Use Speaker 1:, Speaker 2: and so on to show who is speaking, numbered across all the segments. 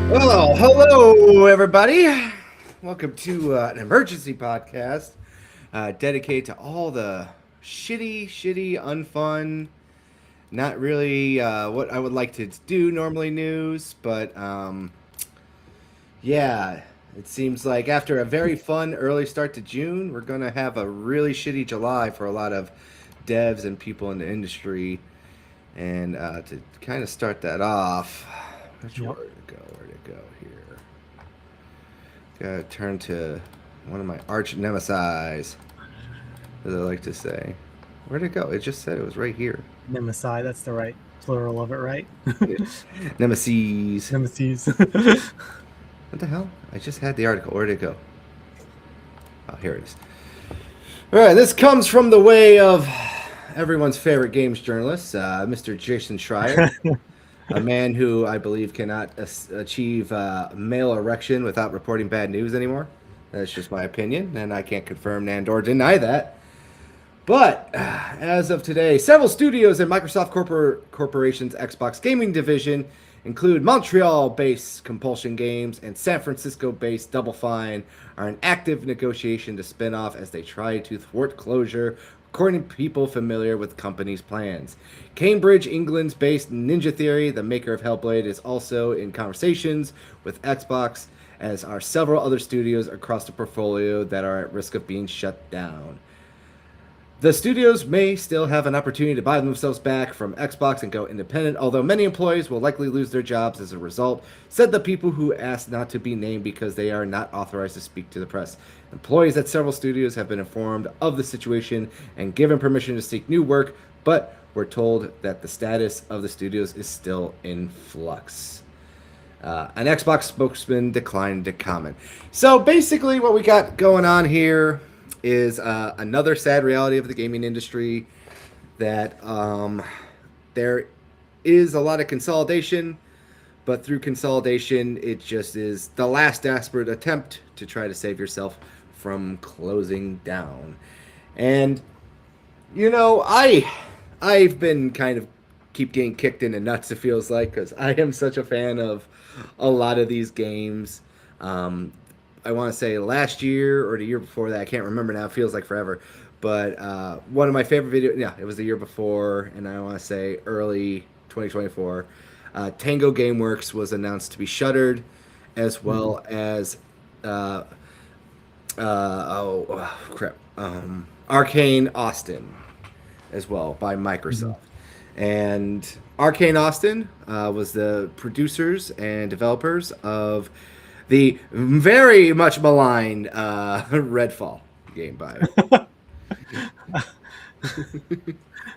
Speaker 1: Well, hello, everybody. Welcome to an emergency podcast dedicated to all the shitty, unfun, not really what I would like to do normally news, but yeah, it seems like after a very fun early start to June, we're going to have a really shitty July for a lot of devs and people in the industry. And to kind of start that off,
Speaker 2: Yep.
Speaker 1: where to go here? Gotta turn to one of my arch nemesis, as I like to say. Where'd it go? It just said it was right here.
Speaker 2: Nemesis, that's the right plural of it, right?
Speaker 1: Nemesis.
Speaker 2: Nemesis.
Speaker 1: What the hell? I just had the article. Where'd it go? Oh, here it is. All right, this comes from the way of everyone's favorite games journalist, Mr. Jason Schreier, a man who I believe cannot achieve male erection without reporting bad news anymore. That's just my opinion, and I can't confirm and/or deny that. But as of today, several studios in Microsoft Corporation's Xbox gaming division include Montreal-based Compulsion Games and San Francisco-based Double Fine are in active negotiation to spin off as they try to thwart closure, according to people familiar with company's plans. Cambridge, England's based Ninja Theory, the maker of Hellblade, is also in conversations with Xbox, as are several other studios across the portfolio that are at risk of being shut down. The studios may still have an opportunity to buy themselves back from Xbox and go independent, although many employees will likely lose their jobs as a result, said the people who asked not to be named because they are not authorized to speak to the press. Employees at several studios have been informed of the situation and given permission to seek new work, but were told that the status of the studios is still in flux. An Xbox spokesman declined to comment. So basically, what we got going on here is another sad reality of the gaming industry, that there is a lot of consolidation, but through consolidation, it just is the last desperate attempt to try to save yourself from closing down. And I've been kind of keep getting kicked in the nuts, it feels like, because I am such a fan of a lot of these games. I want to say last year or the year before that. I can't remember now. It feels like forever. But one of my favorite videos, yeah, it was the year before, and I want to say early 2024. Tango Gameworks was announced to be shuttered, as well as Arcane Austin, as well, by Microsoft. And Arcane Austin was the producers and developers of the very much maligned Redfall game by.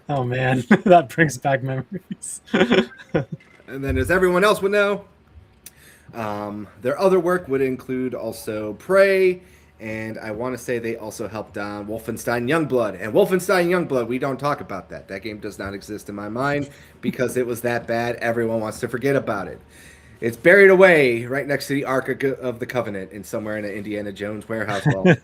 Speaker 2: Oh man, that brings back memories.
Speaker 1: And then, as everyone else would know, their other work would include also Prey, and I want to say they also helped on Wolfenstein Youngblood. And Wolfenstein Youngblood, we don't talk about that. That game does not exist in my mind because it was that bad. Everyone wants to forget about it. It's buried away right next to the Ark of the Covenant in somewhere in an Indiana Jones warehouse vault.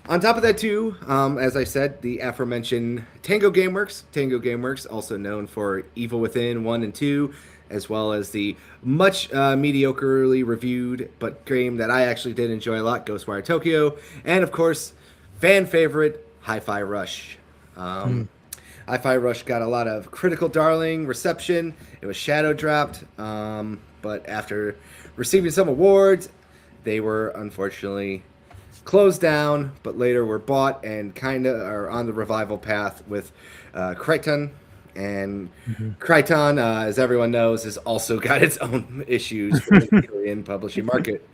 Speaker 1: On top of that, too, as I said, the aforementioned Tango Gameworks, also known for Evil Within 1 and 2, as well as the much mediocrely reviewed but game that I actually did enjoy a lot, Ghostwire Tokyo, and of course, fan favorite, Hi-Fi Rush. Hi-Fi Rush got a lot of critical darling reception. It was shadow dropped, but after receiving some awards, they were unfortunately closed down, but later were bought and kind of are on the revival path with Crichton. And Crichton, as everyone knows, has also got its own issues for the Korean publishing market.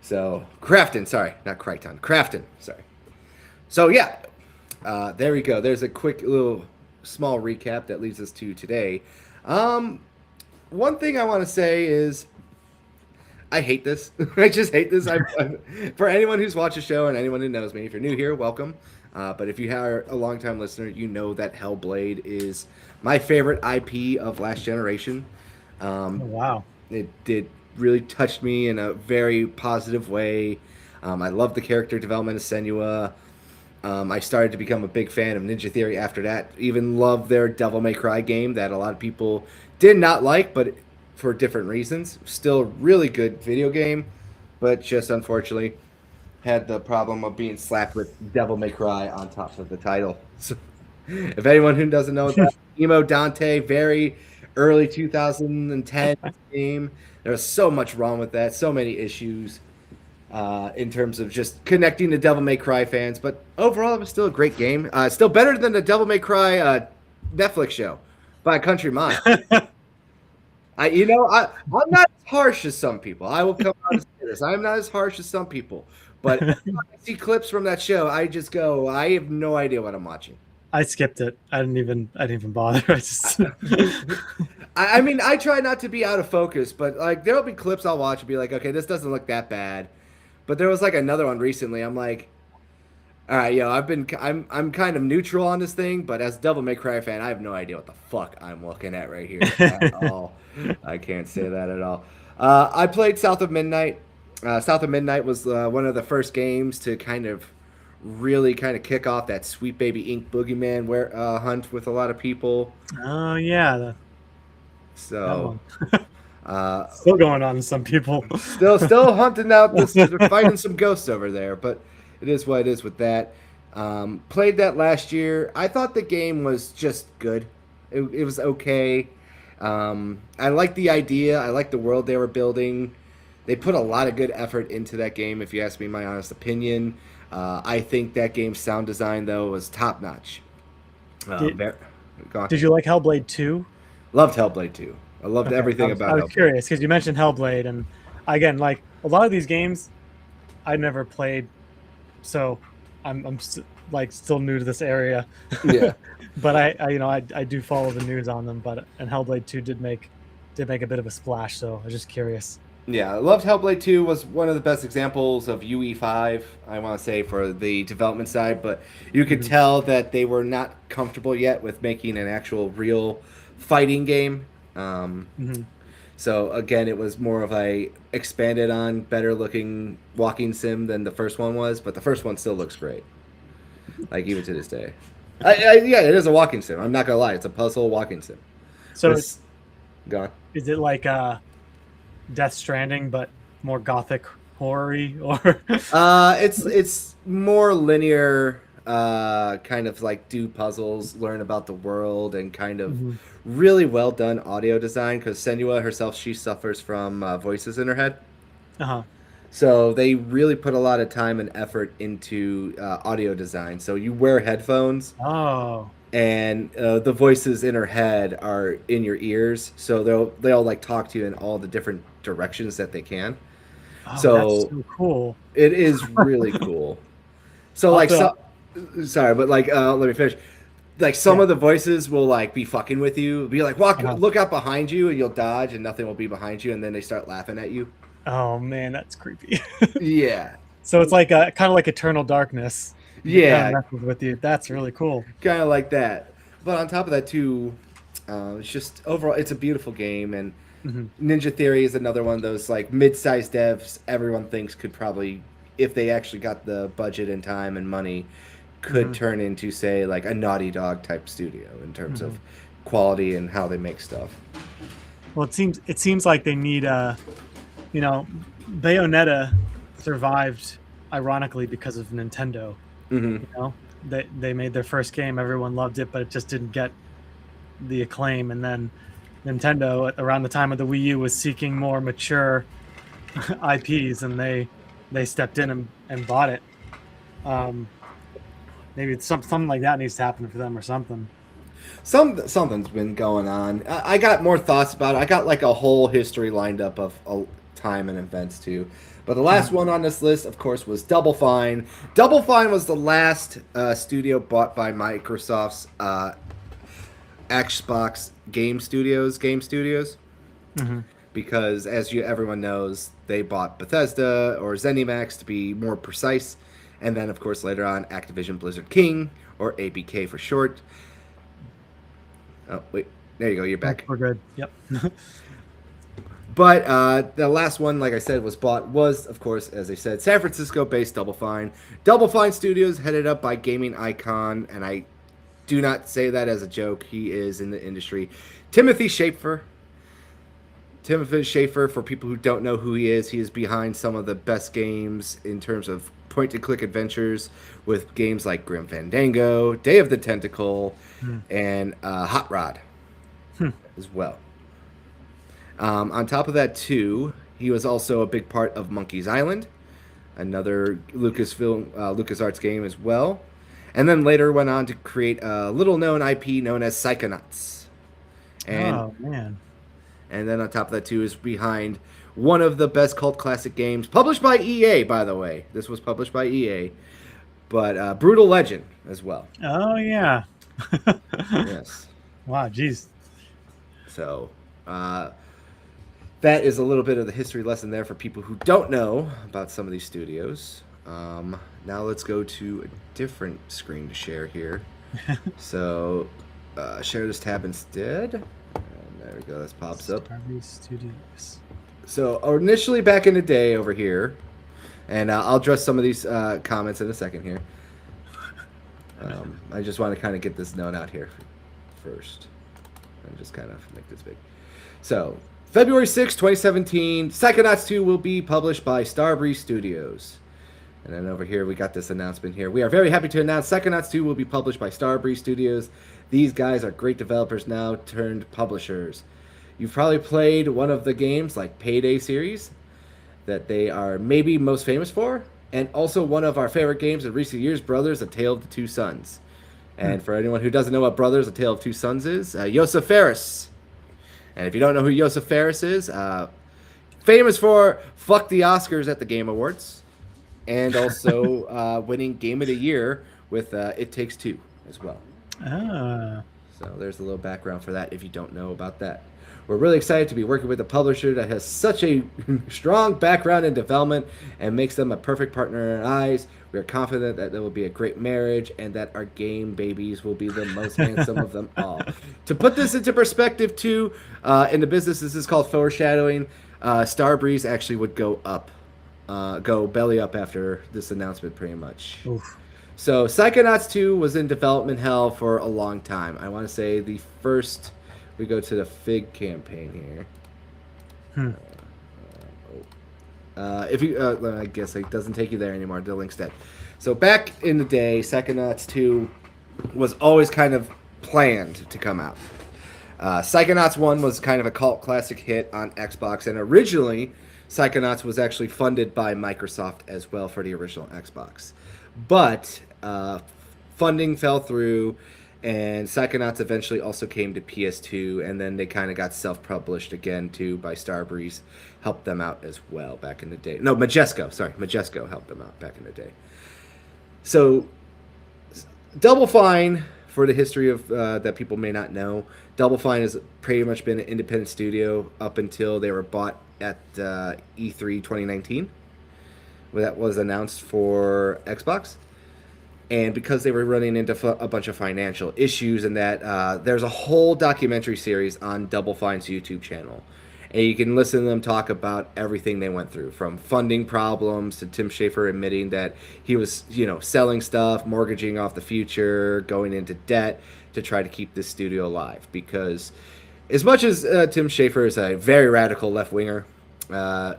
Speaker 1: So Crafton, sorry, not Crichton, Crafton, sorry. So yeah, there we go. There's a quick little small recap that leads us to today. One thing I want to say is I hate this. I just hate this. For anyone who's watched the show and anyone who knows me, if you're new here, welcome. But if you are a longtime listener, you know that Hellblade is my favorite IP of last generation.
Speaker 2: Oh, wow.
Speaker 1: It really touched me in a very positive way. I love the character development of Senua. I started to become a big fan of Ninja Theory after that. Even loved their Devil May Cry game that a lot of people did not like, but for different reasons. Still really good video game, but just unfortunately had the problem of being slapped with Devil May Cry on top of the title. So, if anyone who doesn't know that, Emo Dante, very early 2010 game. There was so much wrong with that, so many issues in terms of just connecting to Devil May Cry fans. But overall, it was still a great game. Still better than the Devil May Cry Netflix show by a country mile. I'm not as harsh as some people. I will come out and say this. I'm not as harsh as some people. But every time I see clips from that show, I just go, I have no idea what I'm watching.
Speaker 2: I skipped it. I didn't even bother. I just
Speaker 1: I mean, I try not to be out of focus, but like there'll be clips I'll watch and be like, okay, this doesn't look that bad. But there was like another one recently. I'm like, all right, I'm kind of neutral on this thing, but as a Devil May Cry fan, I have no idea what the fuck I'm looking at right here at all. I can't say that at all. I played South of Midnight. South of Midnight was one of the first games to really kick off that Sweet Baby Ink Boogeyman hunt with a lot of people.
Speaker 2: Oh yeah.
Speaker 1: So
Speaker 2: still going on in some people.
Speaker 1: still hunting out this, they're fighting some ghosts over there, but it is what it is with that. Played that last year. I thought the game was just good. It was okay. I liked the idea. I liked the world they were building. They put a lot of good effort into that game, if you ask me my honest opinion. I think that game's sound design, though, was top-notch.
Speaker 2: Did you like Hellblade 2?
Speaker 1: Loved Hellblade 2. I loved everything about it.
Speaker 2: I was curious, because you mentioned Hellblade, and again, like, a lot of these games I never played, so I'm still new to this area.
Speaker 1: Yeah.
Speaker 2: But I do follow the news on them, and Hellblade 2 did make a bit of a splash, so I was just curious.
Speaker 1: Yeah, I loved Hellblade 2. Was one of the best examples of UE5, I want to say, for the development side, but you could tell that they were not comfortable yet with making an actual real fighting game. So again, it was more of a expanded on, better looking walking sim than the first one was, but the first one still looks great. Like even to this day. Yeah, it is a walking sim. I'm not gonna lie, it's a puzzle walking sim.
Speaker 2: So
Speaker 1: go on.
Speaker 2: Is it like Death Stranding, but more gothic horror-y, or?
Speaker 1: It's more linear, kind of like do puzzles, learn about the world, and kind of really well done audio design. Because Senua herself, she suffers from voices in her head. So they really put a lot of time and effort into audio design. So you wear headphones.
Speaker 2: Oh.
Speaker 1: And the voices in her head are in your ears, so they'll like talk to you in all the different directions that they can.
Speaker 2: Oh, that's so cool.
Speaker 1: It is really cool. So sorry, but like let me finish. Like some of the voices will like be fucking with you, be like look out behind you, and you'll dodge, and nothing will be behind you, and then they start laughing at you.
Speaker 2: Oh man, that's creepy.
Speaker 1: Yeah.
Speaker 2: So it's like kind of like Eternal Darkness.
Speaker 1: Yeah,
Speaker 2: with you. That's really cool.
Speaker 1: Kind of like that. But on top of that too, it's just overall it's a beautiful game, and Ninja Theory is another one of those like mid-sized devs everyone thinks could probably, if they actually got the budget and time and money, could turn into say like a Naughty Dog type studio in terms of quality and how they make stuff.
Speaker 2: Well, it seems like they need Bayonetta survived ironically because of Nintendo. You know, they made their first game, everyone loved it, but it just didn't get the acclaim. And then Nintendo, around the time of the Wii U, was seeking more mature IPs, and they stepped in and bought it. Maybe it's something like that needs to happen for them or something.
Speaker 1: Something's been going on. I got more thoughts about it. I got like a whole history lined up of time and events too. But the last one on this list, of course, was Double Fine. Double Fine was the last studio bought by Microsoft's Xbox Game Studios. Because, as everyone knows, they bought Bethesda, or ZeniMax to be more precise. And then, of course, later on, Activision Blizzard King, or ABK for short. Oh, wait. There you go. You're back.
Speaker 2: We're good. Yep.
Speaker 1: But the last one, like I said, was, of course, as I said, San Francisco-based Double Fine. Double Fine Studios, headed up by gaming icon, and I do not say that as a joke. He is in the industry. Timothy Schafer. Timothy Schafer, for people who don't know who he is behind some of the best games in terms of point-and-click adventures with games like Grim Fandango, Day of the Tentacle,
Speaker 2: Hmm.
Speaker 1: and Hot Rod
Speaker 2: Hmm.
Speaker 1: as well. On top of that, too, he was also a big part of Monkey's Island, another LucasArts game as well. And then later went on to create a little-known IP known as Psychonauts.
Speaker 2: Oh man.
Speaker 1: And then on top of that, too, is behind one of the best cult classic games, published by EA, by the way. This was published by EA, but Brutal Legend as well.
Speaker 2: Oh yeah.
Speaker 1: Yes.
Speaker 2: Wow. Jeez.
Speaker 1: So that is a little bit of the history lesson there for people who don't know about some of these studios. Now let's go to a different screen to share here. So share this tab instead. And there we go. This pops up.
Speaker 2: Starry Studios.
Speaker 1: So initially back in the day over here, and I'll address some of these comments in a second here. I just want to kind of get this known out here first and just kind of make this big. So February 6, 2017, Psychonauts 2 will be published by Starbreeze Studios. And then over here, we got this announcement here. We are very happy to announce Psychonauts 2 will be published by Starbreeze Studios. These guys are great developers now turned publishers. You've probably played one of the games like Payday series that they are maybe most famous for. And also one of our favorite games in recent years, Brothers, A Tale of the Two Sons. And for anyone who doesn't know what Brothers, A Tale of Two Sons is, Josef Fares. And if you don't know who Josef Fares is, famous for fuck the Oscars at the Game Awards. And also winning Game of the Year with It Takes Two as well.
Speaker 2: Ah.
Speaker 1: So there's a little background for that if you don't know about that. We're really excited to be working with a publisher that has such a strong background in development and makes them a perfect partner in our eyes. We are confident that there will be a great marriage and that our game babies will be the most handsome of them all. To put this into perspective, too, in the business, this is called foreshadowing. Starbreeze actually would go belly up after this announcement, pretty much.
Speaker 2: Oof.
Speaker 1: So Psychonauts 2 was in development hell for a long time. I want to say the first... We go to the FIG campaign here. If you, I guess it doesn't take you there anymore. The link's dead. So back in the day, Psychonauts 2 was always kind of planned to come out. Psychonauts 1 was kind of a cult classic hit on Xbox, and originally Psychonauts was actually funded by Microsoft as well for the original Xbox. But funding fell through, and Psychonauts eventually also came to PS2, and then they kind of got self-published again, too, by Starbreeze. Helped them out as well back in the day. No, Majesco. Sorry, Majesco helped them out back in the day. So, Double Fine, for the history of that people may not know, Double Fine has pretty much been an independent studio up until they were bought at E3 2019, where that was announced for Xbox. And because they were running into a bunch of financial issues and that, there's a whole documentary series on Double Fine's YouTube channel. And you can listen to them talk about everything they went through, from funding problems to Tim Schafer admitting that he was, selling stuff, mortgaging off the future, going into debt to try to keep this studio alive. Because as much as Tim Schafer is a very radical left-winger,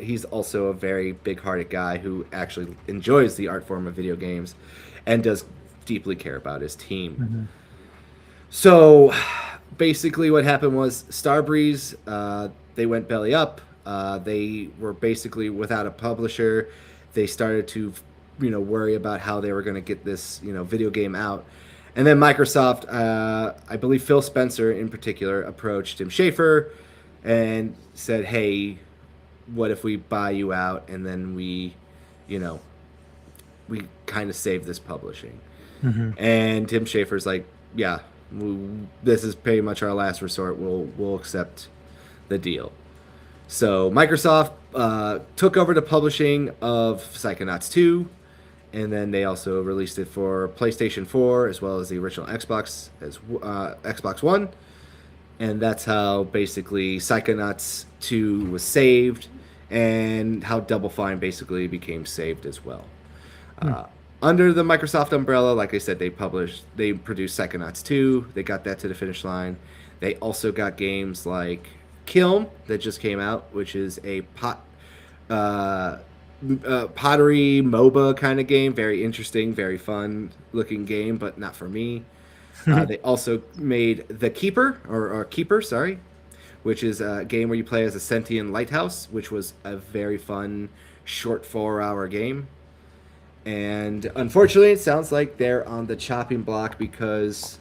Speaker 1: he's also a very big-hearted guy who actually enjoys the art form of video games and does deeply care about his team. Mm-hmm. So basically what happened was Starbreeze, they went belly up. They were basically without a publisher. They started to, worry about how they were going to get this, video game out. And then Microsoft, I believe Phil Spencer in particular, approached Tim Schafer and said, hey, what if we buy you out and then we kind of save this publishing. Mm-hmm. And Tim Schafer's like, yeah, this is pretty much our last resort. We'll accept the deal. So Microsoft took over the publishing of Psychonauts 2, and then they also released it for PlayStation 4 as well as the original Xbox Xbox One. And that's how basically Psychonauts 2 was saved, and how Double Fine basically became saved as well. Under the Microsoft umbrella, like I said, they produced Psychonauts 2. They got that to the finish line. They also got games like Kiln that just came out, which is a pottery MOBA kind of game. Very interesting, very fun looking game, but not for me. They also made The Keeper, or Keeper, sorry, which is a game where you play as a sentient lighthouse, which was a very fun, short 4-hour game. And unfortunately, it sounds like they're on the chopping block because,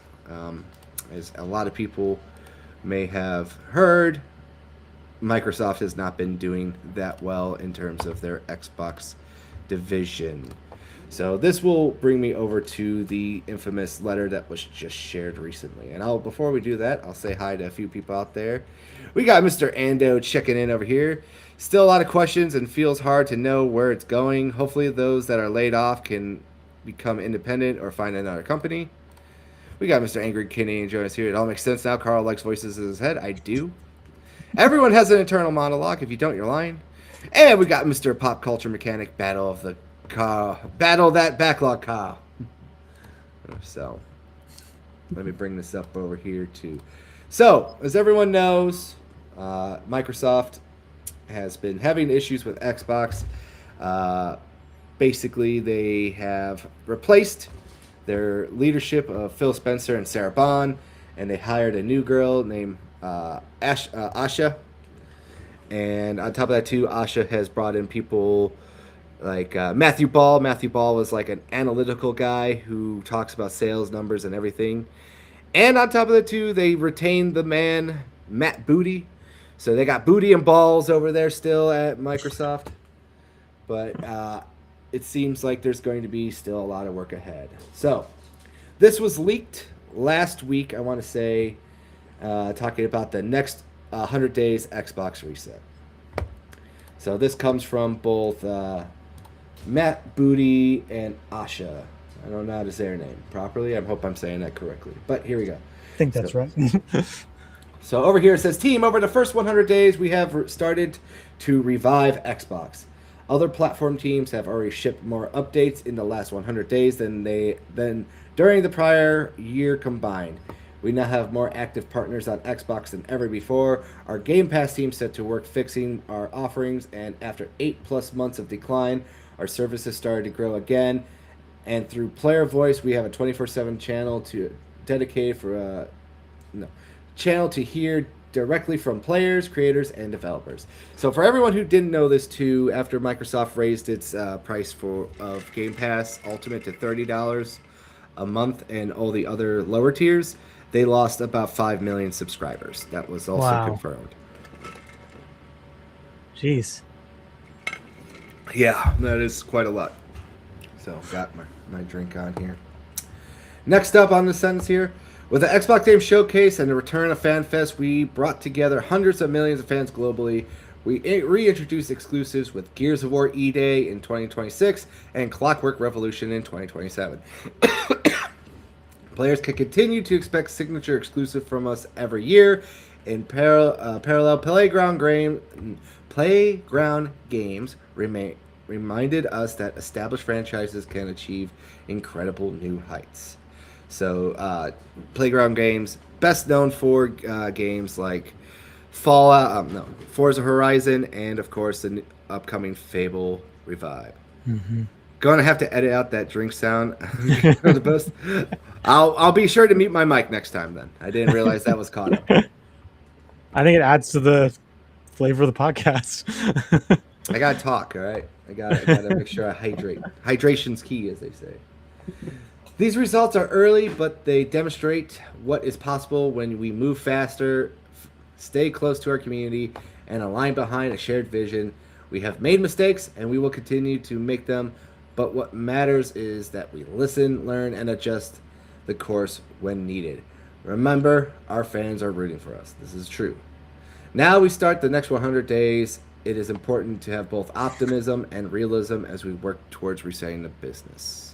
Speaker 1: as a lot of people may have heard, Microsoft has not been doing that well in terms of their Xbox division. So this will bring me over to the infamous letter that was just shared recently. And before we do that, I'll say hi to a few people out there. We got Mr. Ando checking in over here. Still a lot of questions and feels hard to know where it's going. Hopefully those that are laid off can become independent or find another company. We got Mr. Angry Canadian joining us here. It all makes sense now. Carl likes voices in his head. I do. Everyone has an internal monologue. If you don't, you're lying. And we got Mr. Pop Culture Mechanic, Battle that backlog, Kyle. So, let me bring this up over here too. So, as everyone knows, Microsoft has been having issues with Xbox. Basically, they have replaced their leadership of Phil Spencer and Sarah Bond, and they hired a new girl named Asha. And on top of that, too, Asha has brought in people like Matthew Ball. Matthew Ball was like an analytical guy who talks about sales numbers and everything. And on top of that, too, they retained the man, Matt Booty. So they got Booty and Balls over there still at Microsoft. But it seems like there's going to be still a lot of work ahead. So this was leaked last week, I want to say, talking about the next 100 days Xbox reset. So this comes from both Matt Booty and Asha. I don't know how to say her name properly. I hope I'm saying that correctly. But here we go.
Speaker 2: I think that's right.
Speaker 1: So over here it says, team, over the first 100 days, we have started to revive Xbox. Other platform teams have already shipped more updates in the last 100 days than during the prior year combined. We now have more active partners on Xbox than ever before. Our Game Pass team set to work fixing our offerings, and after 8+ months of decline, our services started to grow again. And through Player Voice, we have a 24/7 channel dedicated for channel to hear directly from players, creators, and developers. So for everyone who didn't know this too, after Microsoft raised its price of Game Pass Ultimate to $30 a month and all the other lower tiers, they lost about 5 million subscribers. That was also confirmed.
Speaker 2: Jeez.
Speaker 1: Yeah, that is quite a lot. So got my drink on here. Next up on the sentence here. With the Xbox Game Showcase and the return of FanFest, we brought together hundreds of millions of fans globally. We reintroduced exclusives with Gears of War E-Day in 2026 and Clockwork Revolution in 2027. Players can continue to expect signature exclusive from us every year. In parallel, Playground Games reminded us that established franchises can achieve incredible new heights. So, Playground Games, best known for games like Forza Horizon, and of course the upcoming Fable Revive.
Speaker 2: Mm-hmm.
Speaker 1: Going to have to edit out that drink sound. I'll be sure to mute my mic next time. Then I didn't realize that was caught up.
Speaker 2: I think it adds to the flavor of the podcast.
Speaker 1: I gotta talk. All right, I gotta make sure I hydrate. Hydration's key, as they say. These results are early, but they demonstrate what is possible when we move faster, stay close to our community, and align behind a shared vision. We have made mistakes, and we will continue to make them, but what matters is that we listen, learn, and adjust the course when needed. Remember, our fans are rooting for us. This is true. Now we start the next 100 days. It is important to have both optimism and realism as we work towards resetting the business.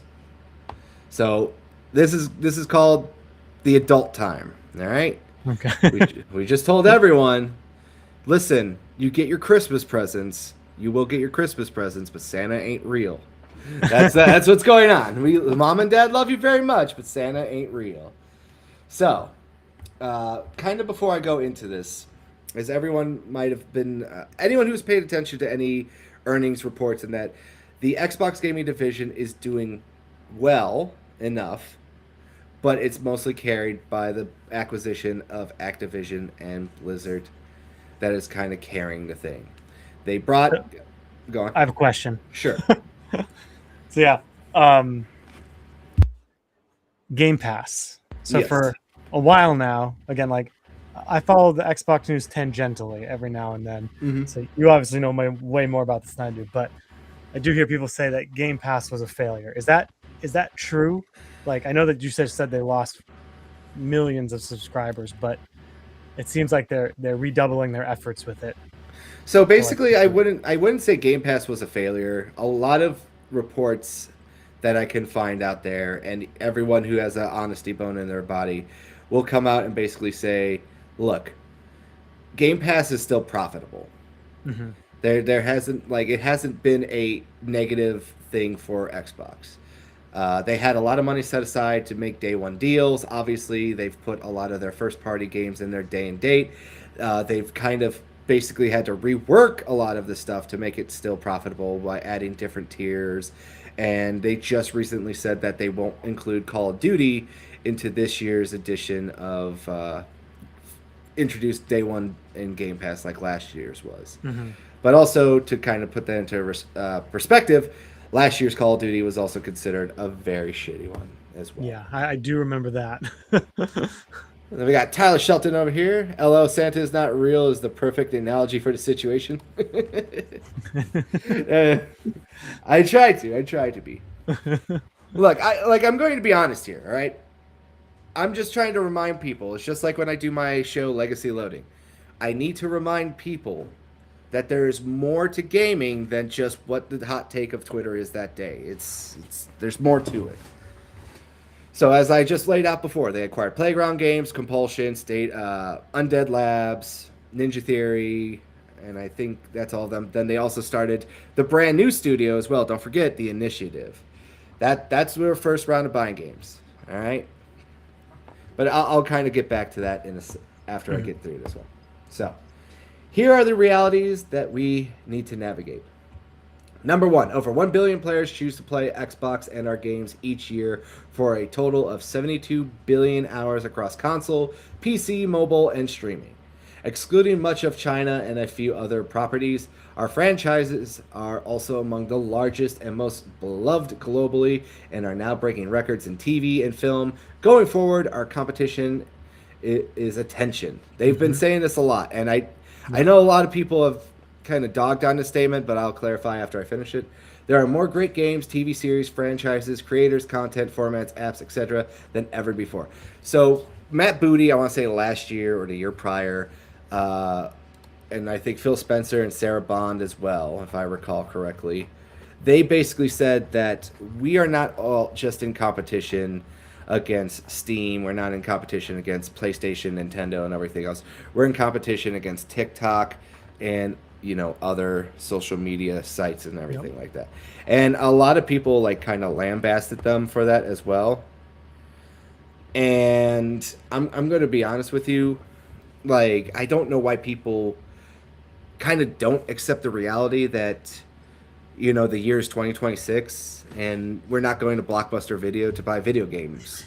Speaker 1: So this is called the adult time, all right?
Speaker 2: Okay.
Speaker 1: We just told everyone, listen, you get your Christmas presents. You will get your Christmas presents, but Santa ain't real. That's what's going on. Mom and Dad love you very much, but Santa ain't real. So, kind of before I go into this, as everyone might have been, anyone who's paid attention to any earnings reports, and that the Xbox gaming division is doing well enough, but it's mostly carried by the acquisition of Activision and Blizzard that is kind of carrying the thing. They brought. Go on.
Speaker 2: I have a question.
Speaker 1: Sure.
Speaker 2: So yeah, um, Game Pass. So
Speaker 1: Yes.
Speaker 2: for a while now, again, like I follow the Xbox news tangentially every now and then.
Speaker 1: Mm-hmm.
Speaker 2: So you obviously know way more about this than I do, but I do hear people say that Game Pass was a failure. Is that true? Like I know that you said they lost millions of subscribers, but it seems like they're redoubling their efforts with it.
Speaker 1: So basically, I wouldn't say Game Pass was a failure. A lot of reports that I can find out there, and everyone who has an honesty bone in their body will come out and basically say, "Look, Game Pass is still profitable.
Speaker 2: Mm-hmm.
Speaker 1: There hasn't it hasn't been a negative thing for Xbox. They had a lot of money set aside to make day one deals. Obviously, they've put a lot of their first party games in their day and date. They've kind of basically had to rework a lot of the stuff to make it still profitable by adding different tiers. And they just recently said that they won't include Call of Duty into this year's edition of introduced day one in Game Pass like last year's was.
Speaker 2: Mm-hmm.
Speaker 1: But also to kind of put that into perspective, last year's Call of Duty was also considered a very shitty one as well.
Speaker 2: Yeah, I do remember that.
Speaker 1: Then we got Tyler Shelton over here. LO, Santa is not real is the perfect analogy for the situation. I try to be. Look, I'm going to be honest here, all right? I'm just trying to remind people. It's just like when I do my show Legacy Loading. I need to remind people that there's more to gaming than just what the hot take of Twitter is that day. It's there's more to it. So as I just laid out before, they acquired Playground Games, Compulsion, State, Undead Labs, Ninja Theory, and I think that's all of them. Then they also started the brand new studio as well. Don't forget the Initiative. That's their first round of buying games. All right. But I'll kind of get back to that after I get through this one. So, here are the realities that we need to navigate. Number one, over 1 billion players choose to play Xbox and our games each year for a total of 72 billion hours across console, PC, mobile, and streaming. Excluding much of China and a few other properties, our franchises are also among the largest and most beloved globally and are now breaking records in TV and film. Going forward, our competition is attention. They've been saying this a lot, and I know a lot of people have kind of dogged on this statement, but I'll clarify after I finish it. There are more great games, TV series, franchises, creators, content, formats, apps, etc. than ever before. So Matt Booty, I want to say last year or the year prior, and I think Phil Spencer and Sarah Bond as well, if I recall correctly, they basically said that we are not all just in competition against Steam. We're not in competition against PlayStation, Nintendo, and everything else. We're in competition against TikTok and other social media sites and everything like that. And a lot of people kind of lambasted them for that as well. And I'm going to be honest with you, I don't know why people kind of don't accept the reality that the year is 2026 and we're not going to Blockbuster Video to buy video games.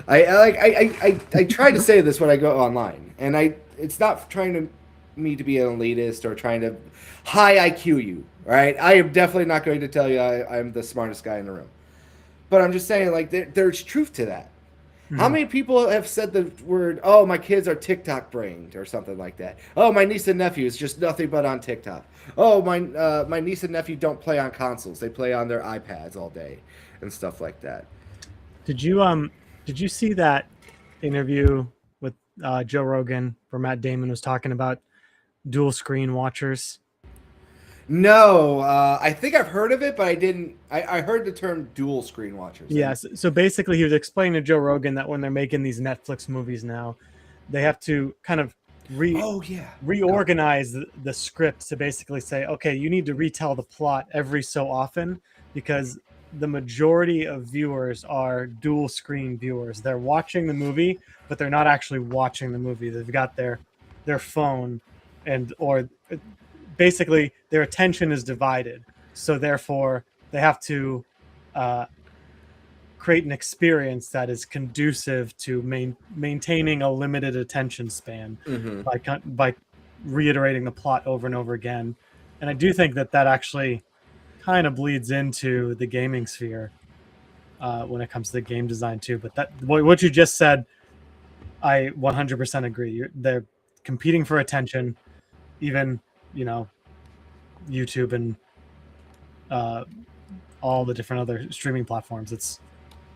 Speaker 1: I try to say this when I go online, and it's not trying to me to be an elitist or trying to high IQ you, right? I am definitely not going to tell you I'm the smartest guy in the room, but I'm just saying there's truth to that. Mm-hmm. How many people have said the word, "Oh, my kids are TikTok brained" or something like that? Oh, my niece and nephew is just nothing but on TikTok. Oh, my niece and nephew don't play on consoles; they play on their iPads all day and stuff like that.
Speaker 2: Did you see that interview with Joe Rogan where Matt Damon was talking about dual screen watchers?
Speaker 1: No, I think I've heard of it, but I didn't. I heard the term dual screen watchers.
Speaker 2: Yes. So basically, he was explaining to Joe Rogan that when they're making these Netflix movies now, they have to kind of reorganize the script to basically say, okay, you need to retell the plot every so often because the majority of viewers are dual screen viewers. They're watching the movie, but they're not actually watching the movie. They've got their their phone, or basically their attention is divided. So therefore, they have to create an experience that is conducive to maintaining a limited attention span by reiterating the plot over and over again. And I do think that actually kind of bleeds into the gaming sphere when it comes to the game design too. But that what you just said, I 100% agree. They're competing for attention, even YouTube and all the different other streaming platforms. It's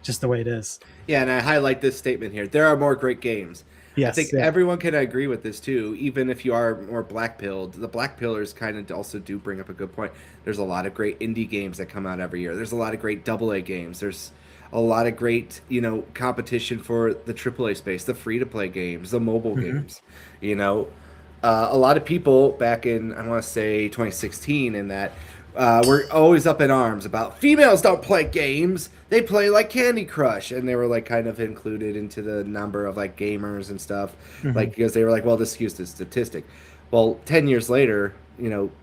Speaker 2: just the way it is.
Speaker 1: Yeah, and I highlight this statement here. There are more great games.
Speaker 2: Yes,
Speaker 1: I think everyone can agree with this too, even if you are more black-pilled. The black pillars kind of also do bring up a good point. There's a lot of great indie games that come out every year. There's a lot of great AA games. There's a lot of great, competition for the AAA space, the free-to-play games, the mobile games. A lot of people back in, I want to say 2016, in that were always up in arms about females don't play games. They play like Candy Crush, and they were like kind of included into the number of like gamers and stuff, like because they were like, well, this skews the statistic. Well, 10 years later,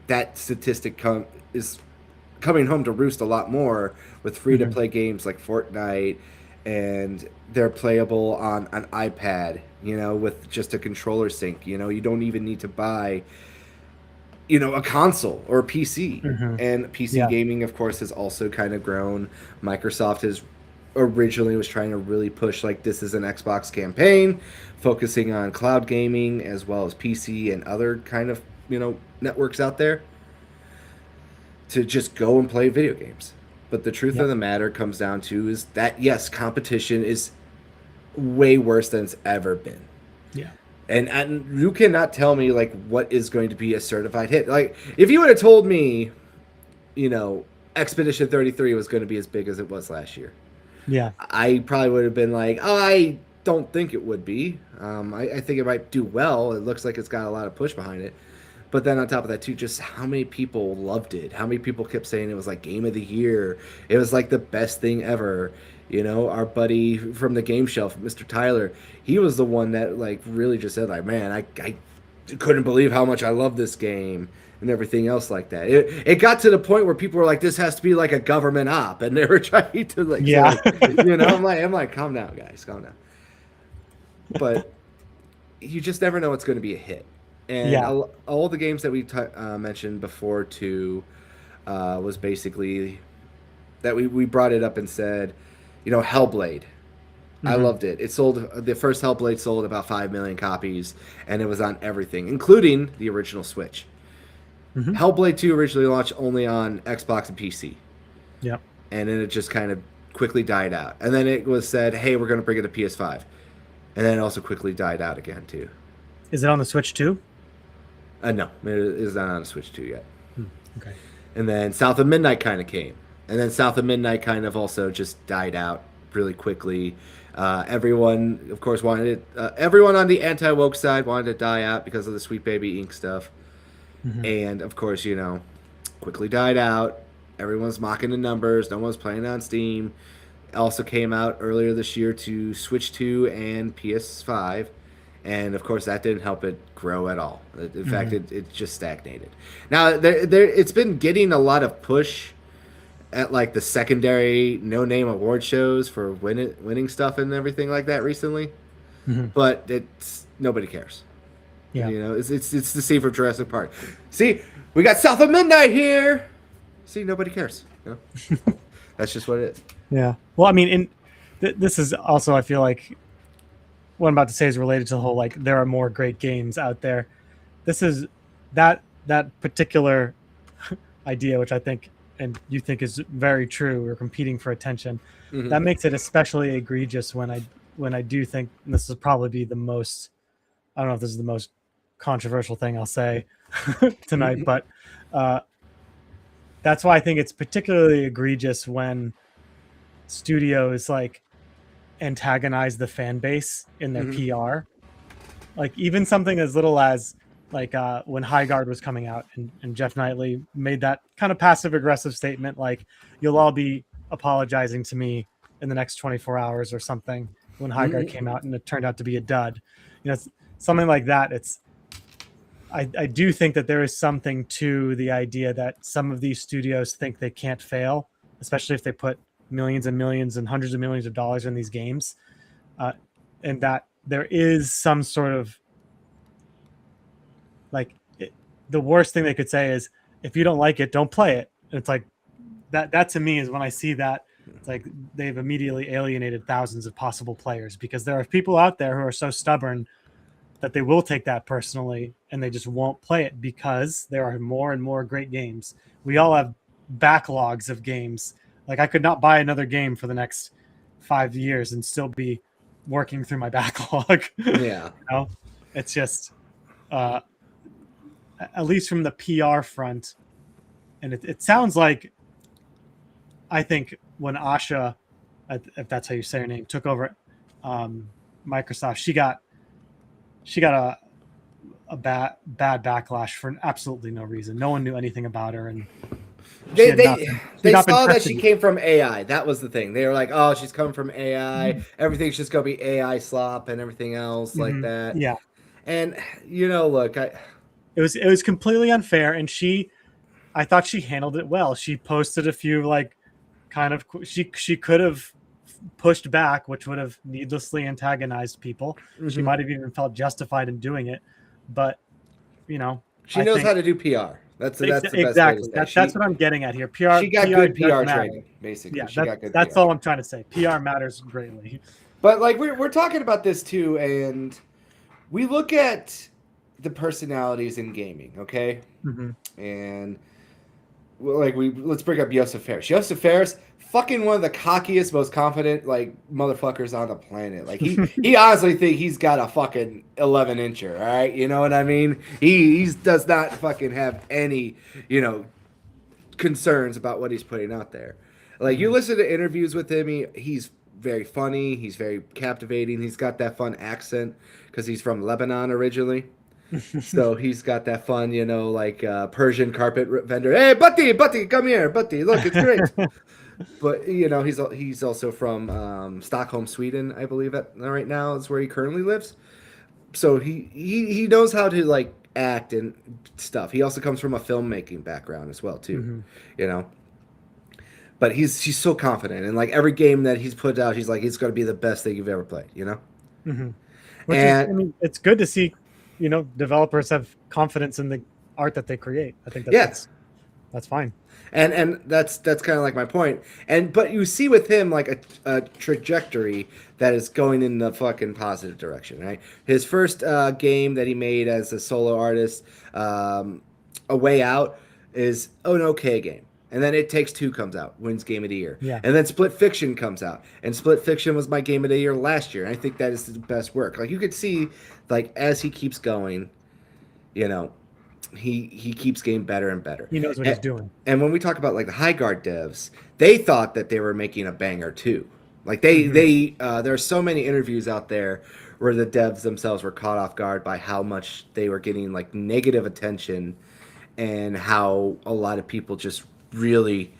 Speaker 1: that statistic is coming home to roost a lot more with free-to-play games like Fortnite, and they're playable on an iPad, with just a controller sync. You don't even need to buy, a console or a PC. And PC gaming, of course, has also kind of grown. Microsoft has originally was trying to really push like this is an Xbox campaign, focusing on cloud gaming as well as PC and other kind of, networks out there to just go and play video games. But the truth of the matter comes down to is that, yes, competition is way worse than it's ever been.
Speaker 2: Yeah.
Speaker 1: And you cannot tell me, like, what is going to be a certified hit. Like, if you would have told me, Expedition 33 was going to be as big as it was last year, I probably would have been like, oh, I don't think it would be. I think it might do well. It looks like it's got a lot of push behind it. But then on top of that, too, just how many people loved it. How many people kept saying it was like game of the year. It was like the best thing ever. Our buddy from the Game Shelf, Mr. Tyler, he was the one that like really just said like, man, I couldn't believe how much I love this game and everything else like that. It got to the point where people were like, this has to be like a government op, and they were trying to like, I'm like, calm down, guys, calm down. But you just never know what's going to be a hit. And all the games that we mentioned before too was basically that we brought it up and said, Hellblade. I loved it. It sold, the first Hellblade sold about 5 million copies, and it was on everything, including the original Switch. Hellblade 2 originally launched only on Xbox and PC.
Speaker 2: Yep. And
Speaker 1: then it just kind of quickly died out. And then it was said, hey, we're going to bring it to PS5. And then it also quickly died out again too.
Speaker 2: Is it on the Switch too?
Speaker 1: No, it is not on the Switch 2 yet.
Speaker 2: Okay.
Speaker 1: And then South of Midnight kind of came. And then South of Midnight kind of also just died out really quickly. Everyone, of course, wanted it. Everyone on the anti-woke side wanted to die out because of the Sweet Baby Inc. stuff. And, of course, quickly died out. Everyone's mocking the numbers. No one's playing on Steam. It also came out earlier this year to Switch 2 and PS5. And, of course, that didn't help it grow at all. In fact, it just stagnated. Now, it's been getting a lot of push at, like, the secondary no-name award shows for winning stuff and everything like that recently. But nobody cares.
Speaker 2: Yeah.
Speaker 1: It's the same for Jurassic Park. See, we got South of Midnight here! See, nobody cares. That's just what it is.
Speaker 2: Yeah. Well, I mean, this is also, I feel like, what I'm about to say is related to the whole, like, there are more great games out there. This is that particular idea, which I think, and you think is very true, we're competing for attention. That makes it especially egregious when I do think, and this will probably be the most, I don't know if this is the most controversial thing I'll say tonight, but that's why I think it's particularly egregious when studios like antagonize the fan base in their PR. Like even something as little as like when High Guard was coming out and Jeff Knightley made that kind of passive aggressive statement like, you'll all be apologizing to me in the next 24 hours or something, when High Guard came out and it turned out to be a dud. Something like that. It's I do think that there is something to the idea that some of these studios think they can't fail, especially if they put millions and millions and hundreds of millions of dollars in these games, uh, and that there is some sort of like the worst thing they could say is if you don't like it, don't play it. It's like that to me is when I see that, it's like they've immediately alienated thousands of possible players, because there are people out there who are so stubborn that they will take that personally and they just won't play it because there are more and more great games. We all have backlogs of games. Like I could not buy another game for the next 5 years and still be working through my backlog.
Speaker 1: Yeah.
Speaker 2: You know, it's just at least from the PR front, and it sounds like, I think when Asha, if that's how you say her name, took over Microsoft, she got a bad backlash for absolutely no reason. No one knew anything about her, and
Speaker 1: They saw that she came from AI. That was the thing. They were like, "Oh, she's coming from AI.
Speaker 2: Mm-hmm.
Speaker 1: Everything's just gonna be AI slop and everything else like that."
Speaker 2: Yeah,
Speaker 1: and look,
Speaker 2: it was completely unfair, and I thought she handled it well. She posted a few like kind of she could have pushed back, which would have needlessly antagonized people. Mm-hmm. She might have even felt justified in doing it, but
Speaker 1: she knows how to do PR. That's the best
Speaker 2: exactly.
Speaker 1: way to say.
Speaker 2: That's what I'm getting at here. PR.
Speaker 1: She got good PR training, basically.
Speaker 2: Yeah,
Speaker 1: she got good.
Speaker 2: That's all I'm trying to say. PR matters greatly.
Speaker 1: But like we're talking about this too, and we look at the personalities in gaming, okay?
Speaker 2: Mm-hmm.
Speaker 1: And like let's bring up Yosef Fares. Yosef Fares, fucking one of the cockiest, most confident like motherfuckers on the planet. Like he honestly think he's got a fucking 11-incher. All right, you know what I mean? He does not fucking have any concerns about what he's putting out there. Like you listen to interviews with him, he's very funny. He's very captivating. He's got that fun accent because he's from Lebanon originally. So he's got that fun, like Persian carpet vendor. Hey, Buddy, come here, Buddy. Look, it's great. But he's also from Stockholm, Sweden, I believe. Right now is where he currently lives. So he knows how to like act and stuff. He also comes from a filmmaking background as well too. Mm-hmm. But he's so confident, and like every game that he's put out, he's like it's going to be the best thing you've ever played.
Speaker 2: Mm-hmm. It's good to see. Developers have confidence in the art that they create. I think that's fine.
Speaker 1: And that's kind of like my point. But you see with him like a trajectory that is going in the fucking positive direction, right? His first game that he made as a solo artist, A Way Out, is an okay game. And then It Takes Two comes out, wins Game of the Year.
Speaker 2: Yeah.
Speaker 1: And then Split Fiction comes out. And Split Fiction was my Game of the Year last year. And I think that is the best work. Like you could see, like as he keeps going, he keeps getting better and better.
Speaker 2: He knows what he's doing.
Speaker 1: And when we talk about like the High Guard devs, they thought that they were making a banger too. Like there are so many interviews out there where the devs themselves were caught off guard by how much they were getting like negative attention and how a lot of people just really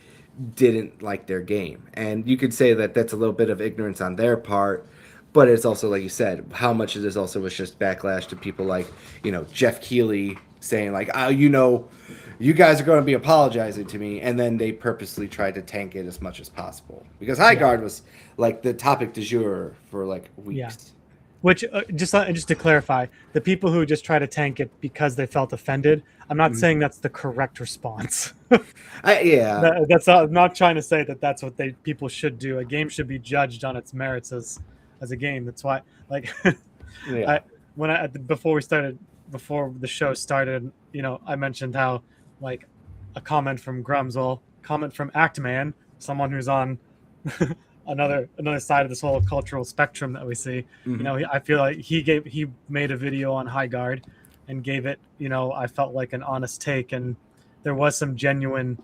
Speaker 1: didn't like their game. And you could say that that's a little bit of ignorance on their part, but it's also, like you said, how much of this also was just backlash to people like, Jeff Keighley saying like, oh, you guys are going to be apologizing to me. And then they purposely tried to tank it as much as possible because High Guard was like the topic du jour for like weeks.
Speaker 2: Yeah. Which just to clarify, the people who just try to tank it because they felt offended, I'm not saying that's the correct response. I'm not trying to say that that's what people should do. A game should be judged on its merits as a game. That's why, like, before the show started, I mentioned how like a comment from Grumsel, comment from Actman, someone who's on another side of this whole cultural spectrum that we see. Mm-hmm. I feel like he made a video on High Guard and gave it, I felt like an honest take, and there was some genuine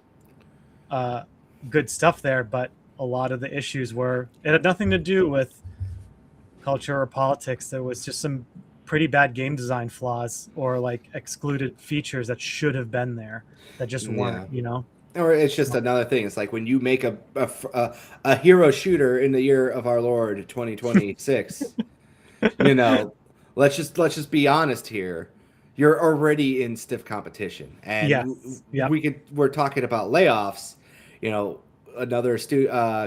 Speaker 2: good stuff there, but a lot of the issues it had nothing to do with culture or politics. There was just some pretty bad game design flaws or like excluded features that should have been there that just weren't,
Speaker 1: Or it's just another thing. It's like when you make a hero shooter in the year of our Lord 2026, let's just be honest here. you're already in stiff competition, and
Speaker 2: Yes. Yep.
Speaker 1: we're talking about layoffs. You know, another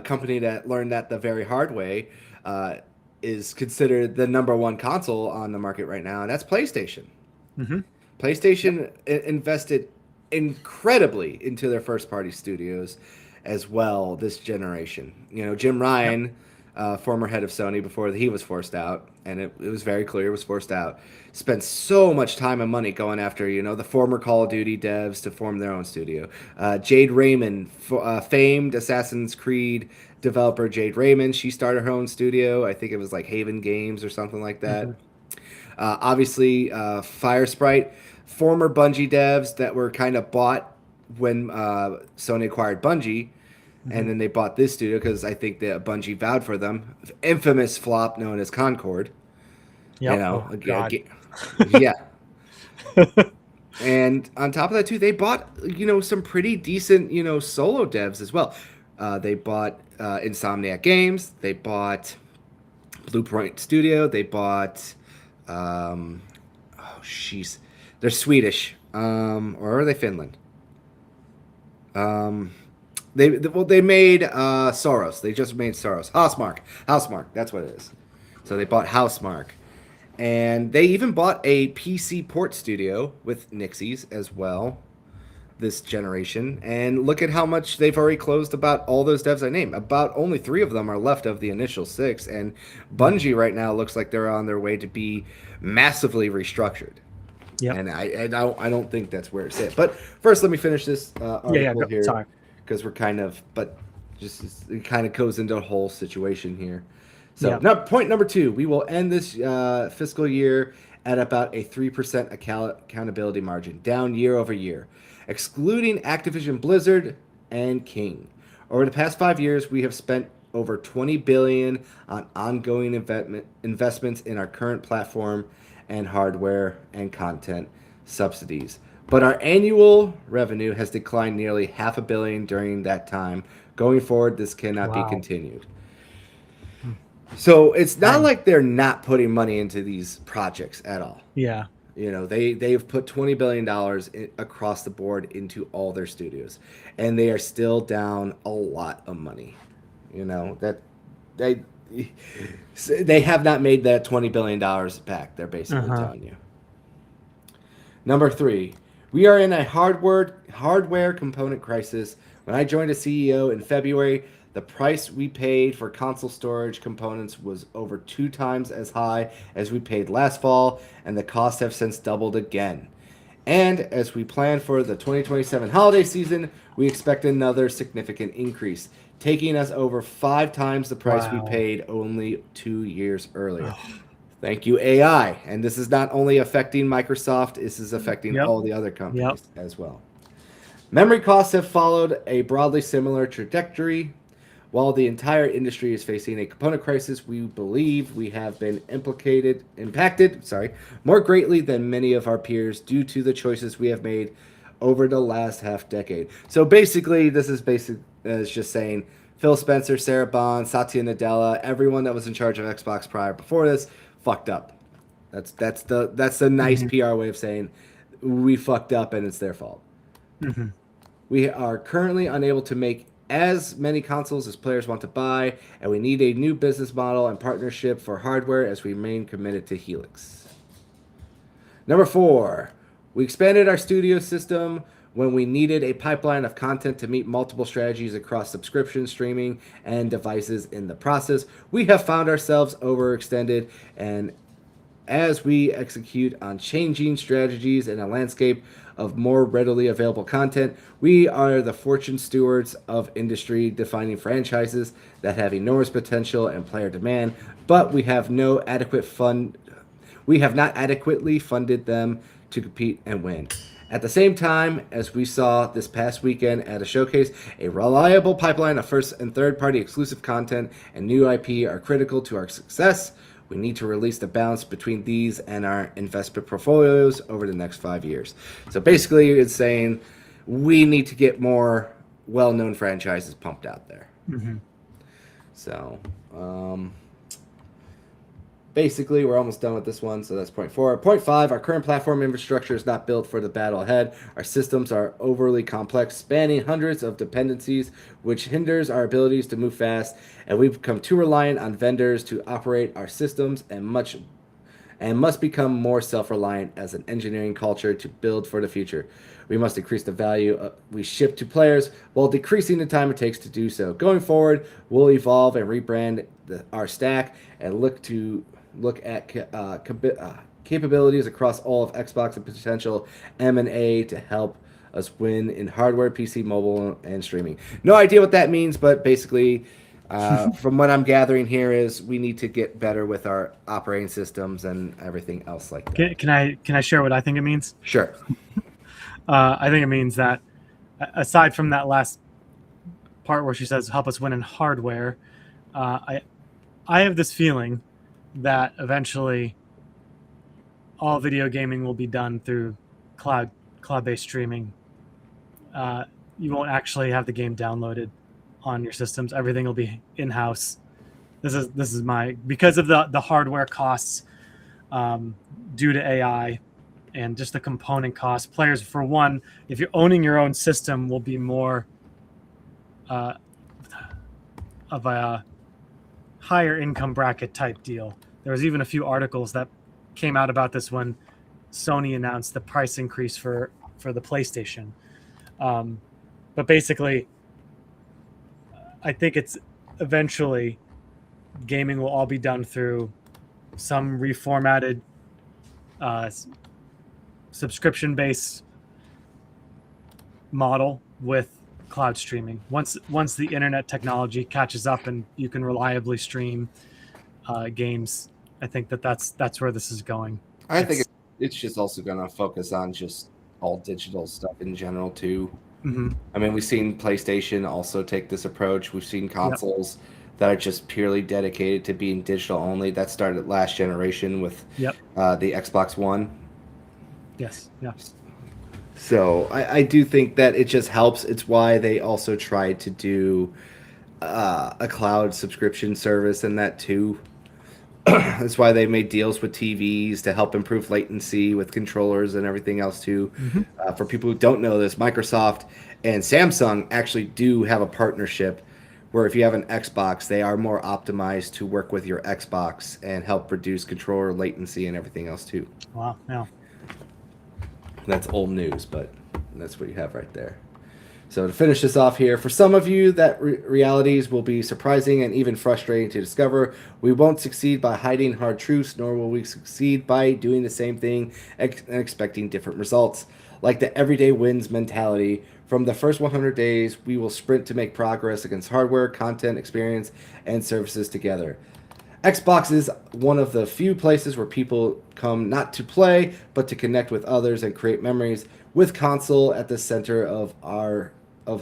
Speaker 1: company that learned that the very hard way uh, is considered the number one console on the market right now, and that's PlayStation.
Speaker 2: Hmm. Yep.
Speaker 1: PlayStation invested incredibly into their first party studios as well this generation. You know, Jim
Speaker 2: Yep.
Speaker 1: Ryan, former head of Sony before he was forced out, and it was very clear he was forced out, spent so much time and money going after, you know, the former Call of Duty devs to form their own studio. Jade Raymond, famed Assassin's Creed developer Jade Raymond, she started her own studio. I think it was like Haven Games or something like that.
Speaker 2: Hmm.
Speaker 1: Obviously, Fire Sprite, former Bungie devs that were kind of bought when Sony acquired Bungie,
Speaker 2: Hmm.
Speaker 1: and then they bought this studio because I think that Bungie vowed for them. Infamous flop known as Concord. You
Speaker 2: Yep.
Speaker 1: know,
Speaker 2: Oh God.
Speaker 1: yeah. And on top of that, too, they bought, you know, some pretty decent, you know, solo devs as well. They bought Insomniac Games. They bought Blueprint Studio. They bought, um, oh, jeez, they're Swedish, or are they Finland? Um, they made Soros. They just made Soros. Housemark. That's what it is. So they bought Housemark, and they even bought a PC port studio with Nixies as well this generation. And look at how much they've already closed about all those devs I named. About only 3 of them are left of the initial 6, and
Speaker 2: Mhm.
Speaker 1: Bungie right now looks like they're on their way to be massively restructured.
Speaker 2: Yep.
Speaker 1: And I don't think that's where it's at. But first, let me finish this
Speaker 2: Yeah. Yeah.
Speaker 1: article here
Speaker 2: Sorry.
Speaker 1: because we're kind of, but just it kind of goes into a whole situation here. So,
Speaker 2: Yep.
Speaker 1: now, point number 2, we will end this fiscal year at about a 3% accountability margin, down year over year, excluding Activision Blizzard and King. Over the past 5 years, we have spent over 20 billion on ongoing investments in our current platform and hardware and content subsidies. But our annual revenue has declined nearly $500 million during that time. Going forward, this cannot be
Speaker 2: Wow.
Speaker 1: continued. So it's not
Speaker 2: Dang.
Speaker 1: like they're not putting money into these projects at all.
Speaker 2: Yeah.
Speaker 1: You know, they've put $20 billion across the board into all their studios, and they are still down a lot of money. You know that they they have not made that $20 billion back. They're
Speaker 2: Uh
Speaker 1: basically
Speaker 2: huh.
Speaker 1: telling you. Number 3, we are in a hardware component crisis. When I joined as CEO in February, the price we paid for console storage components was over 2 times as high as we paid last fall, and the costs have since doubled again. And as we plan for the 2027 holiday season, we expect another significant increase, taking us over 5 times the price we
Speaker 2: Wow.
Speaker 1: paid only 2 years earlier.
Speaker 2: Oh.
Speaker 1: Thank you, AI. And this is not only affecting Microsoft, this is affecting
Speaker 2: Yep.
Speaker 1: all the other
Speaker 2: Yep.
Speaker 1: companies as well. Memory costs have followed a broadly similar trajectory. While the entire industry is facing a component crisis, we believe we have been impacted, more greatly than many of our peers due to the choices we have made over the last half decade. So basically, this is just saying Phil Spencer, Sarah Bond, Satya Nadella, everyone that was in charge of Xbox prior before this fucked up. That's the nice
Speaker 2: Hmm.
Speaker 1: PR way of saying we fucked up and it's their fault.
Speaker 2: Hmm.
Speaker 1: We are currently unable to make as many consoles as players want to buy, and we need a new business model and partnership for hardware as we remain committed to Helix. Number 4, we expanded our studio system when we needed a pipeline of content to meet multiple strategies across subscription, streaming, and devices. In the process, we have found ourselves overextended, and as we execute on changing strategies in a landscape of more readily available content, we are the fortune stewards of industry defining franchises that have enormous potential and player demand, but we have not adequately funded them to compete and win. At the same time, as we saw this past weekend at a showcase, a reliable pipeline of first and third party exclusive content and new IP are critical to our success. We need to release the balance between these and our investment portfolios over the next 5 years. So basically, it's saying we need to get more well known franchises pumped out there.
Speaker 2: Hmm.
Speaker 1: So basically, we're almost done with this one, so that's point 4. Point 5, our current platform infrastructure is not built for the battle ahead. Our systems are overly complex, spanning hundreds of dependencies, which hinders our abilities to move fast, and we've become too reliant on vendors to operate our systems and must become more self-reliant as an engineering culture to build for the future. We must increase the value we ship to players while decreasing the time it takes to do so. Going forward, we'll evolve and rebrand our stack and look at capabilities across all of Xbox and potential M&A to help us win in hardware, PC, mobile, and streaming. No idea what that means, but basically, from what I'm gathering here is we need to get better with our operating systems and everything else like that.
Speaker 2: Can I share what I think it means?
Speaker 1: Sure.
Speaker 2: I think it means that aside from that last part where she says help us win in hardware, I have this feeling that eventually all video gaming will be done through cloud-based streaming. You won't actually have the game downloaded on your systems. Everything will be in-house. This is my, because of the hardware costs due to AI and just the component costs. Players, for one, if you're owning your own system, will be more of a higher income bracket type deal. There was even a few articles that came out about this when Sony announced the price increase for the PlayStation. But basically, I think it's eventually gaming will all be done through some reformatted subscription-based model with cloud streaming. Once the internet technology catches up and you can reliably stream games, I think that's where this is going.
Speaker 1: I think it's just also going to focus on just all digital stuff in general too.
Speaker 2: Mm-hmm.
Speaker 1: I mean, we've seen PlayStation also take this approach. We've seen consoles that are just purely dedicated to being digital only. That started last generation with the Xbox One.
Speaker 2: Yes. Yeah.
Speaker 1: So I do think that it just helps. It's why they also tried to do a cloud subscription service and that too. That's why they made deals with TVs to help improve latency with controllers and everything else too. Mm-hmm. For people who don't know this, Microsoft and Samsung actually do have a partnership where if you have an Xbox, they are more optimized to work with your Xbox and help reduce controller latency and everything else too.
Speaker 2: Wow. Yeah.
Speaker 1: That's old news, but that's what you have right there. So to finish this off here, for some of you, that realities will be surprising and even frustrating to discover. We won't succeed by hiding hard truths, nor will we succeed by doing the same thing and expecting different results. Like the everyday wins mentality, from the first 100 days, we will sprint to make progress against hardware, content, experience, and services together. Xbox is one of the few places where people come not to play, but to connect with others and create memories, with console at the center of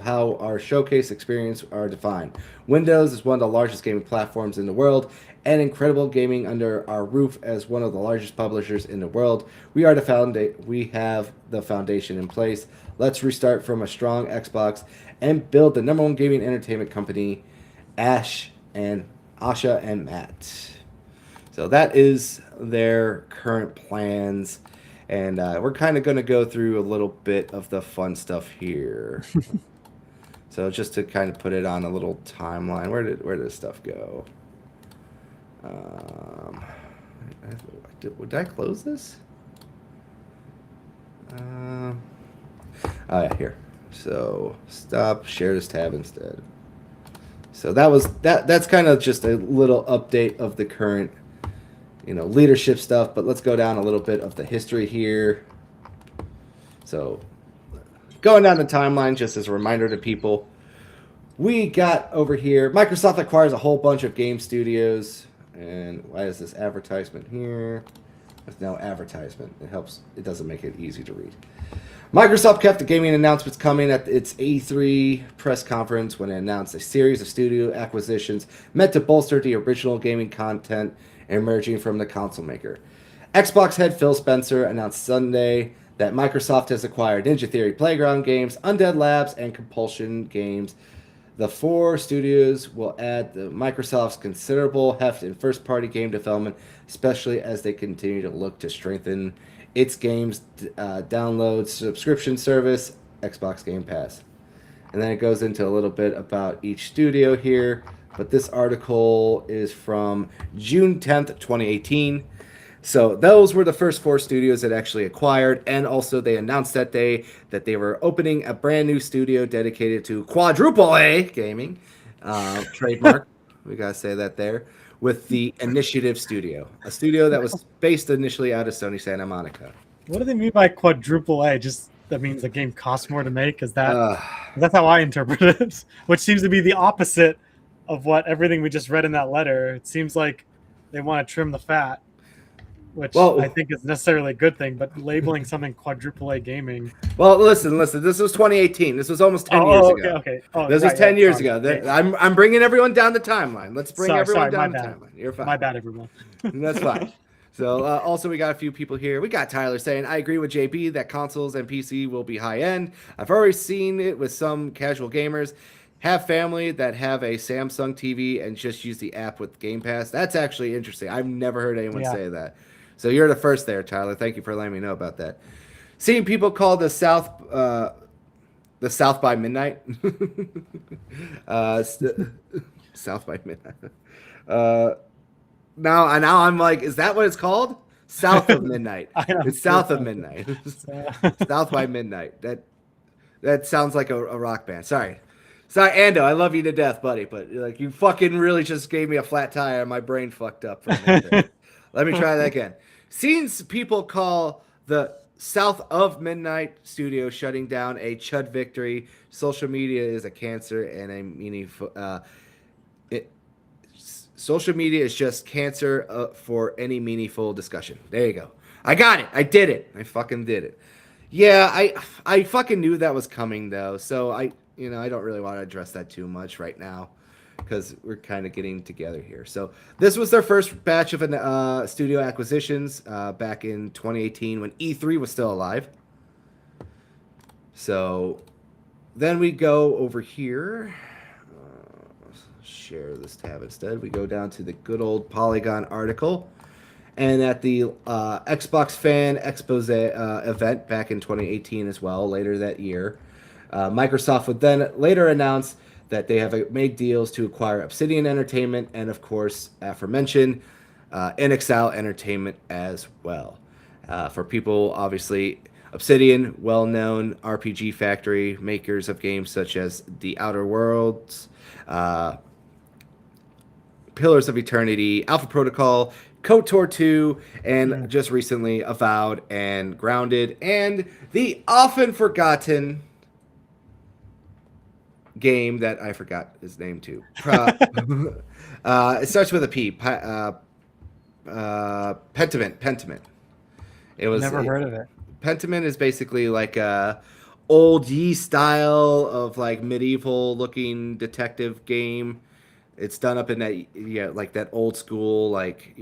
Speaker 1: how our showcase experience are defined. Windows is one of the largest gaming platforms in the world, and incredible gaming under our roof as one of the largest publishers in the world. We have the foundation in place. Let's restart from a strong Xbox and build the #1 gaming entertainment company, Asha and Matt. So that is their current plans. And we're kind of going to go through a little bit of the fun stuff here. So just to kind of put it on a little timeline, where did this stuff go? Did I close this? Oh yeah, here. So stop, share this tab instead. So that's kind of just a little update of the current, leadership stuff. But let's go down a little bit of the history here. So going down the timeline, just as a reminder to people, we got over here, Microsoft acquires a whole bunch of game studios. And why is this advertisement here? There's no advertisement. It doesn't make it easy to read. Microsoft kept the gaming announcements coming at its E3 press conference when it announced a series of studio acquisitions meant to bolster the original gaming content emerging from the console maker. Xbox head Phil Spencer announced Sunday that Microsoft has acquired Ninja Theory Playground Games, Undead Labs, and Compulsion Games, The four studios will add the Microsoft's considerable heft in first-party game development, especially as they continue to look to strengthen its games download subscription service, Xbox Game Pass. And then it goes into a little bit about each studio here, but this article is from June 10th, 2018. So those were the first four studios that actually acquired, and also they announced that day that they were opening a brand new studio dedicated to quadruple A gaming, trademark. We gotta say that there, with the Initiative Studio, a studio that was based initially out of Sony Santa Monica.
Speaker 2: What do they mean by quadruple A? Just that means the game costs more to make? Is that that's how I interpret it? Which seems to be the opposite of what everything we just read in that letter. It seems like they want to trim the fat, which I think is necessarily a good thing, but labeling something quadruple A gaming.
Speaker 1: Well, listen. This was 2018. This was almost 10 years ago.
Speaker 2: Okay.
Speaker 1: This was 10 years ago. I'm bringing everyone down the timeline. Let's bring everyone down the timeline. You're fine.
Speaker 2: My bad, everyone.
Speaker 1: That's fine. So also we got a few people here. We got Tyler saying, I agree with JB that consoles and PC will be high end. I've already seen it with some casual gamers. Have family that have a Samsung TV and just use the app with Game Pass. That's actually interesting. I've never heard anyone say that. So you're the first there, Tyler. Thank you for letting me know about that. Seeing people call the South by Midnight. South by Midnight. Now I'm like, is that what it's called? South of Midnight. It's South of Midnight. South by Midnight. That sounds like a rock band. Sorry, Ando. I love you to death, buddy. But like, you fucking really just gave me a flat tire and my brain fucked up for a minute there. Let me try that again. Seeing people call the South of Midnight studio shutting down a chud victory. Social media is a cancer and a meaningful. Social media is just cancer for any meaningful discussion. There you go. I got it. I did it. I fucking did it. Yeah, I fucking knew that was coming though. So I don't really want to address that too much right now because we're kind of getting together here. So this was their first batch of studio acquisitions back in 2018 when E3 was still alive. So then we go over here. Share this tab instead. We go down to the good old Polygon article, and at the Xbox Fan Expose event back in 2018 as well, later that year, Microsoft would then later announce that they have made deals to acquire Obsidian Entertainment and, of course, aforementioned NXL Entertainment as well. For people, obviously, Obsidian, well-known RPG factory, makers of games such as The Outer Worlds, Pillars of Eternity, Alpha Protocol, KOTOR 2, and just recently Avowed and Grounded, and the often forgotten game that I forgot his name too. It starts with a P. Pentiment. It was
Speaker 2: never heard of it.
Speaker 1: Pentiment is basically like a old Yi style of like medieval looking detective game. It's done up in that like that old school like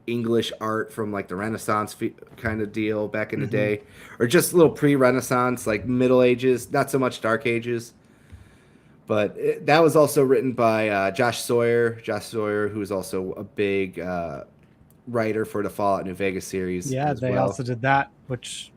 Speaker 1: English art from like the Renaissance kind of deal back in the day, or just a little pre-Renaissance like Middle Ages, not so much Dark Ages. But that was also written by Josh Sawyer. Josh Sawyer, who is also a big writer for the Fallout New Vegas series.
Speaker 2: Yeah, they also did that, which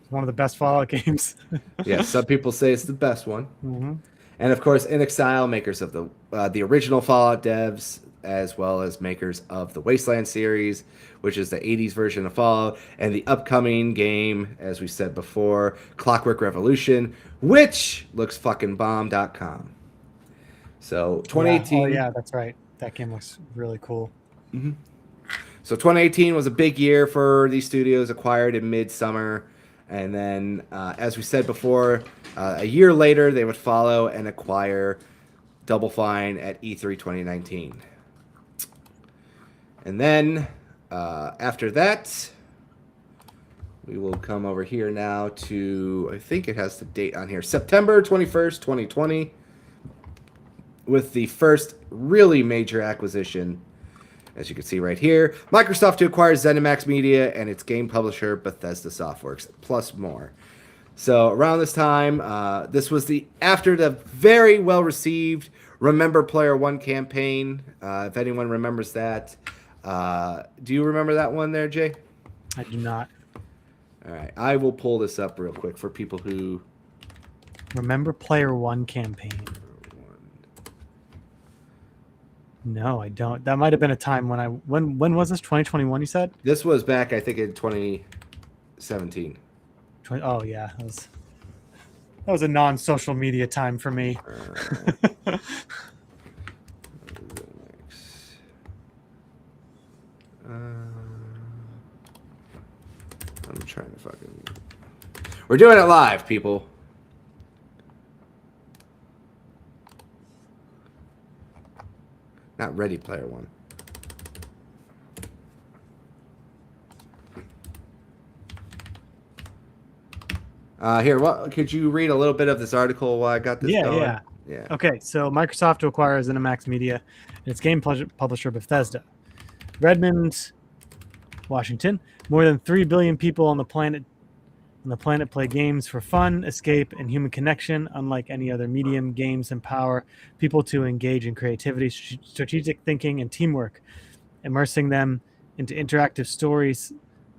Speaker 2: is one of the best Fallout games.
Speaker 1: Yeah, some people say it's the best one.
Speaker 2: Mm-hmm.
Speaker 1: And of course, NXL, makers of the original Fallout devs, as well as makers of the Wasteland series, which is the 80s version of Fallout, and the upcoming game, as we said before, Clockwork Revolution, which looks fucking bomb.com. So 2018.
Speaker 2: Yeah. Oh, yeah, that's right. That game looks really cool.
Speaker 1: Mm-hmm. So 2018 was a big year for these studios, acquired in midsummer. And then, as we said before, a year later, they would follow and acquire Double Fine at E3 2019. And then, after that, we will come over here now to, I think it has the date on here, September 21st, 2020, with the first really major acquisition. As you can see right here, Microsoft to acquire ZeniMax Media and its game publisher Bethesda Softworks, plus more. So around this time, this was after the very well received Remember Player One campaign. If anyone remembers that, do you remember that one there, Jay?
Speaker 2: I do not.
Speaker 1: All right, I will pull this up real quick for people who
Speaker 2: Remember Player One campaign. No, I don't. That might have been a time when was this? 2021, you said?
Speaker 1: This was back, I think, in 2017.
Speaker 2: Oh yeah, that was a non-social media time for me.
Speaker 1: I'm trying to fucking. We're doing it live, people. Not Ready Player One. Here, what could you read a little bit of this article while I got this going?
Speaker 2: Yeah. Okay, so Microsoft to acquire ZeniMax Media and its game publisher Bethesda. Redmond, Washington. More than 3 billion people on the planet play games for fun, escape, and human connection. Unlike any other medium, games empower people to engage in creativity, strategic thinking, and teamwork, immersing them into interactive stories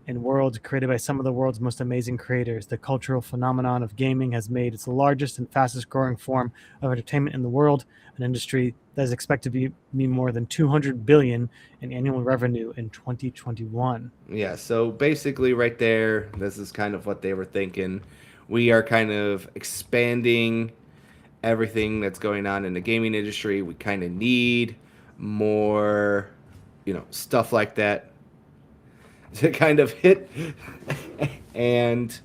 Speaker 2: and worlds created by some of the world's most amazing creators. The cultural phenomenon of gaming has made its the largest and fastest growing form of entertainment in the world, an industry that is expected to be more than 200 billion in annual revenue in 2021.
Speaker 1: Yeah, so basically right there, this is kind of what they were thinking. We are kind of expanding everything that's going on in the gaming industry. We kind of need more, stuff like that to kind of hit. And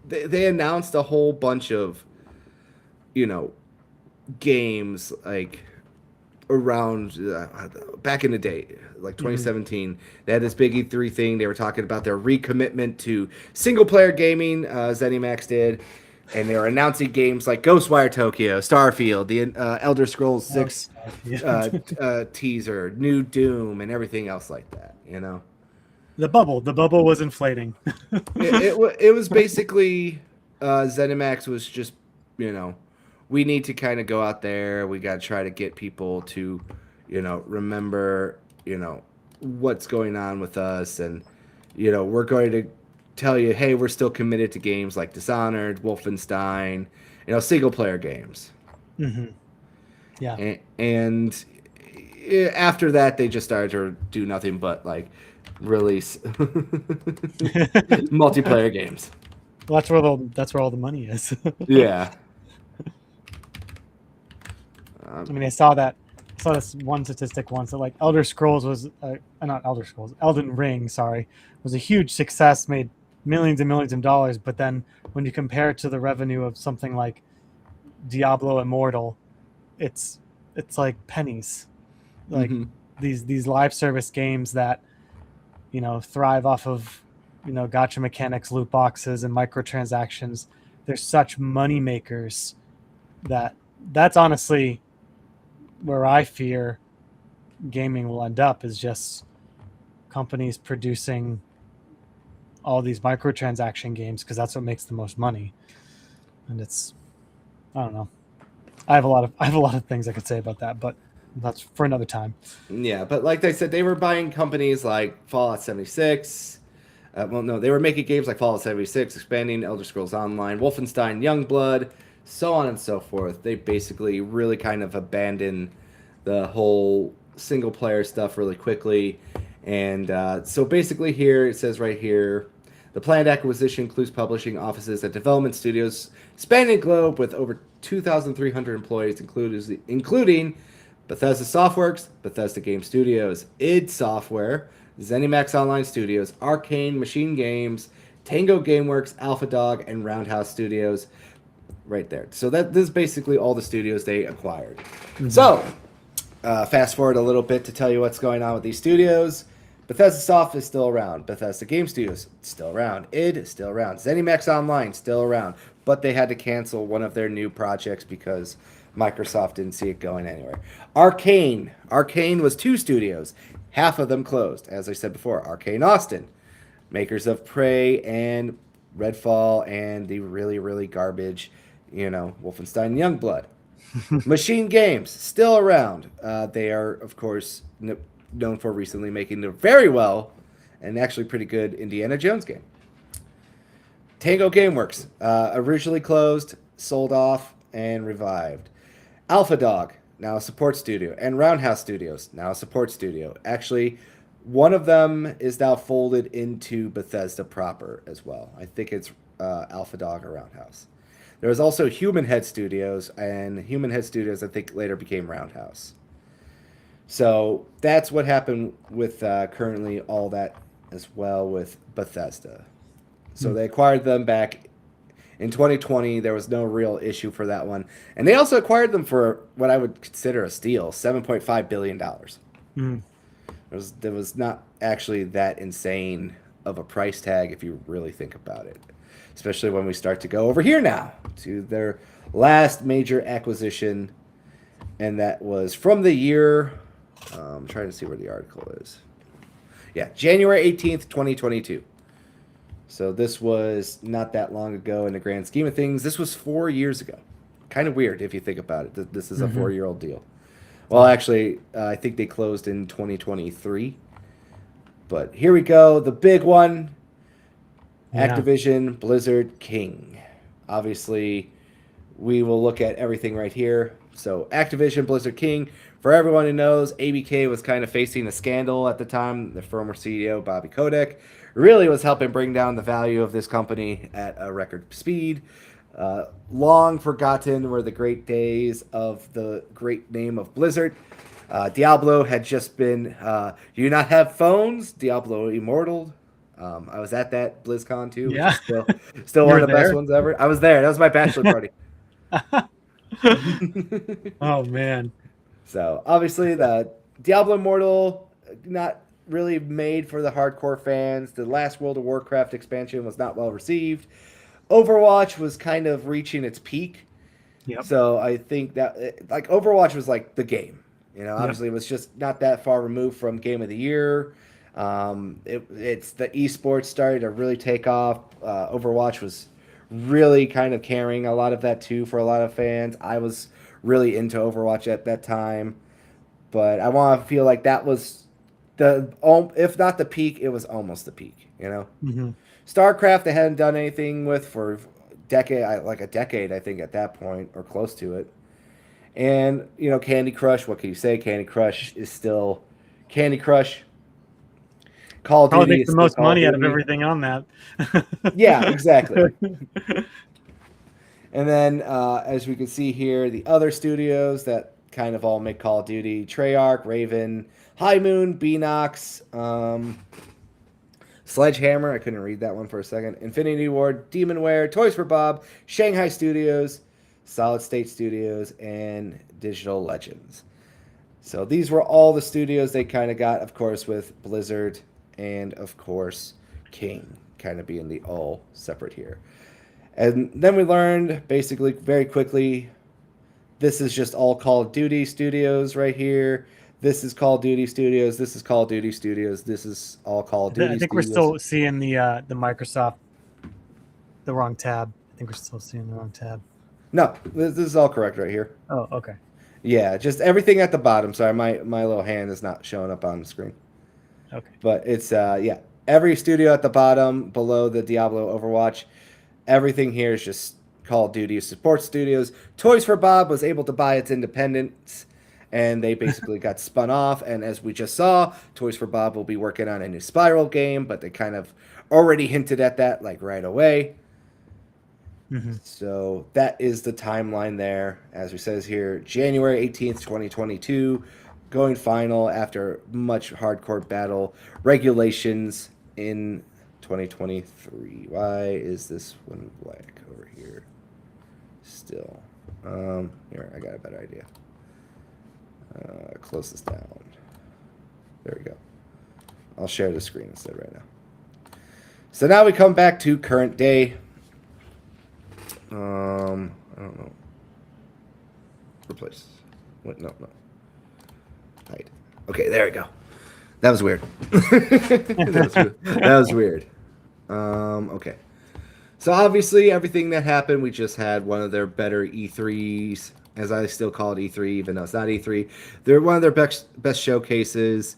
Speaker 1: they announced a whole bunch of, games like around back in the day, like 2017. They had this big E3 thing. They were talking about their recommitment to single player gaming. ZeniMax did. And they were announcing games like Ghostwire Tokyo, Starfield, the Elder Scrolls 6 teaser, new Doom, and everything else like that,
Speaker 2: The bubble was inflating.
Speaker 1: it was basically ZeniMax was just, we need to kind of go out there. We got to try to get people to, remember, what's going on with us. And, we're going to tell you, hey, we're still committed to games like Dishonored, Wolfenstein, single player games.
Speaker 2: Mm-hmm. Yeah.
Speaker 1: And after that, they just started to do nothing but like release multiplayer games.
Speaker 2: Well, that's where all the money is.
Speaker 1: Yeah.
Speaker 2: I mean, I saw this one statistic once that like Elder Scrolls was not Elder Scrolls, Elden Ring, was a huge success, made millions and millions of dollars. But then when you compare it to the revenue of something like Diablo Immortal, it's like pennies. Like these live service games that thrive off of gacha mechanics, loot boxes, and microtransactions. They're such money makers that's honestly where I fear gaming will end up, is just companies producing all these microtransaction games because that's what makes the most money. And I don't know. I have a lot of things I could say about that, but that's for another time.
Speaker 1: Yeah, but like I said, they were buying companies like Fallout 76. They were making games like Fallout 76, expanding Elder Scrolls Online, Wolfenstein, Youngblood, so on and so forth. They basically really kind of abandoned the whole single player stuff really quickly. And so basically here, it says right here, the planned acquisition includes publishing offices at development studios spanning the globe with over 2,300 employees, including Bethesda Softworks, Bethesda Game Studios, id Software, ZeniMax Online Studios, Arcane Machine Games, Tango Gameworks, Alpha Dog, and Roundhouse Studios. Right there. So this is basically all the studios they acquired. Mm-hmm. So, fast forward a little bit to tell you what's going on with these studios. Bethesda Soft is still around. Bethesda Game Studios, still around. id, still around. ZeniMax Online, still around. But they had to cancel one of their new projects because Microsoft didn't see it going anywhere. Arcane was 2 studios. Half of them closed. As I said before, Arcane Austin, makers of Prey and Redfall and the really, really garbage, Wolfenstein Youngblood. Machine Games, still around. They are, of course, known for recently making a very well and actually pretty good Indiana Jones game. Tango Gameworks, originally closed, sold off, and revived. Alpha Dog, now a support studio, and Roundhouse Studios, now a support studio. Actually, one of them is now folded into Bethesda proper as well. I think it's Alpha Dog or Roundhouse. There was also Human Head Studios, and Human Head Studios, I think, later became Roundhouse. So that's what happened with currently all that as well with Bethesda. So they acquired them back in 2020. There was no real issue for that one. And they also acquired them for what I would consider a steal, $7.5 billion. It was not actually that insane of a price tag if you really think about it. Especially when we start to go over here now to their last major acquisition. And that was from the year, I'm trying to see where the article is. Yeah, January 18th, 2022. So this was not that long ago in the grand scheme of things. This was 4 years ago. Kind of weird if you think about it. This is a 4-year-old deal. Well, actually, I think they closed in 2023. But here we go. The big one. Yeah. Activision, Blizzard, King. Obviously, we will look at everything right here. So Activision, Blizzard, King. For everyone who knows, ABK was kind of facing a scandal at the time. The former CEO, Bobby Kotick, really was helping bring down the value of this company at a record speed. Long forgotten were the great days of the great name of Blizzard. Diablo had just been, do you not have phones? Diablo Immortal. I was at that BlizzCon too, which is still one of the best ones ever. I was there. That was my bachelor party.
Speaker 2: Oh, man.
Speaker 1: So, obviously, the Diablo Immortal, not really made for the hardcore fans. The last World of Warcraft expansion was not well received. Overwatch was kind of reaching its peak.
Speaker 2: Yep.
Speaker 1: So, I think that, like, Overwatch was like the game. Obviously, it was just not that far removed from Game of the Year. It's the esports started to really take off. Overwatch was really kind of carrying a lot of that too for a lot of fans. I was really into Overwatch at that time, but I want to feel like that was if not the peak, it was almost the peak. StarCraft they hadn't done anything with for a decade, I think at that point or close to it. And Candy Crush, what can you say? Candy Crush is still Candy Crush. Call of Duty
Speaker 2: makes the most money out of everything on that.
Speaker 1: Yeah, exactly. And then, as we can see here, the other studios that kind of all make Call of Duty: Treyarch, Raven, High Moon, Beanox, Sledgehammer. I couldn't read that one for a second. Infinity Ward, Demonware, Toys for Bob, Shanghai Studios, Solid State Studios, and Digital Legends. So these were all the studios they kind of got, of course, with Blizzard and, of course, King kind of being the all separate here. And then we learned, basically, very quickly, this is just all Call of Duty studios right here. This is Call of Duty Studios. This is Call of Duty Studios. This is all Call of Duty
Speaker 2: I think
Speaker 1: Studios.
Speaker 2: we're still seeing the Microsoft, the wrong tab. I think we're still seeing the wrong tab.
Speaker 1: No, this is all correct right here.
Speaker 2: Oh, okay.
Speaker 1: Yeah, just everything at the bottom. Sorry, my little hand is not showing up on the screen.
Speaker 2: Okay.
Speaker 1: But it's, every studio at the bottom below the Diablo Overwatch. Everything here is just Call of Duty support studios. Toys for Bob was able to buy its independence, and they basically got spun off. And as we just saw, Toys for Bob will be working on a new Spiral game, but they kind of already hinted at that like right away. Mm-hmm. So that is the timeline there. As we says here, January 18th, 2022, going final after much hardcore battle regulations in 2023. Why is this one black over here still? Here, I got a better idea. Close this down. There we go. I'll share the screen instead right now. So now we come back to current day. I don't know. Replace. Wait, no. Hide. Okay, there we go. That was weird. That was weird. Okay. So obviously, everything that happened, we just had one of their better E3s, as I still call it E3, even though it's not E3. They're one of their best showcases.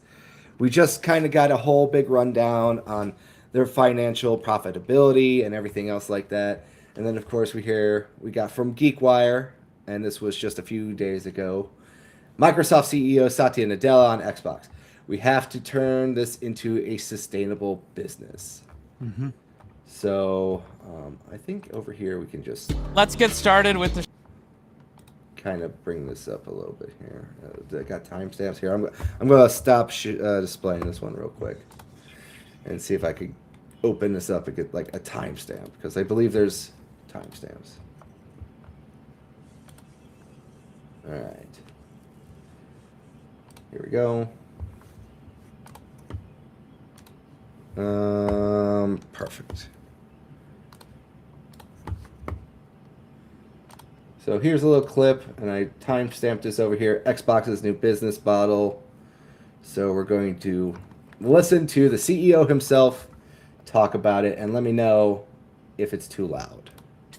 Speaker 1: We just kind of got a whole big rundown on their financial profitability and everything else like that. And then, of course, we got from GeekWire, and this was just a few days ago. Microsoft CEO Satya Nadella on Xbox. We have to turn this into a sustainable business.
Speaker 2: Mm-hmm.
Speaker 1: So I think over here we can just
Speaker 3: Let's get started with the
Speaker 1: kind of bring this up a little bit here. I got timestamps here. I'm going to stop displaying this one real quick and see if I could open this up and get like a timestamp, because I believe there's timestamps. All right. Here we go. Perfect. So here's a little clip, and I timestamped this over here. Xbox's new business model. So we're going to listen to the CEO himself talk about it, and let me know if it's too loud.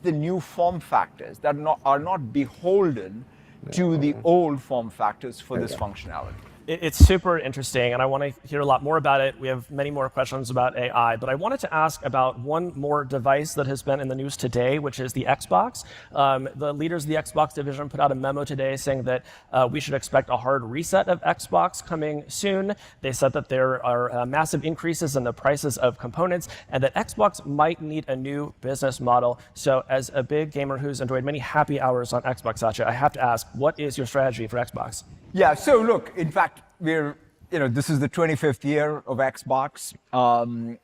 Speaker 4: The new form factors that are not beholden to the old form factors for this functionality.
Speaker 5: It's super interesting, and I want to hear a lot more about it. We have many more questions about AI, but I wanted to ask about one more device that has been in the news today, which is the Xbox. The leaders of the Xbox division put out a memo today saying that we should expect a hard reset of Xbox coming soon. They said that there are massive increases in the prices of components, and that Xbox might need a new business model. So as a big gamer who's enjoyed many happy hours on Xbox, Satya, I have to ask, what is your strategy for Xbox?
Speaker 4: Yeah, so look, in fact, this is the 25th year of Xbox,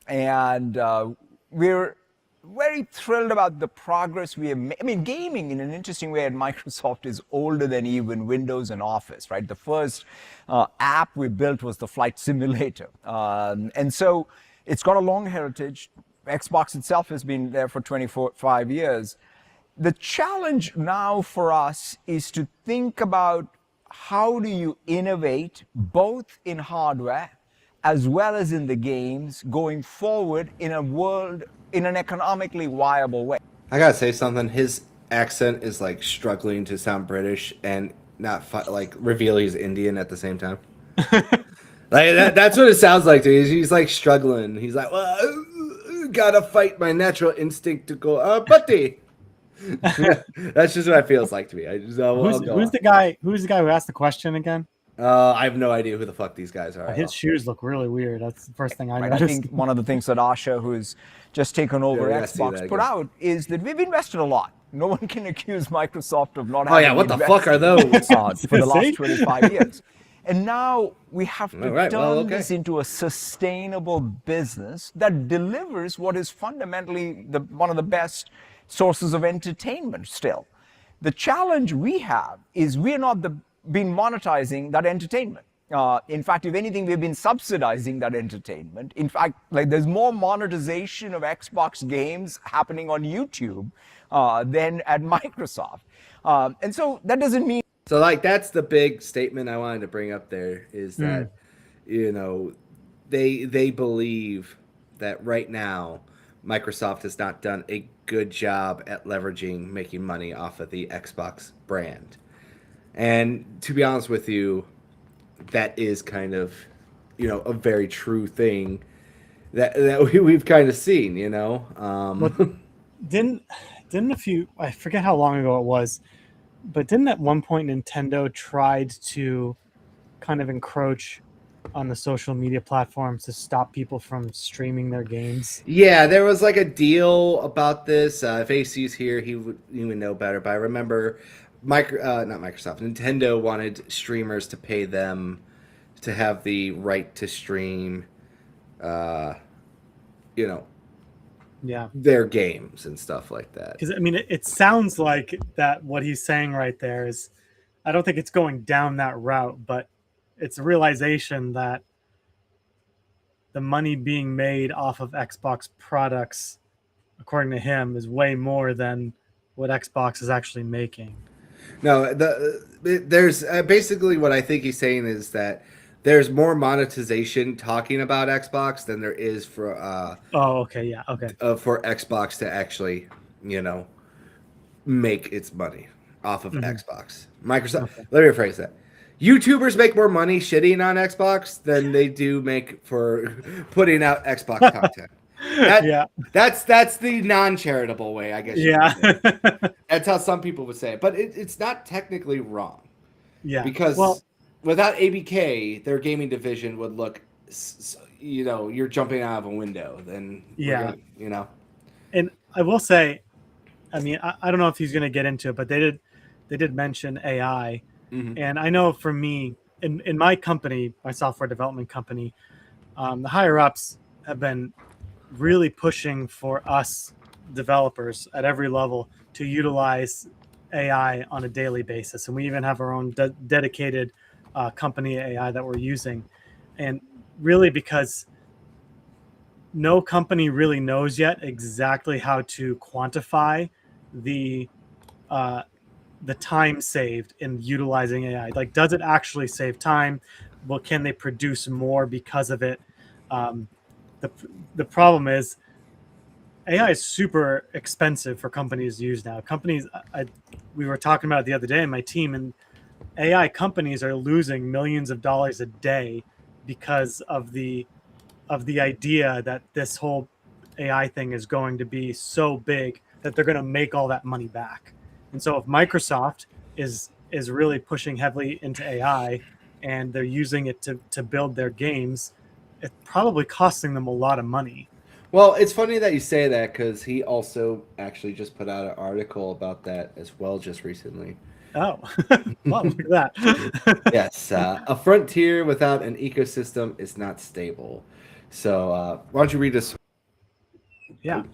Speaker 4: and we're very thrilled about the progress we have made. I mean, gaming in an interesting way at Microsoft is older than even Windows and Office, right? The first app we built was the flight simulator. And so it's got a long heritage. Xbox itself has been there for 25 years. The challenge now for us is to think about how do you innovate both in hardware as well as in the games going forward in an economically viable way.
Speaker 1: I gotta say something. His accent is like struggling to sound British and not like reveal he's Indian at the same time. That's what it sounds like to me. He's like struggling. He's like, well, gotta fight my natural instinct to go, buddy. That's just what it feels like to me.
Speaker 2: Who's the guy who asked the question again?
Speaker 1: I have no idea who the fuck these guys are.
Speaker 2: His shoes look really weird. That's the first thing I
Speaker 4: right,
Speaker 2: noticed.
Speaker 4: I think one of the things that Asha, who's just taken over Xbox, put out is that we've invested a lot. No one can accuse Microsoft of not having
Speaker 1: what the fuck are those?
Speaker 4: For the last 25 years. And now we have to turn this into a sustainable business that delivers what is fundamentally one of the best sources of entertainment still. The challenge we have is we're not been monetizing that entertainment. In fact, if anything, we've been subsidizing that entertainment. In fact, like there's more monetization of Xbox games happening on YouTube than at Microsoft. And so that doesn't mean.
Speaker 1: So like that's the big statement I wanted to bring up there is that, they believe that right now Microsoft has not done a good job at making money off of the Xbox brand. And to be honest with you, that is kind of, a very true thing that we've kind of seen,
Speaker 2: Didn't I forget how long ago it was, but didn't at one point Nintendo tried to kind of encroach on the social media platforms to stop people from streaming their games?
Speaker 1: Yeah, there was like a deal about this. If AC's here, he would know better. But I remember, not Microsoft, Nintendo wanted streamers to pay them to have the right to stream, their games and stuff like that.
Speaker 2: Because I mean, it sounds like that what he's saying right there is, I don't think it's going down that route, but it's a realization that the money being made off of Xbox products, according to him, is way more than what Xbox is actually making.
Speaker 1: No, there's basically what I think he's saying is that there's more monetization talking about Xbox than there is
Speaker 2: Oh, okay, yeah, okay.
Speaker 1: for Xbox to actually, you know, make its money off of
Speaker 2: Mhm.
Speaker 1: Xbox. Microsoft.
Speaker 2: Okay.
Speaker 1: Let me rephrase that. YouTubers make more money shitting on Xbox than they do make for putting out Xbox content. That
Speaker 2: Yeah,
Speaker 1: that's the non-charitable way, I guess you could
Speaker 2: yeah,
Speaker 1: say. That's how some people would say it, but it's not technically wrong
Speaker 2: yeah. Well,
Speaker 1: because without ABK, their gaming division would look, you know, you're jumping out of a window. Then we're
Speaker 2: yeah,
Speaker 1: gonna, you know,
Speaker 2: and I will say, I mean, I don't know if he's going to get into it, but they did mention AI,
Speaker 1: mm-hmm.
Speaker 2: and I know for me, in my company, my software development company, the higher ups have been really pushing for us developers at every level to utilize AI on a daily basis, and we even have our own dedicated company AI that we're using, and really because no company really knows yet exactly how to quantify the uh, the time saved in utilizing AI. Like, does it actually save time? Well, can they produce more because of it? Um, the the problem is AI is super expensive for companies to use now. Companies, we were talking about it the other day in my team, and AI companies are losing millions of dollars a day because of the idea that this whole AI thing is going to be so big that they're going to make all that money back. And so if Microsoft is really pushing heavily into AI and they're using it to build their games, it's probably costing them a lot of money.
Speaker 1: Well, it's funny that you say that because he also actually just put out an article about that as well just recently.
Speaker 2: Oh, well, look at that.
Speaker 1: Yes, a frontier without an ecosystem is not stable. So, why don't you read this?
Speaker 2: Yeah.
Speaker 1: Oh,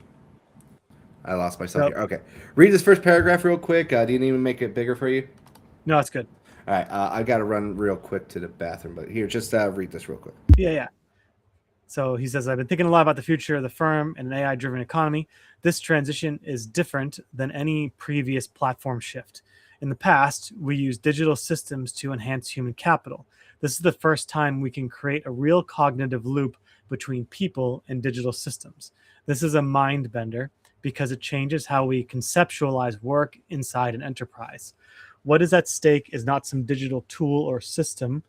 Speaker 1: I lost myself
Speaker 2: So
Speaker 1: here. Okay, read this first paragraph real quick. Do you need me to make it bigger for you?
Speaker 2: no, it's good.
Speaker 1: All right, I got to run real quick to the bathroom, but here, just read this real quick.
Speaker 2: Yeah, yeah. So he says, I've been thinking a lot about the future of the firm and an AI driven economy. This transition is different than any previous platform shift. In the past, we used digital systems to enhance human capital. This is the first time we can create a real cognitive loop between people and digital systems. This is a mind bender because it changes how we conceptualize work inside an enterprise. What is at stake is not some digital tool or system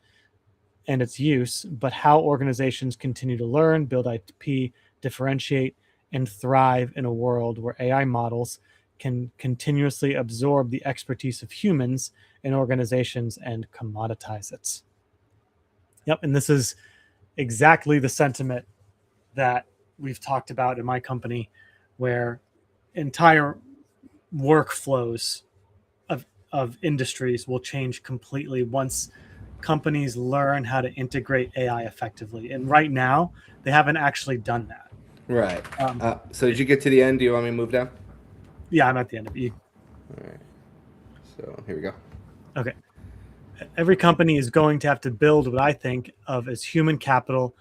Speaker 2: and its use, but how organizations continue to learn, build IP, differentiate, and thrive in a world where AI models can continuously absorb the expertise of humans in organizations and commoditize it. Yep, and this is exactly the sentiment that we've talked about in my company, where entire workflows of industries will change completely once companies learn how to integrate AI effectively. And right now, they haven't actually done that.
Speaker 1: Right.
Speaker 2: Um,
Speaker 1: So, did you get to the end? Do you want me to move down?
Speaker 2: yeah, I'm at the end of it.
Speaker 1: All right. So, here we go.
Speaker 2: Okay. Every company is going to have to build what I think of as human capital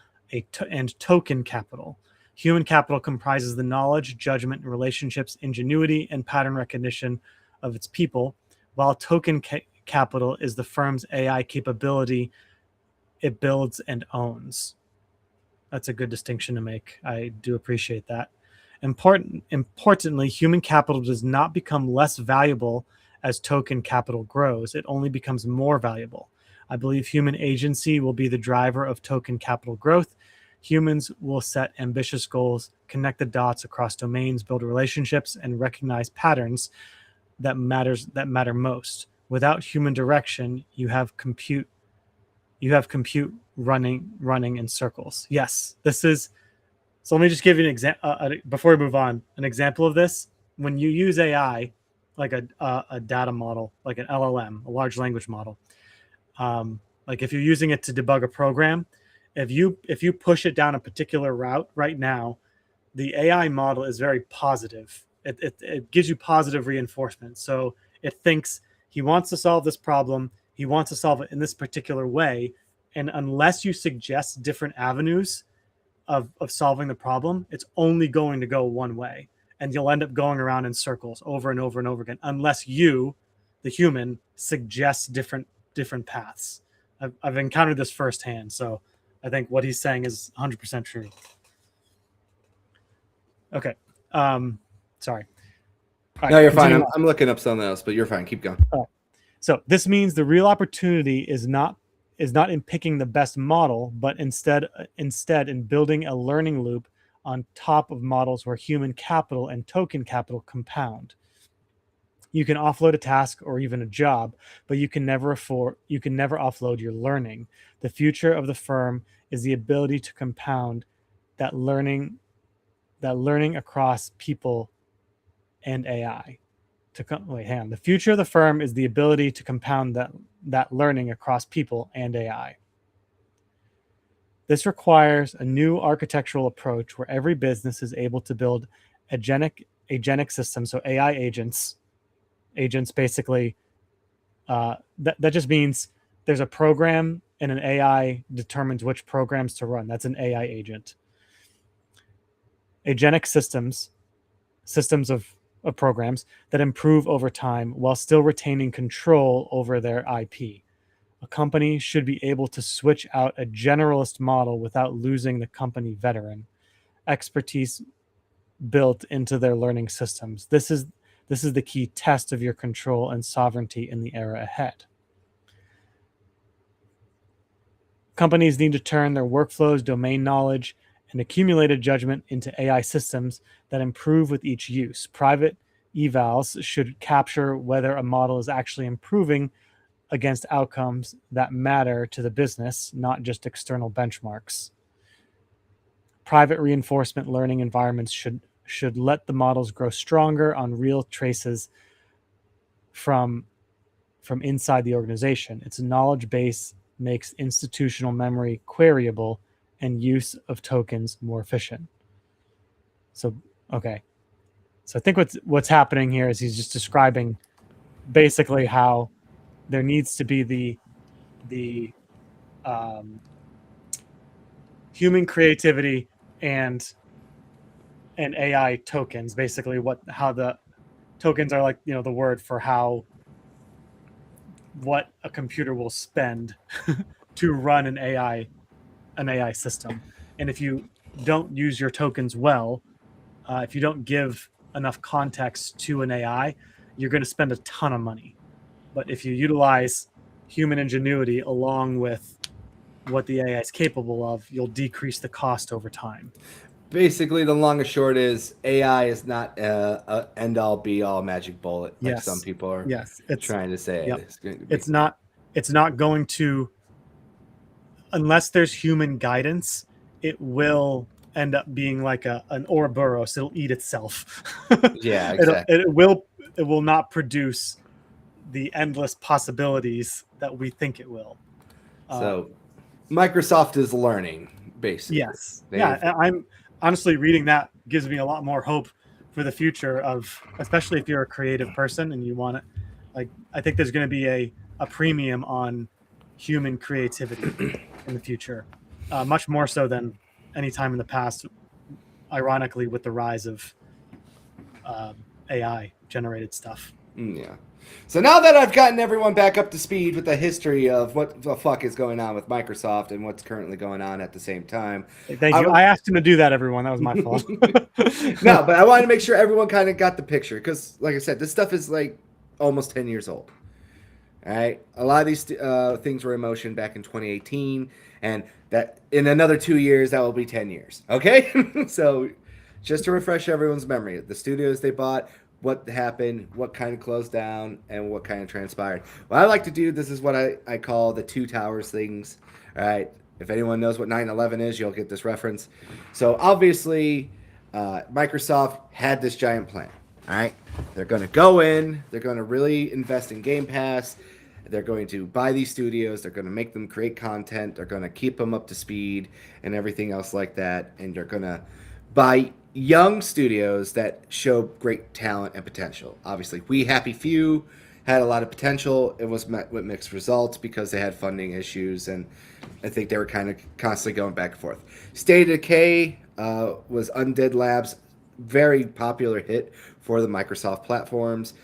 Speaker 2: and token capital. Human capital comprises the knowledge, judgment, and relationships, ingenuity, and pattern recognition of its people, while token capital is the firm's AI capability it builds and owns. That's a good distinction to make. I do appreciate that. Importantly, human capital does not become less valuable as token capital grows. It only becomes more valuable. I believe human agency will be the driver of token capital growth. Humans will set ambitious goals, connect the dots across domains, build relationships, and recognize patterns that matter most. Without human direction, you have compute running in circles. Yes, this is. So let me just give you an example before we move on. An example of this: when you use AI, like a data model, like an LLM, a large language model. Like if you're using it to debug a program, if you push it down a particular route right now, the AI model is very positive. It gives you positive reinforcement. So it thinks he wants to solve this problem. He wants to solve it in this particular way. And unless you suggest different avenues of solving the problem, it's only going to go one way. And you'll end up going around in circles over and over and over again, unless you, the human, suggest different paths. I've encountered this firsthand, so I think what he's saying is 100% true. Okay. Sorry. All
Speaker 1: No,
Speaker 2: right,
Speaker 1: you're fine.
Speaker 2: continuing
Speaker 1: I'm looking up something else, but you're fine. Keep going.
Speaker 2: So this means the real opportunity is not in picking the best model, but instead in building a learning loop on top of models where human capital and token capital compound. You can offload a task or even a job, but you can never offload your learning. The future of the firm is the ability to compound that learning across people and AI. The future of the firm is the ability to compound that learning across people and AI. This requires a new architectural approach where every business is able to build agentic systems, so AI agents. Agents basically, that just means there's a program and an AI determines which programs to run. That's an AI agent. Agentic systems of programs that improve over time while still retaining control over their IP. A company should be able to switch out a generalist model without losing the company veteran expertise built into their learning systems. This is the key test of your control and sovereignty in the era ahead. Companies need to turn their workflows, domain knowledge, and accumulated judgment into AI systems that improve with each use. Private evals should capture whether a model is actually improving against outcomes that matter to the business, not just external benchmarks. Private reinforcement learning environments should let the models grow stronger on real traces from inside the organization. Its knowledge base makes institutional memory queryable and use of tokens more efficient. So, okay. So I think what's happening here is he's just describing basically how there needs to be the human creativity and AI tokens. Basically, how the tokens are like, the word for what a computer will spend to run an AI system. And if you don't use your tokens well, if you don't give enough context to an AI, you're going to spend a ton of money. But if you utilize human ingenuity along with what the AI is capable of, you'll decrease the cost over time.
Speaker 1: Basically, the long and short is AI is not a end all be all magic bullet like some people are trying to say.
Speaker 2: Yep.
Speaker 1: It's going to be.
Speaker 2: It's not going to, unless there's human guidance, it will end up being like an Ouroboros. It'll eat itself.
Speaker 1: Yeah, exactly.
Speaker 2: It will not produce the endless possibilities that we think it will.
Speaker 1: So Microsoft is learning, basically.
Speaker 2: Yes. I'm honestly reading that gives me a lot more hope for the future of, especially if you're a creative person and you want it. I think there's going to be a premium on human creativity in the future, much more so than any time in the past, ironically, with the rise of AI generated stuff.
Speaker 1: Yeah. So now that I've gotten everyone back up to speed with the history of what the fuck is going on with Microsoft and what's currently going on at the same time.
Speaker 2: Thank you. I asked him to do that, everyone. That was my fault.
Speaker 1: No, but I wanted to make sure everyone kind of got the picture because, like I said, this stuff is like almost 10 years old. All right. A lot of these things were in motion back in 2018, and that in another 2 years, that will be 10 years. Okay. So just to refresh everyone's memory, the studios they bought, what happened, what kind of closed down, and what kind of transpired. What I like to do, this is what I call the two towers things. All right. If anyone knows what 9/11 is, you'll get this reference. So obviously, Microsoft had this giant plan. All right. They're going to go in. They're going to really invest in Game Pass. They're going to buy these studios. They're going to make them create content. They're going to keep them up to speed and everything else like that. And they're going to buy young studios that show great talent and potential. Obviously, We Happy Few had a lot of potential. It was met with mixed results because they had funding issues, and I think they were kind of constantly going back and forth. State of Decay was Undead Labs' very popular hit for the Microsoft platforms.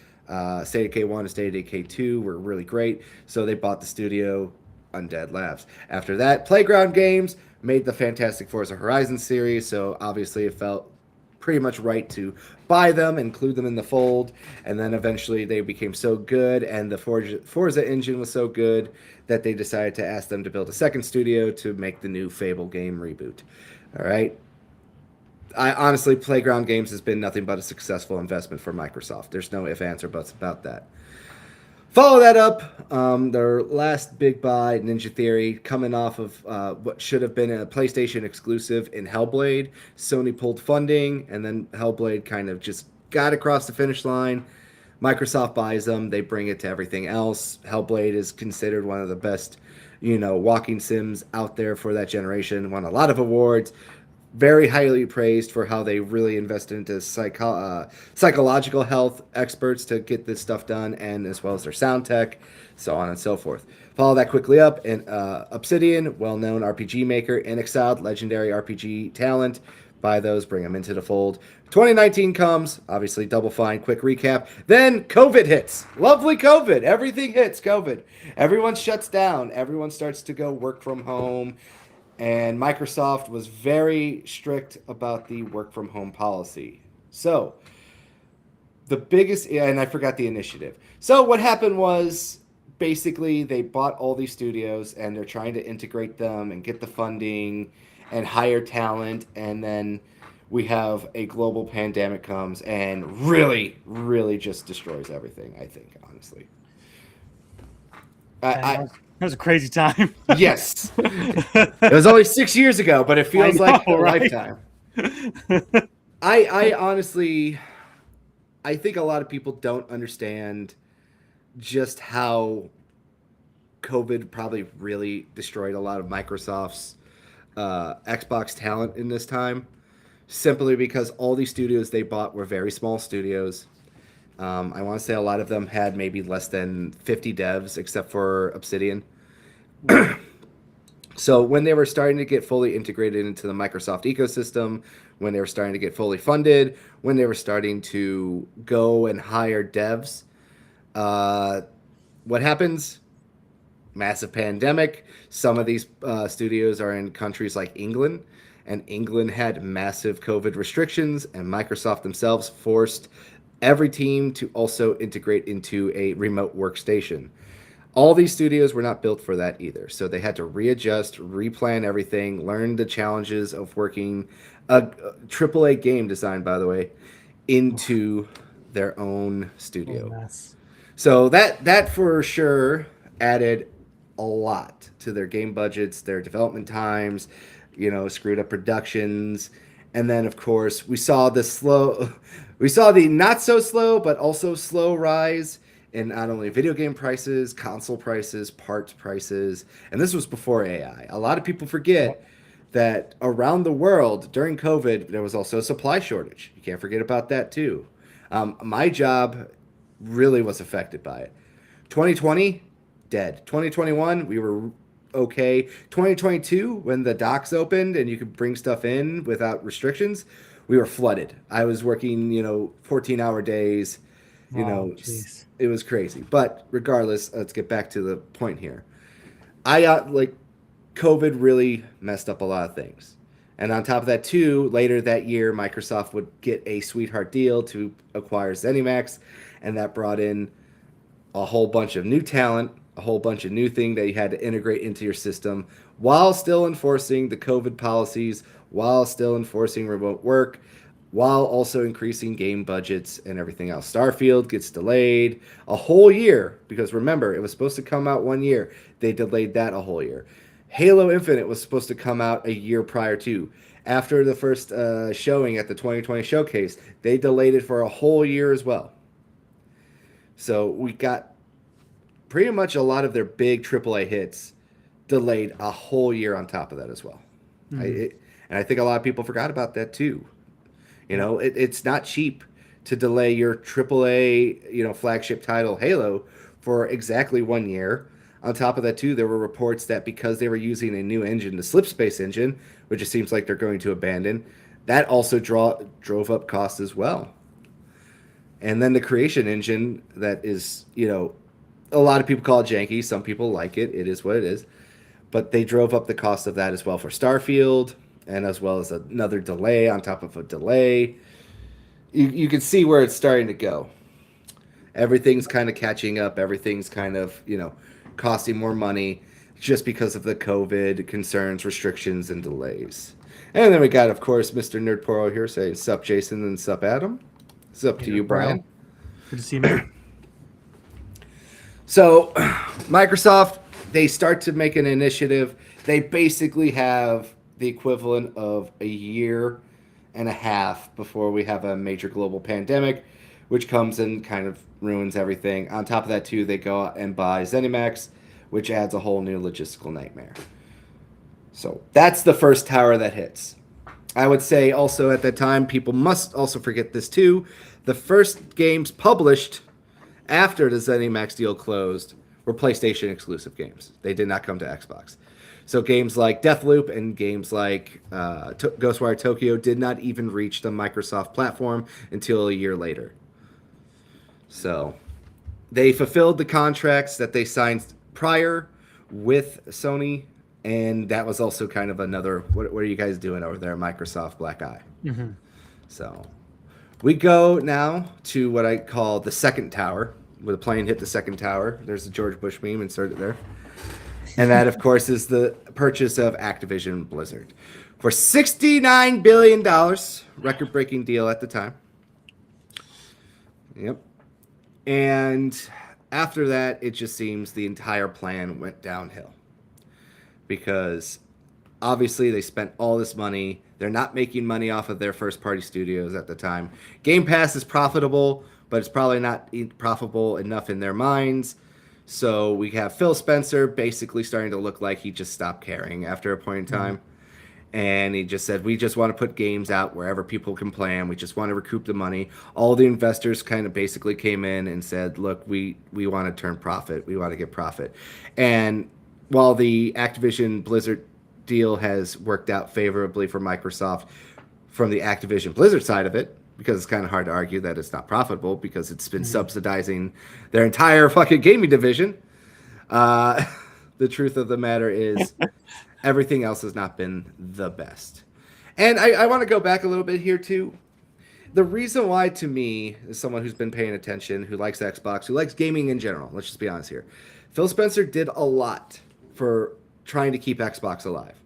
Speaker 1: State of Decay 1 and State of Decay 2 were really great, so they bought the studio. Undead Labs. After that, Playground Games made the Fantastic Forza Horizon series, so obviously it felt pretty much right to buy them, include them in the fold, and then eventually they became so good and the Forza engine was so good that they decided to ask them to build a second studio to make the new Fable game reboot. All right. I honestly, Playground Games has been nothing but a successful investment for Microsoft. There's no ifs, ands, or buts about that. Follow that up, their last big buy, Ninja Theory, coming off of what should have been a PlayStation exclusive in Hellblade. Sony pulled funding, and then Hellblade kind of just got across the finish line. Microsoft buys them. They bring it to everything else. Hellblade is considered one of the best, walking sims out there for that generation. Won a lot of awards. Very highly praised for how they really invested into psychological health experts to get this stuff done, and as well as their sound tech, so on and so forth. Follow that quickly up, and Obsidian, well-known RPG maker, and Exiled, legendary RPG talent. Buy those, bring them into the fold. 2019 comes, obviously Double Fine, quick recap. Then COVID hits. Lovely COVID. Everything hits COVID. Everyone shuts down. Everyone starts to go work from home. And Microsoft was very strict about the work from home policy. So the biggest, and I forgot the initiative. So what happened was basically they bought all these studios and they're trying to integrate them and get the funding and hire talent. And then we have a global pandemic comes and really, really just destroys everything, I think, honestly.
Speaker 2: That was a crazy time.
Speaker 1: Yes. It was only 6 years ago, but it feels like a lifetime. I honestly, I think a lot of people don't understand just how COVID probably really destroyed a lot of Microsoft's Xbox talent in this time, simply because all these studios they bought were very small studios. I want to say a lot of them had maybe less than 50 devs, except for Obsidian. So when they were starting to get fully integrated into the Microsoft ecosystem, when they were starting to get fully funded, when they were starting to go and hire devs, what happens? Massive pandemic. Some of these studios are in countries like England, and England had massive COVID restrictions, and Microsoft themselves forced every team to also integrate into a remote workstation. All these studios were not built for that either. So they had to readjust, replan everything, learn the challenges of working a AAA game design, by the way, into their own studio. So that for sure added a lot to their game budgets, their development times, screwed up productions. And then, of course, we saw the not so slow, but also slow rise in not only video game prices, console prices, parts prices, and this was before AI. A lot of people forget that around the world during COVID, there was also a supply shortage. You can't forget about that too. My job really was affected by it. 2020, dead. 2021, we were okay. 2022, when the docks opened and you could bring stuff in without restrictions, we were flooded. I was working, 14-hour days. It was crazy. But regardless, let's get back to the point here. COVID really messed up a lot of things. And on top of that, too, later that year, Microsoft would get a sweetheart deal to acquire ZeniMax, and that brought in a whole bunch of new talent, a whole bunch of new things that you had to integrate into your system while still enforcing the COVID policies, while still enforcing remote work, while also increasing game budgets and everything else. Starfield gets delayed a whole year because remember, it was supposed to come out 1 year. They delayed that a whole year. Halo Infinite was supposed to come out a year prior to. After the first showing at the 2020 showcase, they delayed it for a whole year as well. So we got pretty much a lot of their big AAA hits delayed a whole year on top of that as well. And I think a lot of people forgot about that too. It's not cheap to delay your AAA, flagship title Halo for exactly 1 year. On top of that, too, there were reports that because they were using a new engine, the Slipspace engine, which it seems like they're going to abandon, that also drove up costs as well. And then the Creation engine that is, a lot of people call it janky. Some people like it. It is what it is. But they drove up the cost of that as well for Starfield, and as well as another delay on top of a delay. You can see where it's starting to go. Everything's kind of catching up. Everything's kind of, costing more money just because of the COVID concerns, restrictions, and delays. And then we got, of course, Mr. Nerdporo here saying, sup, Jason, and sup, Adam. Sup to you, Brian.
Speaker 2: Good to see you, man.
Speaker 1: So, Microsoft, they start to make an initiative. They basically have the equivalent of a year and a half before we have a major global pandemic, which comes and kind of ruins everything. On top of that, too, they go out and buy ZeniMax, which adds a whole new logistical nightmare. So that's the first tower that hits. I would say also at that time, people must also forget this too. The first games published after the ZeniMax deal closed were PlayStation exclusive games. They did not come to Xbox. So games like Deathloop and games like Ghostwire Tokyo did not even reach the Microsoft platform until a year later. So they fulfilled the contracts that they signed prior with Sony, and that was also kind of another, what are you guys doing over there, Microsoft Black Eye?
Speaker 2: Mm-hmm.
Speaker 1: So we go now to what I call the second tower, where the plane hit the second tower. There's the George Bush meme inserted there. And that, of course, is the purchase of Activision Blizzard for $69 billion, record-breaking deal at the time. Yep. And after that, it just seems the entire plan went downhill. Because obviously they spent all this money. They're not making money off of their first-party studios at the time. Game Pass is profitable, but it's probably not profitable enough in their minds. So we have Phil Spencer basically starting to look like he just stopped caring after a point in time. Mm-hmm. And he just said, we just want to put games out wherever people can play them. We just want to recoup the money. All the investors kind of basically came in and said, look, we want to turn profit. We want to get profit. And while the Activision Blizzard deal has worked out favorably for Microsoft from the Activision Blizzard side of it, because it's kind of hard to argue that it's not profitable because it's been subsidizing their entire fucking gaming division. The truth of the matter is everything else has not been the best. And I want to go back a little bit here too. The reason why, to me, as someone who's been paying attention, who likes Xbox, who likes gaming in general, let's just be honest here, Phil Spencer did a lot for trying to keep Xbox alive.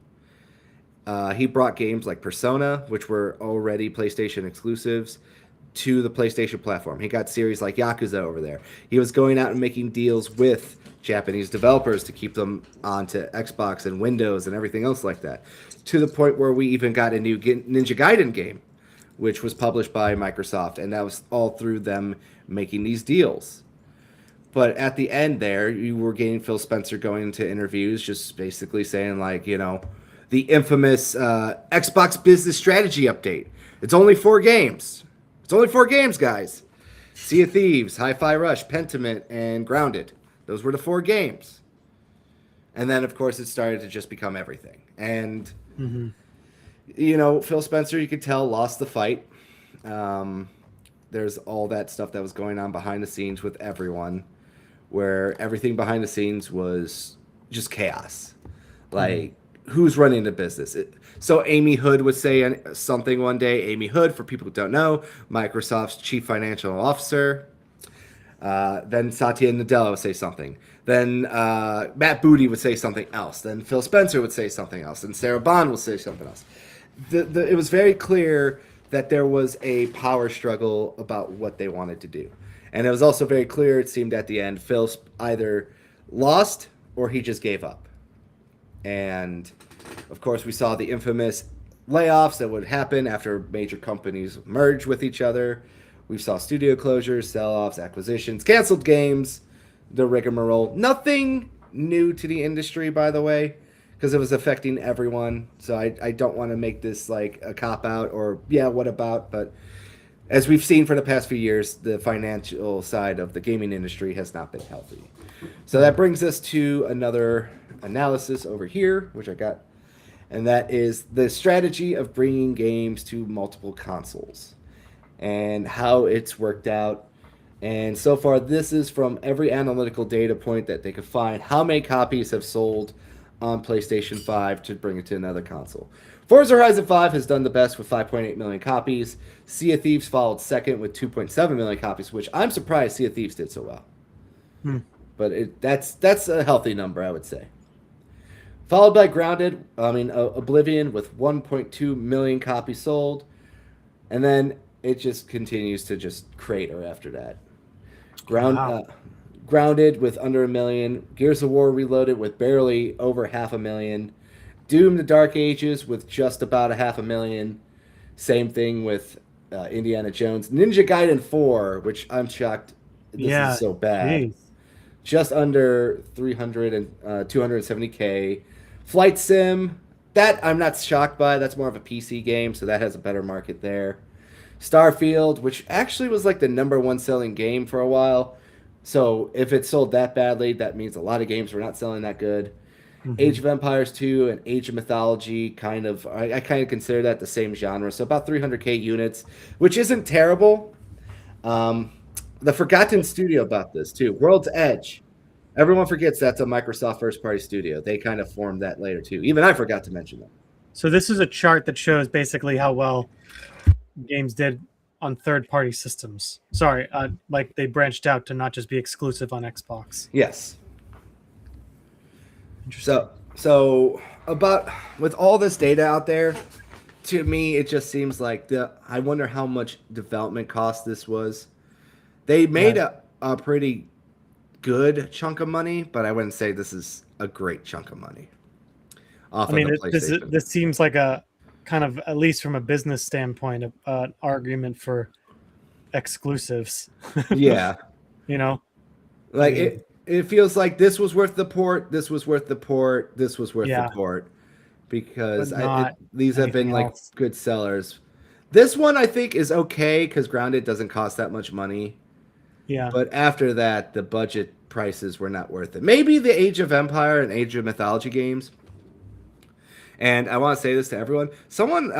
Speaker 1: He brought games like Persona, which were already PlayStation exclusives, to the PlayStation platform. He got series like Yakuza over there. He was going out and making deals with Japanese developers to keep them onto Xbox and Windows and everything else like that, to the point where we even got a new Ninja Gaiden game, which was published by Microsoft, and that was all through them making these deals. But at the end there, you were getting Phil Spencer going into interviews just basically saying, like, the infamous Xbox business strategy update. It's only 4 games. It's only 4 games, guys. Sea of Thieves, Hi-Fi Rush, Pentiment, and Grounded. Those were the 4 games. And then, of course, it started to just become everything. And, Phil Spencer, you could tell, lost the fight. There's all that stuff that was going on behind the scenes with everyone, where everything behind the scenes was just chaos. Like, who's running the business? So Amy Hood would say something one day. Amy Hood, for people who don't know, Microsoft's chief financial officer. Then Satya Nadella would say something. Then Matt Booty would say something else. Then Phil Spencer would say something else. And Sarah Bond would say something else. It was very clear that there was a power struggle about what they wanted to do. And it was also very clear, it seemed at the end, Phil either lost or he just gave up. And, of course, we saw the infamous layoffs that would happen after major companies merge with each other. We saw studio closures, sell-offs, acquisitions, canceled games, the rigmarole. Nothing new to the industry, by the way, because it was affecting everyone. So I don't want to make this like a cop-out or, yeah, what about? But as we've seen for the past few years, the financial side of the gaming industry has not been healthy. So that brings us to another analysis over here, which I got, and that is the strategy of bringing games to multiple consoles and how it's worked out And so far, this is from every analytical data point that they could find. How many copies have sold on PlayStation 5 to bring it to another console? Forza Horizon 5 has done the best with 5.8 million copies. Sea of Thieves followed second with 2.7 million copies, which I'm surprised Sea of Thieves did so well. But that's a healthy number, I would say. Followed by Oblivion with 1.2 million copies sold. And then it just continues to just crater after that. Grounded with under 1 million. Gears of War Reloaded with barely over 500,000. Doom: The Dark Ages with just about 500,000. Same thing with Indiana Jones. Ninja Gaiden 4, which I'm shocked this is so bad.
Speaker 2: Geez.
Speaker 1: Just under 270K. Flight Sim, that I'm not shocked by. That's more of a PC game, so that has a better market there. Starfield, which actually was like the #1 selling game for a while. So if it sold that badly, that means a lot of games were not selling that good. Age of Empires 2 and Age of Mythology, I kind of consider that the same genre. So about 300K units, which isn't terrible. The Forgotten Studio about this too. World's Edge. Everyone forgets that's a Microsoft first-party studio. They kind of formed that later too. Even I forgot to mention that.
Speaker 2: So this is a chart that shows basically how well games did on third-party systems. Sorry, like they branched out to not just be exclusive on Xbox.
Speaker 1: Yes. So about with all this data out there, to me it just seems like I wonder how much development cost this was. They made a pretty good chunk of money, but I wouldn't say this is a great chunk of money.
Speaker 2: This seems like a kind of, at least from a business standpoint, an argument for exclusives.
Speaker 1: Yeah. It feels like this was worth the port, this was worth the port, this was worth the port, because these have been like good sellers. This one I think is okay because Grounded doesn't cost that much money.
Speaker 2: Yeah.
Speaker 1: But after that, the budget prices were not worth it. Maybe the Age of Empire and Age of Mythology games. And I want to say this to everyone. Someone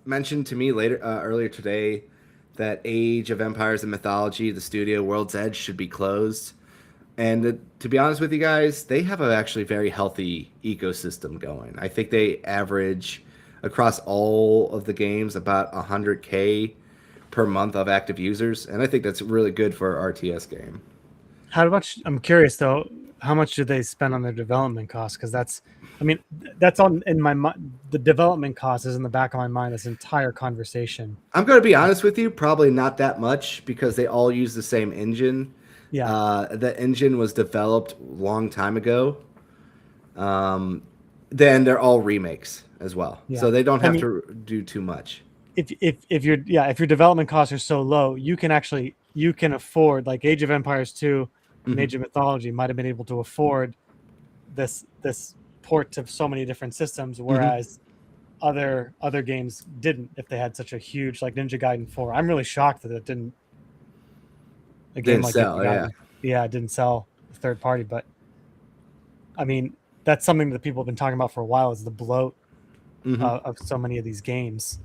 Speaker 1: mentioned to me earlier today that Age of Empires and Mythology, the studio World's Edge, should be closed. And to be honest with you guys, they have an actually very healthy ecosystem going. I think they average across all of the games about 100K per month of active users, and I think that's really good for an RTS game.
Speaker 2: How much? I'm curious though. How much do they spend on their development costs? Because that's on in my mind. The development cost is in the back of my mind. This entire conversation.
Speaker 1: I'm going to be honest with you. Probably not that much because they all use the same engine.
Speaker 2: Yeah.
Speaker 1: The engine was developed a long time ago. Then they're all remakes as well, so they don't have to do too much.
Speaker 2: If your development costs are so low, you can afford, like Age of Empires 2 and Age of Mythology might have been able to afford this port to so many different systems, whereas other games didn't, if they had such a huge, like Ninja Gaiden 4. I'm really shocked that it didn't. A game like
Speaker 1: sell,
Speaker 2: Ninja Gaiden, it didn't sell third party, but I mean that's something that people have been talking about for a while, is the bloat of so many of these games.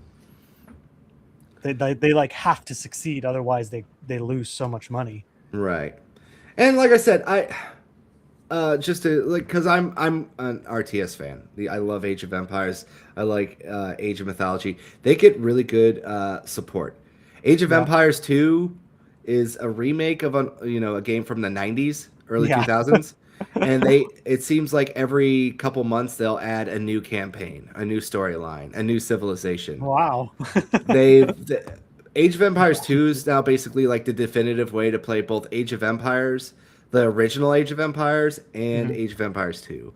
Speaker 2: They like have to succeed, otherwise they lose so much money.
Speaker 1: Right. And like I said, because I'm an RTS fan. I love Age of Empires. I like Age of Mythology. They get really good support. Age of Empires 2 is a remake of a game from the 90s, early 2000s. And it seems like every couple months they'll add a new campaign, a new storyline, a new civilization.
Speaker 2: Wow.
Speaker 1: Age of Empires 2 is now basically like the definitive way to play both Age of Empires, the original Age of Empires, and Age of Empires 2.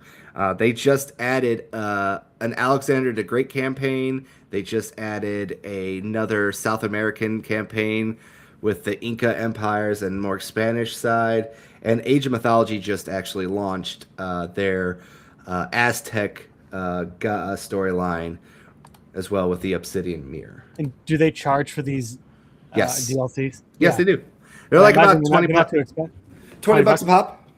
Speaker 1: They just added an Alexander the Great campaign. They just added another South American campaign with the Inca empires and more Spanish side. And Age of Mythology just actually launched their Aztec storyline as well with the Obsidian Mirror.
Speaker 2: And do they charge for these DLCs?
Speaker 1: Yes, they do. They're like about 20 bucks. $20 a pop.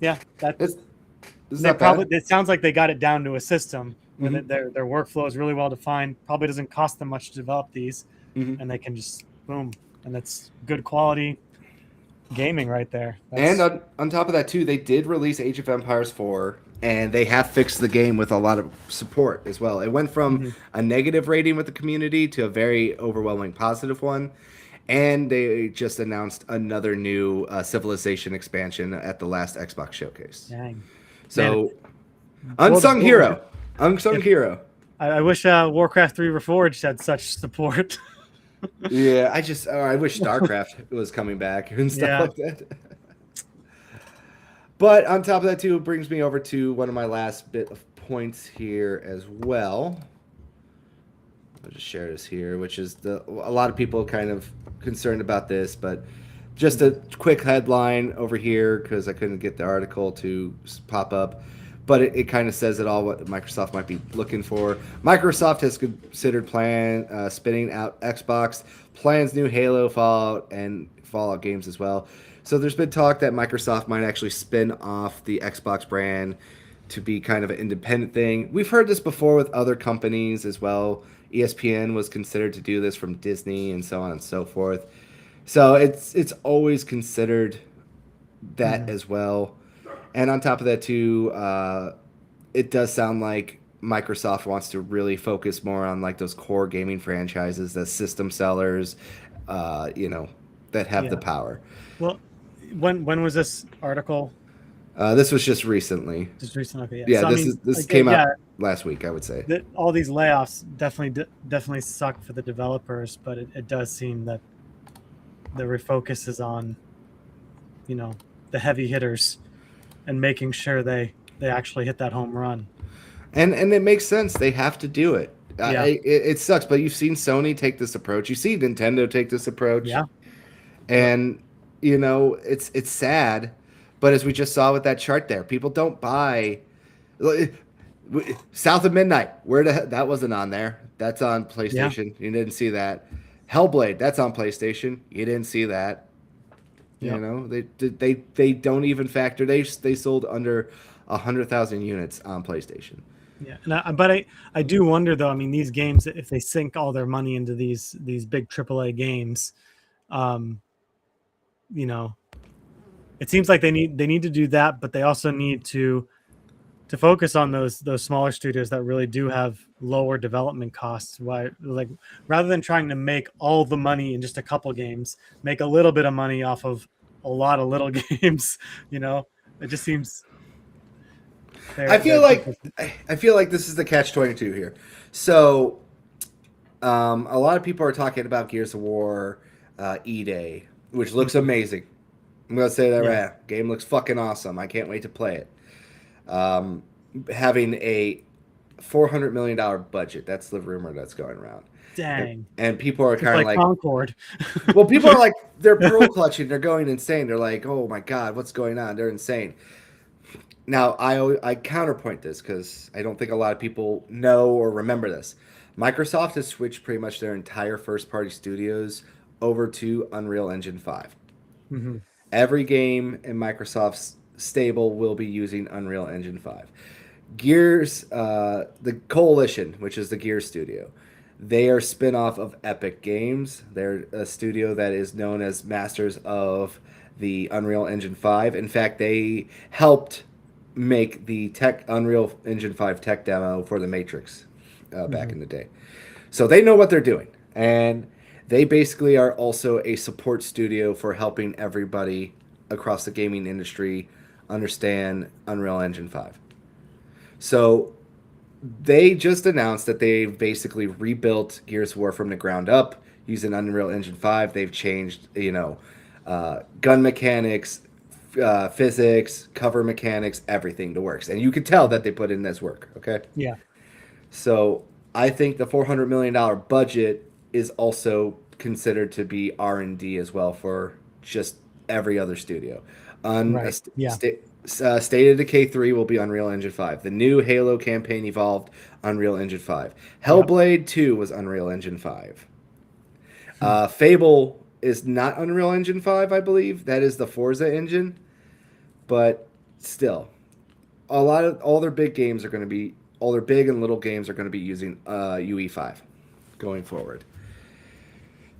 Speaker 2: Yeah,
Speaker 1: bad.
Speaker 2: It sounds like they got it down to a system where their workflow is really well defined. Probably doesn't cost them much to develop these, and they can just boom, and it's good quality. gaming right there.
Speaker 1: And on top of that too, they did release Age of Empires 4, and they have fixed the game with a lot of support as well. It went from
Speaker 2: Mhm.
Speaker 1: a negative rating with the community to a very overwhelming positive one. And they just announced another new Civilization expansion at the last Xbox showcase.
Speaker 2: Dang.
Speaker 1: So,
Speaker 2: Man,
Speaker 1: unsung
Speaker 2: World-
Speaker 1: hero. Unsung
Speaker 2: If-
Speaker 1: hero.
Speaker 2: I wish Warcraft 3 Reforged had such support.
Speaker 1: Yeah, I wish StarCraft was coming back and stuff
Speaker 2: Yeah.
Speaker 1: like that. But on top of that too, it brings me over to one of my last bit of points here as well. I'll just share this here, which is a lot of people kind of concerned about this, but just a quick headline over here because I couldn't get the article to pop up. But it kind of says it all what Microsoft might be looking for. Microsoft has considered spinning out Xbox, plans new Halo, Fallout, and Fallout games as well. So there's been talk that Microsoft might actually spin off the Xbox brand to be kind of an independent thing. We've heard this before with other companies as well. ESPN was considered to do this from Disney and so on and so forth. So it's always considered that as well. And on top of that too, it does sound like Microsoft wants to really focus more on like those core gaming franchises, the system sellers, that have the power.
Speaker 2: Well, when was this article?
Speaker 1: This was just recently.
Speaker 2: Just recently. Okay,
Speaker 1: Yeah,
Speaker 2: So,
Speaker 1: this came out last week, I would say.
Speaker 2: All these layoffs definitely suck for the developers, but it does seem that the refocus is on, the heavy hitters, and making sure they actually hit that home run.
Speaker 1: And it makes sense. They have to do it.
Speaker 2: Yeah.
Speaker 1: It sucks, but you've seen Sony take this approach. You see Nintendo take this approach.
Speaker 2: Yeah.
Speaker 1: And it's sad, but as we just saw with that chart there, people don't buy South of Midnight. That wasn't on there. That's on PlayStation. You didn't see that. Hellblade, that's on PlayStation. You didn't see that. They don't even factor. They sold under 100,000 units on PlayStation.
Speaker 2: Yeah, but I do wonder though. I mean, these games, if they sink all their money into these big AAA games, it seems like they need to do that, but they also need to focus on those smaller studios that really do have lower development costs. Why, like, rather than trying to make all the money in just a couple games, make a little bit of money off of a lot of little games. It just seems.
Speaker 1: I feel like this is the catch-22 here. So, a lot of people are talking about Gears of War E-Day, which looks amazing. I'm gonna say that right now. Game looks fucking awesome. I can't wait to play it. Having a $400 million budget. That's the rumor that's going around.
Speaker 2: Dang.
Speaker 1: And people are kind of like
Speaker 2: Concord.
Speaker 1: Well, people are like, they're pearl clutching. They're going insane. They're like, oh my God, what's going on? They're insane. Now, I counterpoint this because I don't think a lot of people know or remember this. Microsoft has switched pretty much their entire first-party studios over to Unreal Engine 5.
Speaker 2: Mm-hmm.
Speaker 1: Every game in Microsoft's stable will be using Unreal Engine 5. Gears, the Coalition, which is the Gears studio, they are spin-off of Epic Games. They're a studio that is known as masters of the Unreal Engine 5. In fact, they helped make the Unreal Engine 5 tech demo for The Matrix back in the day. So they know what they're doing. And they basically are also a support studio for helping everybody across the gaming industry understand Unreal Engine 5. So they just announced that they've basically rebuilt Gears of War from the ground up using Unreal Engine 5. They've changed, gun mechanics, physics, cover mechanics, everything to works. And you can tell that they put in this work, okay?
Speaker 2: Yeah.
Speaker 1: So I think the $400 million budget is also considered to be R&D as well for just every other studio. State of Decay 3 will be Unreal Engine 5. The new Halo campaign evolved Unreal Engine 5. Hellblade 2 was Unreal Engine 5. Fable is not Unreal Engine 5, I believe. That is the Forza engine. But still, all their big games are going to be, all their big and little games are going to be using UE5 going forward.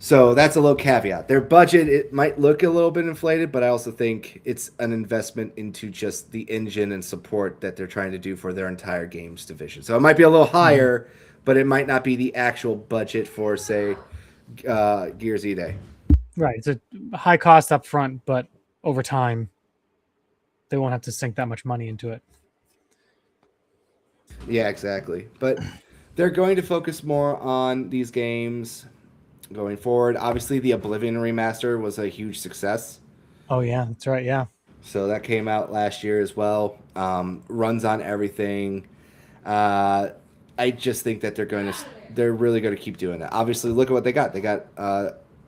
Speaker 1: So that's a low caveat. Their budget, it might look a little bit inflated, but I also think it's an investment into just the engine and support that they're trying to do for their entire games division. So it might be a little higher, but it might not be the actual budget for, say, Gears E-Day.
Speaker 2: Right. It's a high cost up front, but over time, they won't have to sink that much money into it.
Speaker 1: Yeah, exactly. But they're going to focus more on these games going forward. Obviously, the Oblivion remaster was a huge success.
Speaker 2: Oh, yeah. That's right. Yeah.
Speaker 1: So that came out last year as well. Runs on everything. I just think that they're really going to keep doing that. Obviously, look at what they got. They got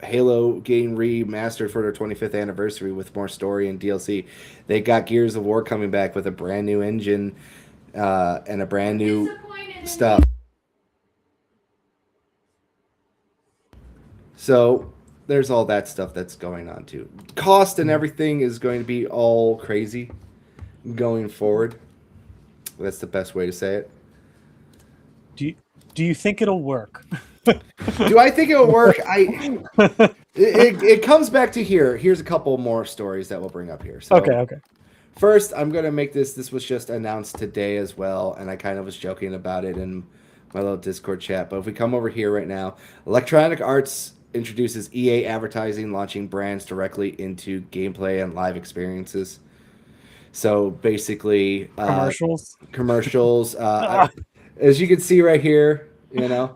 Speaker 1: Halo game remastered for their 25th anniversary with more story and DLC. They got Gears of War coming back with a brand new engine and a brand new stuff. So there's all that stuff that's going on too. Cost and everything is going to be all crazy going forward. That's the best way to say it.
Speaker 2: Do you think it'll work?
Speaker 1: Do I think it'll work? It comes back to here. Here's a couple more stories that we'll bring up here. So,
Speaker 2: Okay.
Speaker 1: First, I'm going to make this. This was just announced today as well, and I kind of was joking about it in my little Discord chat. But if we come over here right now, Electronic Arts introduces EA advertising, launching brands directly into gameplay and live experiences. So basically, commercials. As you can see right here,
Speaker 2: Yeah.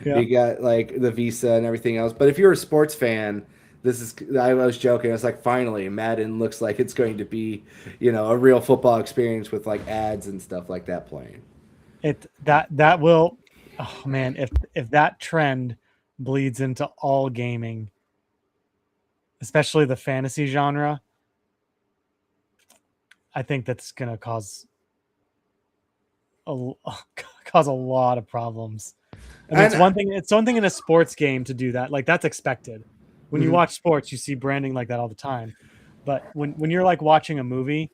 Speaker 1: you got like the Visa and everything else. But if you're a sports fan, I was joking. I was like, finally, Madden looks like it's going to be, a real football experience with like ads and stuff like that playing.
Speaker 2: That will, oh man, if that trend bleeds into all gaming, especially the fantasy genre, I think that's gonna cause a lot of problems. I mean, it's one thing in a sports game to do that. Like, that's expected. When you watch sports, you see branding like that all the time. But when you're like watching a movie,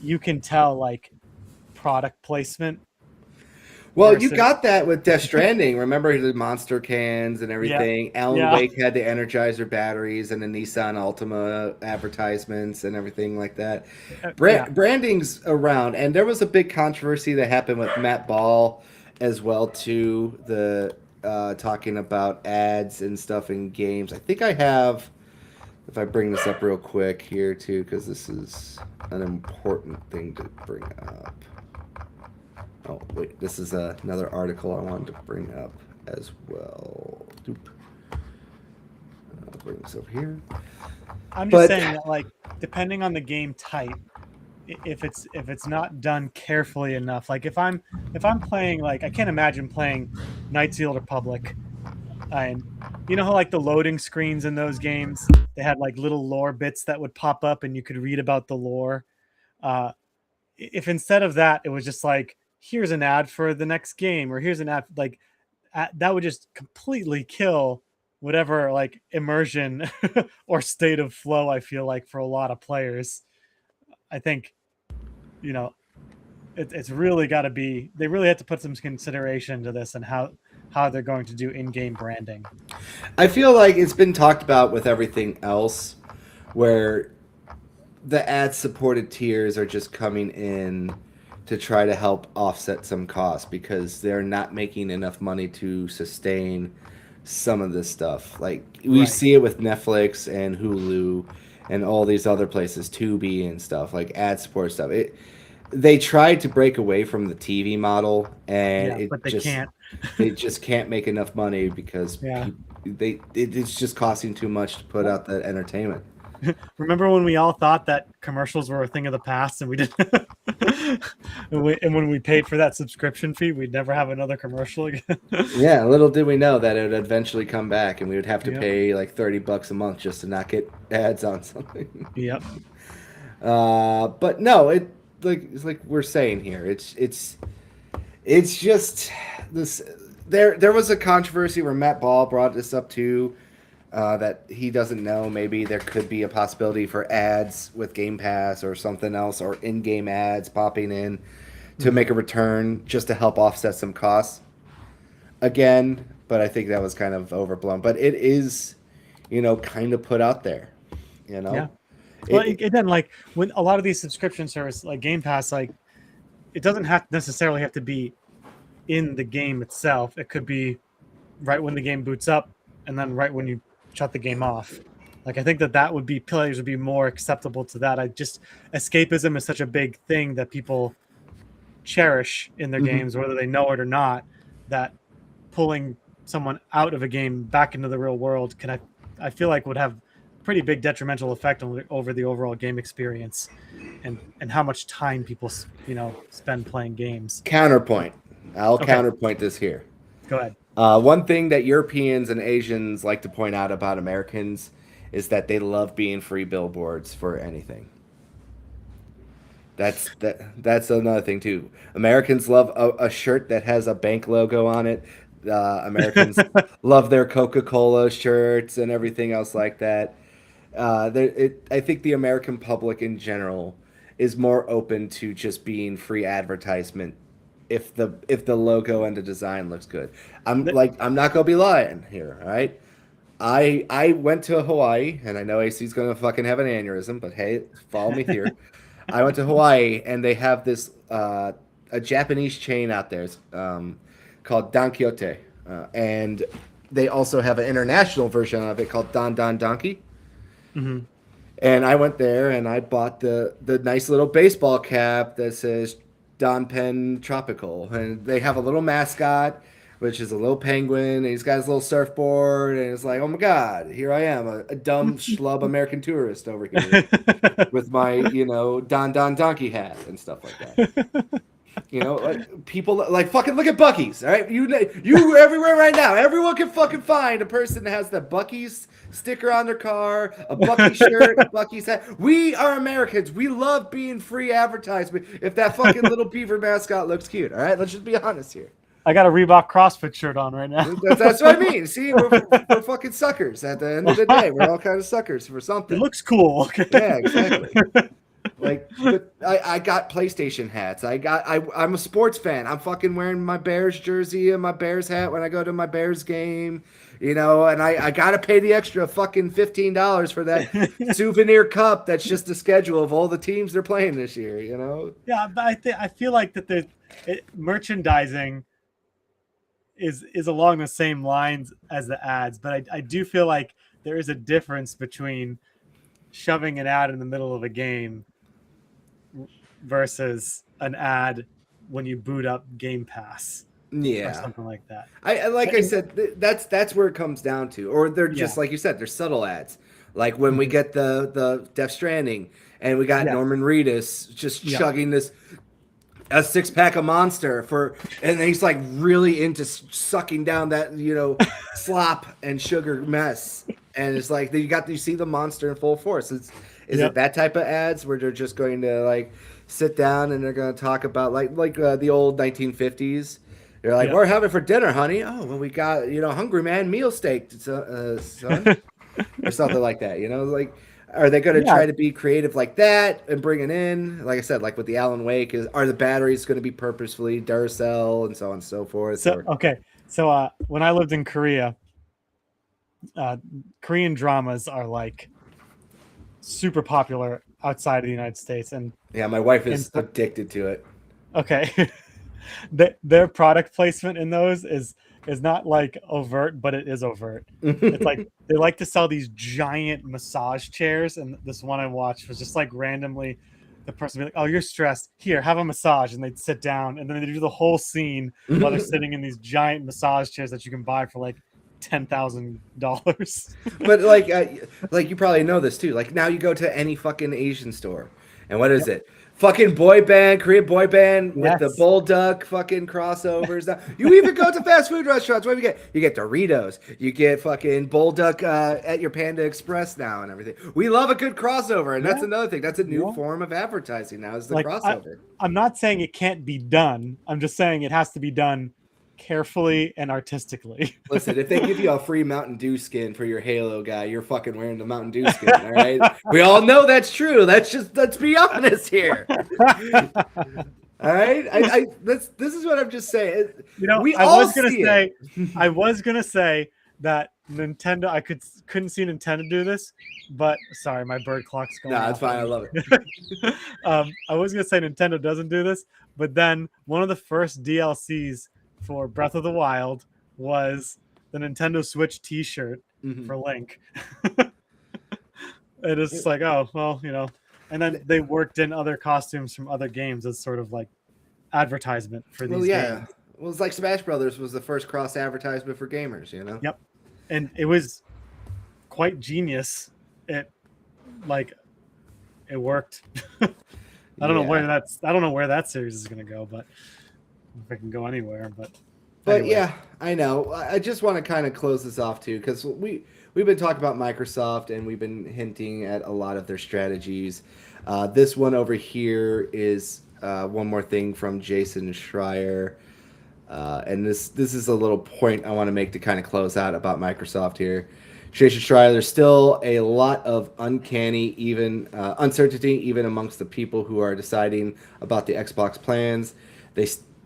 Speaker 2: you can tell like product placement.
Speaker 1: Well, you got that with Death Stranding. Remember the monster cans and everything?
Speaker 2: Yeah.
Speaker 1: Alan Wake had the Energizer batteries and the Nissan Altima advertisements and everything like that. Branding's around, and there was a big controversy that happened with Matt Ball as well too. Talking about ads and stuff in games. I think I have. If I bring this up real quick here too, because this is an important thing to bring up. Oh, wait, this is another article I wanted to bring up as well. I'll bring this over here.
Speaker 2: I'm just saying that, like, depending on the game type, if it's not done carefully enough, like if I'm playing, like, I can't imagine playing Knights of the Old Republic, and you know how like the loading screens in those games, they had like little lore bits that would pop up and you could read about the lore. If instead of that, it was just like, here's an ad for the next game, or here's an ad, like that would just completely kill whatever like immersion or state of flow I feel like for a lot of players. I think, it's really got to be, they really have to put some consideration to this and how they're going to do in-game branding.
Speaker 1: I feel like it's been talked about with everything else, where the ad-supported tiers are just coming in to try to help offset some costs because they're not making enough money to sustain some of this stuff. Like we see it with Netflix and Hulu and all these other places, Tubi and stuff, like ad support stuff. They tried to break away from the TV model, and
Speaker 2: can't.
Speaker 1: They just can't make enough money because it's just costing too much to put out that entertainment.
Speaker 2: Remember when we all thought that commercials were a thing of the past, and we didn't? and when we paid for that subscription fee, we'd never have another commercial again.
Speaker 1: Yeah, little did we know that it would eventually come back, and we would have to pay like $30 a month just to not get ads on something.
Speaker 2: Yep.
Speaker 1: But no, it's like we're saying here. It's just this. There was a controversy where Matt Ball brought this up too. That he doesn't know. Maybe there could be a possibility for ads with Game Pass or something else, or in-game ads popping in to make a return just to help offset some costs. Again, but I think that was kind of overblown. But it is, kind of put out there,
Speaker 2: Yeah. Well, again, like when a lot of these subscription services like Game Pass, like it doesn't necessarily have to be in the game itself. It could be right when the game boots up and then right when you shut the game off. Like I think that would be players would be more acceptable to that. Escapism is such a big thing that people cherish in their games, whether they know it or not, that pulling someone out of a game back into the real world I feel like would have pretty big detrimental effect over the overall game experience and how much time people spend playing games.
Speaker 1: Counterpoint. I'll
Speaker 2: Okay.
Speaker 1: counterpoint this here.
Speaker 2: Go ahead.
Speaker 1: One thing that Europeans and Asians like to point out about Americans is that they love being free billboards for anything. That's another thing too. Americans love a shirt that has a bank logo on it. Americans love their Coca-Cola shirts and everything else like that. I think the American public in general is more open to just being free advertisement if the logo and the design looks good. I'm not gonna be lying here, all right? I went to Hawaii, and I know AC's gonna fucking have an aneurysm, but hey, follow me here. I went to Hawaii, and they have this a Japanese chain out there called Don Quixote, and they also have an international version of it called Don Don Donkey.
Speaker 2: Mm-hmm.
Speaker 1: And I went there, and I bought the nice little baseball cap that says Don Penn Tropical, and they have a little mascot, which is a little penguin, and he's got his little surfboard, and it's like, oh my god, here I am, a dumb schlub American tourist over here with my, Don Don Donkey hat and stuff like that. Like people like fucking look at Buc-ee's, all right? You everywhere right now, everyone can fucking find a person that has the Buc-ee's sticker on their car, a Buc-ee shirt, a Buc-ee's hat. We are Americans. We love being free advertisement. If that fucking little beaver mascot looks cute, all right? Let's just be honest here.
Speaker 2: I got a Reebok CrossFit shirt on right now.
Speaker 1: That's what I mean. See, we're fucking suckers. At the end of the day, we're all kind of suckers for something.
Speaker 2: It looks cool. Okay.
Speaker 1: Yeah, exactly. Like, but I got PlayStation hats. I'm a sports fan. I'm fucking wearing my Bears jersey and my Bears hat when I go to my Bears game, and I gotta pay the extra fucking $15 for that souvenir cup. That's just the schedule of all the teams they're playing this year.
Speaker 2: Yeah, but I feel like that merchandising is along the same lines as the ads, but I do feel like there is a difference between shoving an ad in the middle of a game versus an ad when you boot up Game Pass.
Speaker 1: Yeah,
Speaker 2: or something like that.
Speaker 1: I said, that's where it comes down to. Or they're just like you said, they're subtle ads. Like when we get the Death Stranding, and we got Norman Reedus just chugging a 6-pack of Monster and he's like really into sucking down that slop and sugar mess, and it's like you see the Monster in full force. Is it that type of ads where they're just going to like sit down and they're going to talk about like the old 1950s? They're like, we're having for dinner, honey. Oh, well, we got Hungry Man meal steak, son, or something like that. Like, are they going to try to be creative like that and bring it in? Like I said, like with the Alan Wake, are the batteries going to be purposefully Duracell and so on and so forth?
Speaker 2: So when I lived in Korea, Korean dramas are like super popular outside of the United States, and
Speaker 1: my wife is addicted to it.
Speaker 2: Okay. Their product placement in those is not like overt, but it is overt. It's like they like to sell these giant massage chairs, and this one I watched was just like randomly the person be like, "Oh, you're stressed. Here, have a massage," and they'd sit down, and then they do the whole scene while they're sitting in these giant massage chairs that you can buy for like $10,000.
Speaker 1: But like you probably know this too. Like now you go to any fucking Asian store, and what is it? Fucking Korean boy band with the bull duck fucking crossovers. You even go to fast food restaurants. What do you get? You get Doritos. You get fucking bull duck at your Panda Express now and everything. We love a good crossover, and that's another thing. That's a new form of advertising now, is the crossover.
Speaker 2: I'm not saying it can't be done. I'm just saying it has to be done carefully and artistically.
Speaker 1: Listen, if they give you a free Mountain Dew skin for your Halo guy, you're fucking wearing the Mountain Dew skin, all right? We all know that's true. Let's be honest here. All right, this is what I'm just saying.
Speaker 2: You know,
Speaker 1: We
Speaker 2: I
Speaker 1: all
Speaker 2: was gonna
Speaker 1: see
Speaker 2: say,
Speaker 1: it.
Speaker 2: I was gonna say that Nintendo. I couldn't see Nintendo do this, but sorry, my bird clock's going
Speaker 1: No, it's
Speaker 2: off.
Speaker 1: fine. I love it.
Speaker 2: I was gonna say Nintendo doesn't do this, but then one of the first DLCs for Breath of the Wild was the Nintendo Switch T-shirt
Speaker 1: Mhm.
Speaker 2: for Link. It is like, oh well, you know, and then they worked in other costumes from other games as sort of like advertisement for
Speaker 1: Well,
Speaker 2: these
Speaker 1: yeah.
Speaker 2: games.
Speaker 1: Well, it's like Smash Brothers was the first cross advertisement for gamers.
Speaker 2: Yep, and it was quite genius. It like it worked. I don't know where
Speaker 1: Yeah.
Speaker 2: that's. I don't know where that series is going to go, but if it can go anywhere. But
Speaker 1: But
Speaker 2: anyway,
Speaker 1: yeah, I know. I just want to kind of close this off too, because we've been talking about Microsoft and we've been hinting at a lot of their strategies. This one over here is one more thing from Jason Schreier, and this is a little point I want to make to kind of close out about Microsoft here. Jason Schreier, there's still a lot of uncanny, even uncertainty, even amongst the people who are deciding about the Xbox plans. They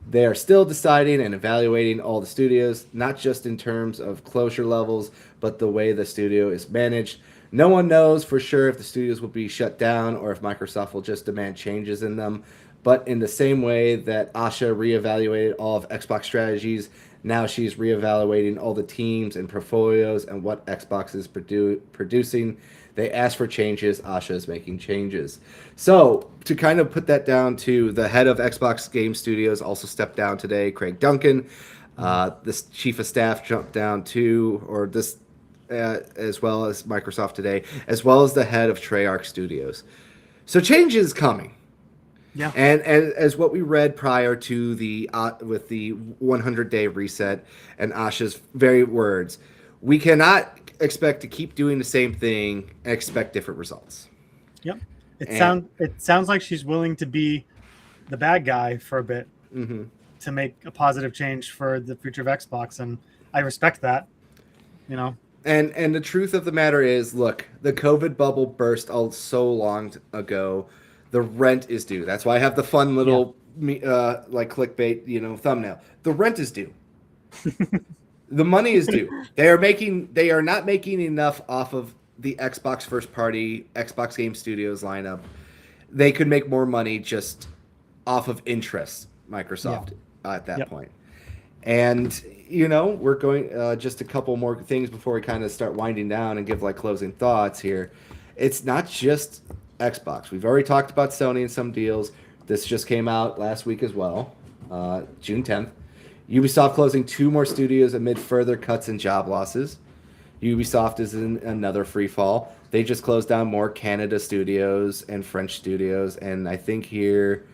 Speaker 1: they are still deciding and evaluating all the studios, not just in terms of closure levels, but the way the studio is managed. No one knows for sure if the studios will be shut down or if Microsoft will just demand changes in them. But in the same way that Asha reevaluated all of Xbox strategies, now she's reevaluating all the teams and portfolios and what Xbox is producing. They asked for changes. Asha is making changes. So to kind of put that down to the head of Xbox Game Studios also stepped down today, Craig Duncan. The chief of staff jumped down too, or this as well as Microsoft today, as well as the head of Treyarch Studios. So change is coming.
Speaker 2: yeah,
Speaker 1: And as what we read prior to the with the 100-day reset and Asha's very words, we cannot expect to keep doing the same thing and expect different results.
Speaker 2: yep.
Speaker 1: And
Speaker 2: It sounds like she's willing to be the bad guy for a bit to make a positive change for the future of Xbox, and I respect that. You know,
Speaker 1: and the truth of the matter is, look, the COVID bubble burst so long ago. The rent is due. That's why I have the fun little like clickbait, thumbnail. The rent is due. The money is due. They are not making enough off of the Xbox first party Xbox Game Studios lineup. They could make more money just off of interest, Microsoft, at that point. And we're going just a couple more things before we kind of start winding down and give like closing thoughts here. It's not just Xbox. We've already talked about Sony and some deals. This just came out last week as well, June 10th. Ubisoft closing 2 more studios amid further cuts and job losses. Ubisoft is in another free fall. They just closed down more Canada studios and French studios, and I think here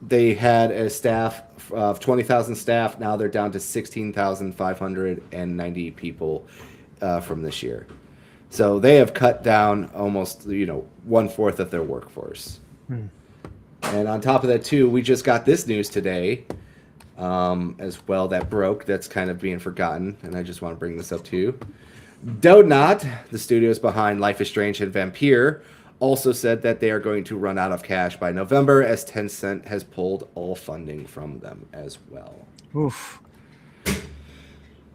Speaker 1: they had a staff of 20,000 staff. Now they're down to 16,590 people from this year. So they have cut down almost 1/4 of their workforce. And on top of that too, we just got this news today as well that broke. That's kind of being forgotten, and I just want to bring this up to you. Donut, the studios behind Life is Strange and Vampire, also said that they are going to run out of cash by November as Tencent has pulled all funding from them as well.
Speaker 2: oof.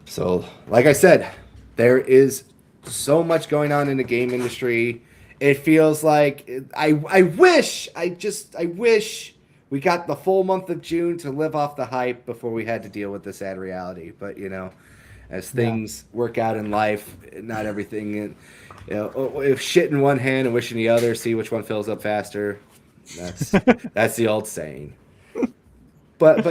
Speaker 1: So, like I said, there is so much going on in the game industry. It feels like I wish we got the full month of June to live off the hype before we had to deal with the sad reality. But as things work out in life, not everything. If shit in one hand and wish in the other, see which one fills up faster. That's the old saying. But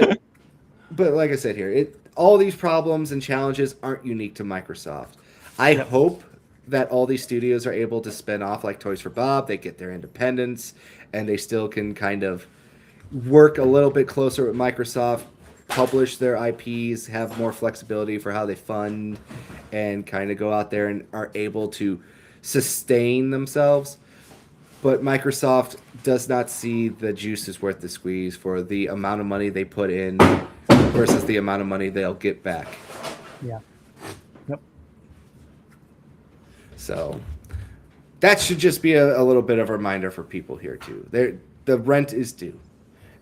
Speaker 1: like I said here, all these problems and challenges aren't unique to Microsoft. I hope that all these studios are able to spin off like Toys for Bob. They get their independence, and they still can kind of work a little bit closer with Microsoft, publish their IPs, have more flexibility for how they fund, and kind of go out there and are able to sustain themselves. But Microsoft does not see the juice is worth the squeeze for the amount of money they put in versus the amount of money they'll get back.
Speaker 2: Yeah. Yep.
Speaker 1: So that should just be a little bit of a reminder for people here too. The rent is due.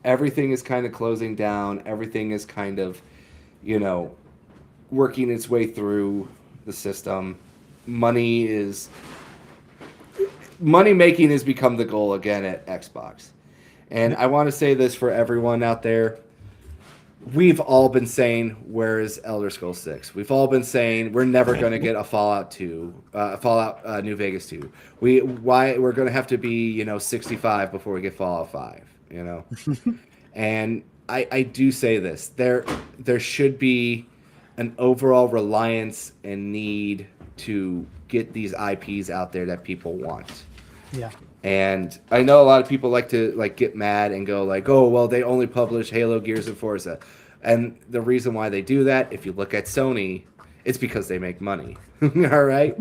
Speaker 1: everything is kind of closing down. Everything is kind of, you know, working its way through the system. Money making has become the goal again at Xbox. And I want to say this for everyone out there. We've all been saying, where is Elder Scrolls 6? We've all been saying we're never going to get a Fallout 2, Fallout New Vegas 2. We're going to have to be, 65 before we get Fallout 5, And I do say this. There should be an overall reliance and need to get these IPs out there that people want.
Speaker 2: Yeah.
Speaker 1: And I know a lot of people like to get mad and go oh, well, they only publish Halo, Gears, and Forza. And the reason why they do that, if you look at Sony, it's because they make money. All right?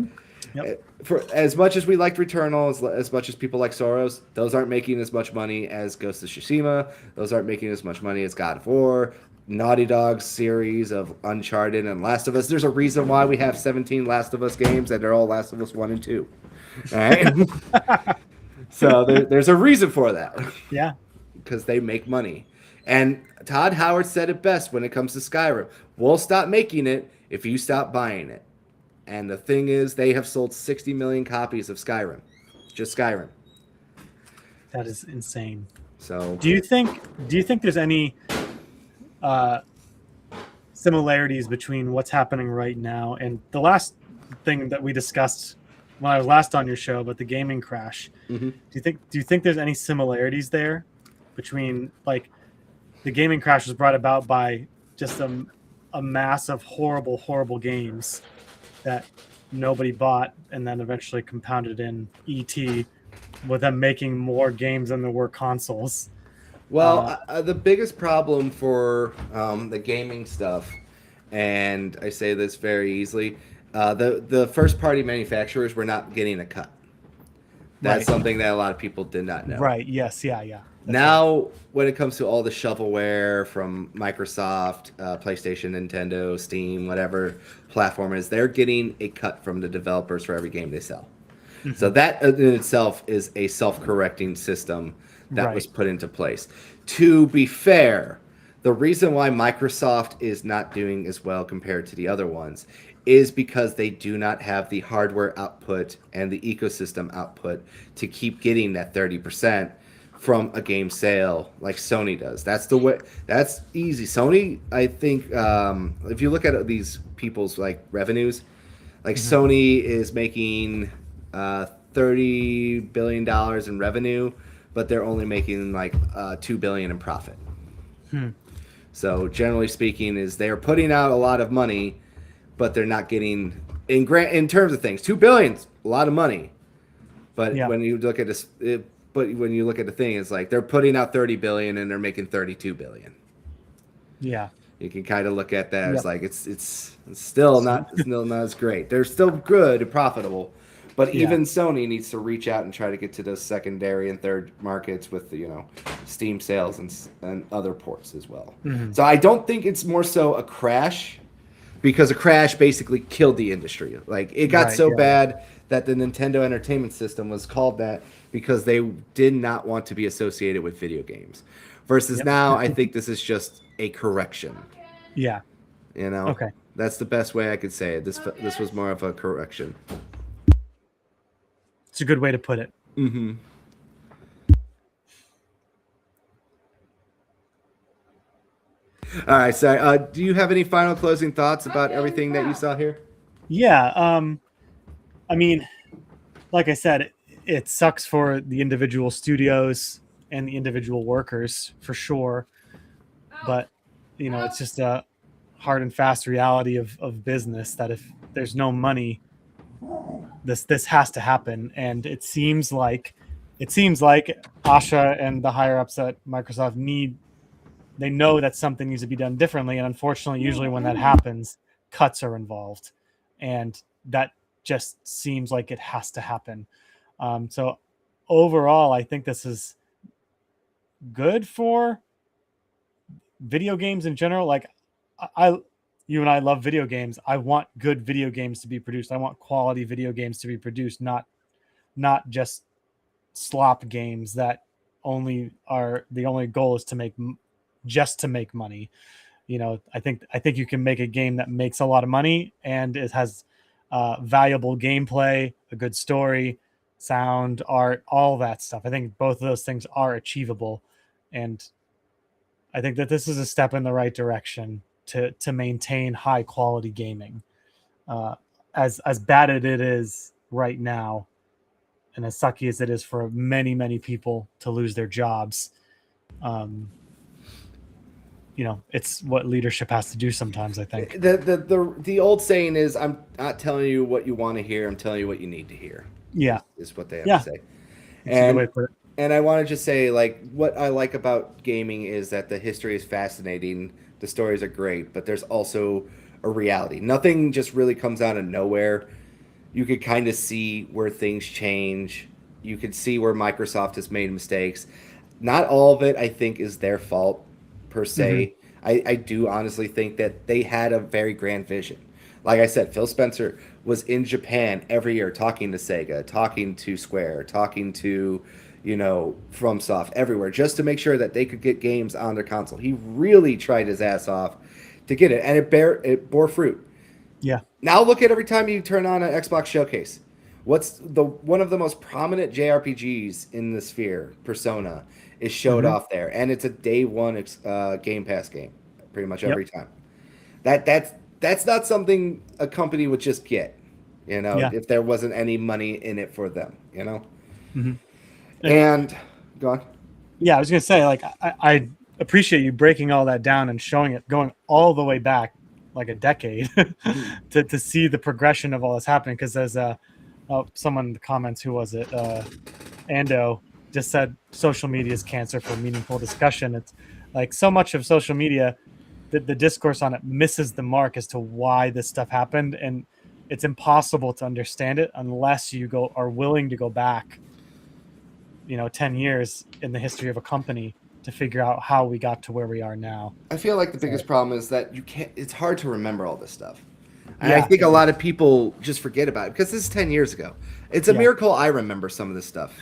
Speaker 2: Yep.
Speaker 1: For as much as we liked Returnal, as much as people like Soros, those aren't making as much money as Ghost of Tsushima. Those aren't making as much money as God of War. Naughty Dog's series of Uncharted and Last of Us. There's a reason why we have 17 Last of Us games, and they're all Last of Us 1 and 2. All right? So there's a reason for that.
Speaker 2: Yeah.
Speaker 1: Because they make money. And Todd Howard said it best when it comes to Skyrim. We'll stop making it if you stop buying it. And the thing is, they have sold 60 million copies of Skyrim. Just Skyrim.
Speaker 2: That is insane.
Speaker 1: So
Speaker 2: do you think there's any similarities between what's happening right now and the last thing that we discussed when I was last on your show about the gaming crash?
Speaker 1: Mm-hmm.
Speaker 2: Do you think there's any similarities there between the gaming crash was brought about by just a mass of horrible games that nobody bought, and then eventually compounded in ET with them making more games than there were consoles?
Speaker 1: Well, the biggest problem for the gaming stuff, and I say this very easily, the first party manufacturers were not getting a cut. That's
Speaker 2: Right.
Speaker 1: something that a lot of people did not know.
Speaker 2: Right. Yes. Yeah. That's
Speaker 1: Now, when it comes to all the shovelware from Microsoft, PlayStation, Nintendo, Steam, whatever platform is, they're getting a cut from the developers for every game they sell.
Speaker 2: Mm-hmm.
Speaker 1: So that in itself is a self-correcting system that
Speaker 2: Right.
Speaker 1: was put into place. To be fair, the reason why Microsoft is not doing as well compared to the other ones is because they do not have the hardware output and the ecosystem output to keep getting that 30% from a game sale like Sony does. That's the way. That's easy. Sony, I think, if you look at these people's revenues, Sony is making $30 billion in revenue, but they're only making $2 billion in profit. So generally speaking, is they're putting out a lot of money, but they're not getting in terms of things. $2 billion, a lot of money, but when you look at this, when you look at the thing, it's they're putting out $30 billion and they're making $32 billion.
Speaker 2: Yeah.
Speaker 1: You can kind of look at that as it's still not as great. They're still good and profitable, but even Sony needs to reach out and try to get to those secondary and third markets with the Steam sales and other ports as well.
Speaker 2: Mm-hmm.
Speaker 1: So I don't think it's more so a crash, because a crash basically killed the industry. It got bad that the Nintendo Entertainment System was called that because they did not want to be associated with video games. Versus now, I think this is just a correction.
Speaker 2: Yeah. Okay.
Speaker 1: That's the best way I could say it. This was more of a correction.
Speaker 2: It's a good way to put it.
Speaker 1: Mm-hmm. All right, so do you have any final closing thoughts about everything that you saw here?
Speaker 2: Yeah. I mean, like I said, it sucks for the individual studios and the individual workers for sure. But, it's just a hard and fast reality of business that if there's no money, this has to happen. And it seems like Asha and the higher ups at Microsoft they know that something needs to be done differently. And unfortunately, usually when that happens, cuts are involved. And that just seems like it has to happen. So overall, I think this is good for video games in general. You and I love video games. I want good video games to be produced. I want quality video games to be produced, not just slop games that the only goal is to make just to make money. You know, I think you can make a game that makes a lot of money and it has valuable gameplay, a good story, sound, art, all that stuff. I think both of those things are achievable, and I think that this is a step in the right direction to maintain high quality gaming. As bad as it is right now, and as sucky as it is for many people to lose their jobs, you know, it's what leadership has to do sometimes, I think.
Speaker 1: The old saying is, I'm not telling you what you want to hear, I'm telling you what you need to hear.
Speaker 2: Yeah.
Speaker 1: Is what they have
Speaker 2: Yeah.
Speaker 1: to say.
Speaker 2: That's a good way to put it.
Speaker 1: And I want to just say, like, what I like about gaming is that the history is fascinating, the stories are great, but there's also a reality. Nothing just really comes out of nowhere. You could kind of see where things change. You could see where Microsoft has made mistakes. Not all of it, I think, is their fault, per se. I do honestly think that they had a very grand vision. Like I said, Phil Spencer was in Japan every year talking to Sega, talking to Square, talking to, you know, FromSoft, everywhere, just to make sure that they could get games on their console. He really tried his ass off to get it, and it bore fruit.
Speaker 2: Yeah.
Speaker 1: Now look at every time you turn on an Xbox showcase. What's one of the most prominent JRPGs in the sphere, Persona, is showed off there, and it's a day one Game Pass game, pretty much every time. That's not something a company would just get, you know, if there wasn't any money in it for them, you know. And go on.
Speaker 2: Yeah, I was gonna say, like, I appreciate you breaking all that down and showing it, going all the way back like a decade to see the progression of all this happening. Because there's someone in the comments, who was it? Ando just said social media is cancer for meaningful discussion. It's like so much of social media, the discourse on it misses the mark as to why this stuff happened, and it's impossible to understand it unless you are willing to go back, you know, 10 years in the history of a company to figure out how we got to where we are now.
Speaker 1: I feel like the biggest problem is that it's hard to remember all this stuff. And I think a lot of people just forget about it because this is 10 years ago. It's a miracle I remember some of this stuff.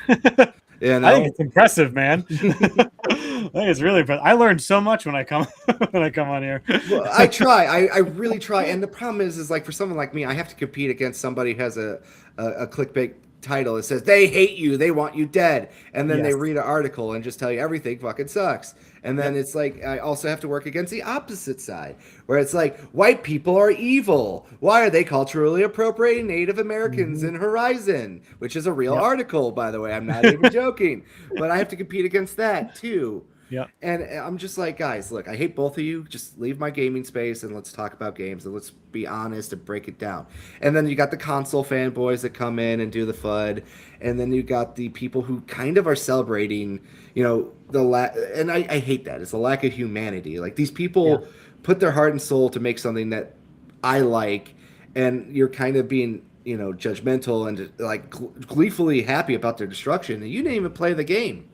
Speaker 1: You know?
Speaker 2: I think it's impressive, man. I think it's really impressive. I learned so much when I come on here.
Speaker 1: Well, I try. I really try. And the problem is like for someone like me, I have to compete against somebody who has a clickbait title. It says they hate you, they want you dead, and then they read an article and just tell you everything fucking sucks. And then it's like I also have to work against the opposite side, where it's like white people are evil. Why are they culturally appropriating Native Americans in Horizon, which is a real article, by the way. I'm not even joking, but I have to compete against that too.
Speaker 2: Yeah.
Speaker 1: And I'm just like, guys, look, I hate both of you. Just leave my gaming space and let's talk about games and let's be honest and break it down. And then you got the console fanboys that come in and do the FUD. And then you got the people who kind of are celebrating, you know, and I hate that. It's a lack of humanity. Like these people put their heart and soul to make something that I like, and you're kind of being, you know, judgmental and like gleefully happy about their destruction. And you didn't even play the game.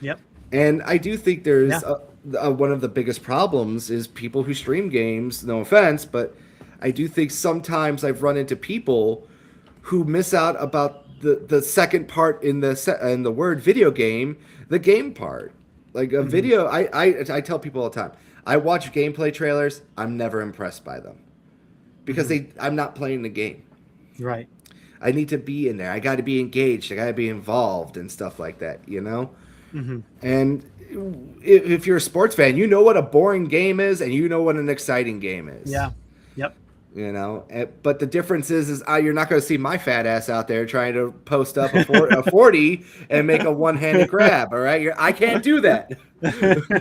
Speaker 2: Yep.
Speaker 1: And I do think there's one of the biggest problems is people who stream games, no offense, but I do think sometimes I've run into people who miss out about the second part in the word video game, the game part. Like a video, I tell people all the time, I watch gameplay trailers, I'm never impressed by them because I'm not playing the game.
Speaker 2: Right.
Speaker 1: I need to be in there. I got to be engaged. I got to be involved and stuff like that, you know? And if you're a sports fan, you know what a boring game is, and you know what an exciting game is.
Speaker 2: Yeah. Yep.
Speaker 1: You know, but the difference is you're not going to see my fat ass out there trying to post up a 40 and make a one-handed grab. All right, I can't do that.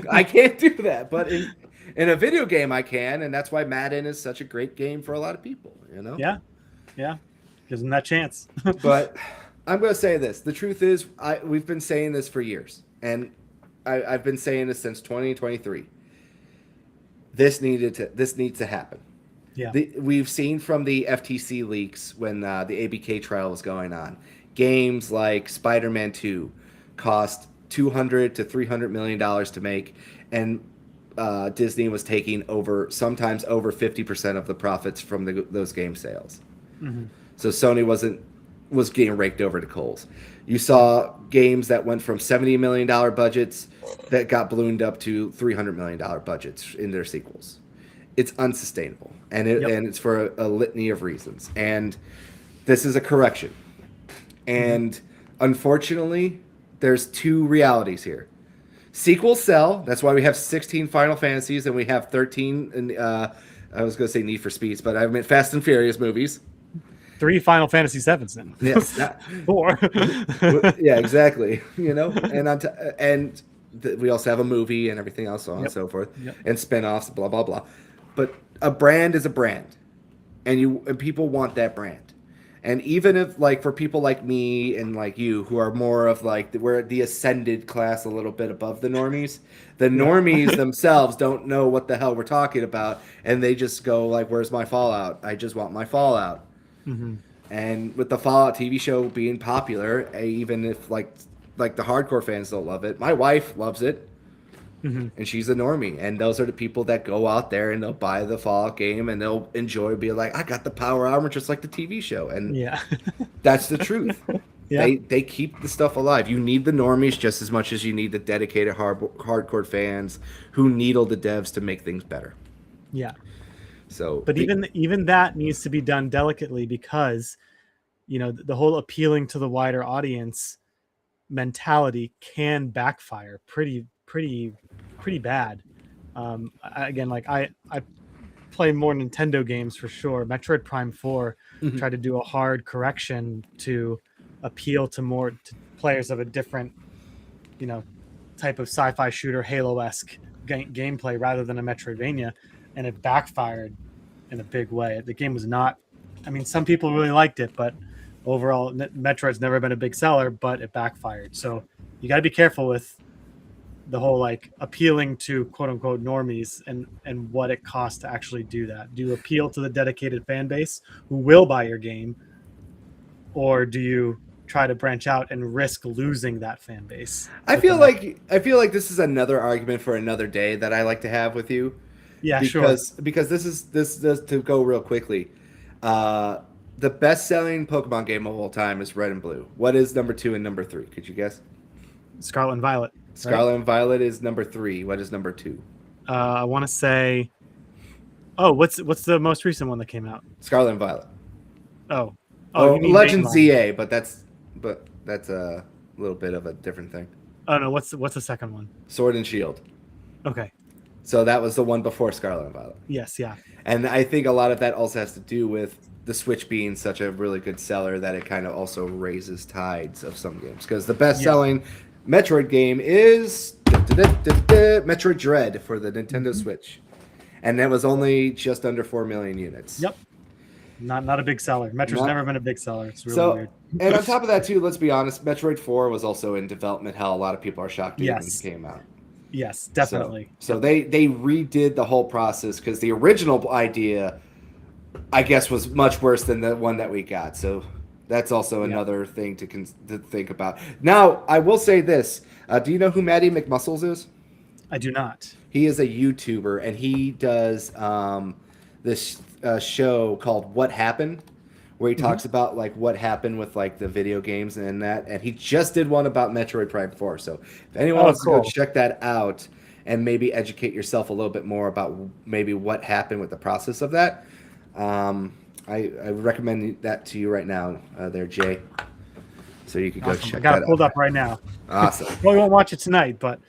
Speaker 1: I can't do that. But in a video game, I can, and that's why Madden is such a great game for a lot of people. You know.
Speaker 2: Yeah. Yeah. Gives them that chance.
Speaker 1: But I'm going to say this. The truth is, we've been saying this for years, and I've been saying this since 2023. This needs to happen.
Speaker 2: Yeah.
Speaker 1: We've seen from the FTC leaks when the ABK trial was going on, games like Spider-Man 2 cost $200 to $300 million to make, and Disney was taking sometimes over 50% of the profits from those game sales. So Sony wasn't was getting raked over the coals. You saw games that went from $70 million budgets that got ballooned up to $300 million budgets in their sequels. It's unsustainable, and it's for a litany of reasons. And this is a correction. And unfortunately, there's two realities here. Sequels sell. That's why we have 16 Final Fantasies and we have 13. And I was going to say Need for Speeds, but I meant Fast and Furious movies.
Speaker 2: 3 Final Fantasy VIIs then.
Speaker 1: Yes.
Speaker 2: 4.
Speaker 1: Yeah, exactly. You know, and we also have a movie and everything else, so on and so forth, and spinoffs, blah blah blah. But a brand is a brand, and people want that brand. And even if, like, for people like me and like you, who are more of like, we're the ascended class, a little bit above the normies, the normies themselves don't know what the hell we're talking about, and they just go like, "Where's my Fallout? I just want my Fallout." Mm-hmm. And with the Fallout TV show being popular, even if like the hardcore fans don't love it, my wife loves it. And she's a normie, and those are the people that go out there and they'll buy the Fallout game and they'll enjoy being like, I got the power armor just like the TV show, and that's the truth. They keep the stuff alive. You need the normies just as much as you need the dedicated hardcore fans who needle the devs to make things better. So,
Speaker 2: but even that needs to be done delicately, because the whole appealing to the wider audience mentality can backfire pretty bad. Again, like I play more Nintendo games for sure. Metroid Prime 4 tried to do a hard correction to appeal to players of a different, type of sci-fi shooter, Halo-esque gameplay rather than a Metroidvania, and it backfired in a big way. The game was not. I mean, some people really liked it, but overall, Metroid's never been a big seller, but it backfired. So you got to be careful with the whole like appealing to quote unquote normies and what it costs to actually do that. Do you appeal to the dedicated fan base who will buy your game, or do you try to branch out and risk losing that fan base?
Speaker 1: I feel like this is another argument for another day that I like to have with you.
Speaker 2: Yeah,
Speaker 1: because this is to go real quickly. The best-selling Pokemon game of all time is Red and Blue. What is number 2 and number 3? Could you guess?
Speaker 2: Scarlet and Violet.
Speaker 1: Scarlet and Violet is number 3. What is number 2?
Speaker 2: I want to say. Oh, what's the most recent one that came out?
Speaker 1: Scarlet and Violet.
Speaker 2: Oh,
Speaker 1: you mean Legend ZA, but that's a little bit of a different thing.
Speaker 2: Oh no, what's the second one?
Speaker 1: Sword and Shield.
Speaker 2: Okay.
Speaker 1: So that was the one before Scarlet and Violet.
Speaker 2: Yes, yeah.
Speaker 1: And I think a lot of that also has to do with the Switch being such a really good seller that it kind of also raises tides of some games. Because the best-selling Metroid game is Metroid Dread for the Nintendo Switch. And that was only just under 4 million units.
Speaker 2: Yep. Not a big seller. Metroid's never been a big seller. It's really weird.
Speaker 1: And on top of that, too, let's be honest, Metroid 4 was also in development hell. A lot of people are shocked when it came out.
Speaker 2: Yes, definitely.
Speaker 1: So they redid the whole process because the original idea, I guess, was much worse than the one that we got. So that's also another thing to think about. Now, I will say this. Do you know who Matty McMuscles is?
Speaker 2: I do not.
Speaker 1: He is a YouTuber, and he does this show called What Happened, where he talks about like what happened with like the video games and that. And he just did one about Metroid Prime 4. So if anyone wants to go check that out and maybe educate yourself a little bit more about maybe what happened with the process of that, I recommend that to you right now, there, Jay. So you can go check that out.
Speaker 2: I got it pulled up right now.
Speaker 1: Awesome.
Speaker 2: Probably won't watch it tonight, but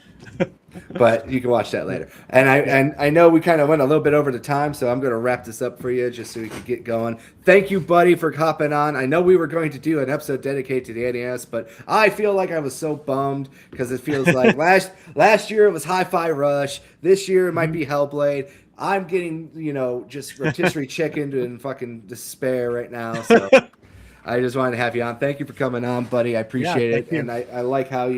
Speaker 1: you can watch that later. And I know we kind of went a little bit over the time, so I'm going to wrap this up for you just so we can get going. Thank you, buddy, for hopping on. I know we were going to do an episode dedicated to the NES, but I feel like I was so bummed because it feels like last year it was Hi-Fi Rush. This year it might be Hellblade. I'm getting, just rotisserie chicken and fucking despair right now. So I just wanted to have you on. Thank you for coming on, buddy. I appreciate it. And I like how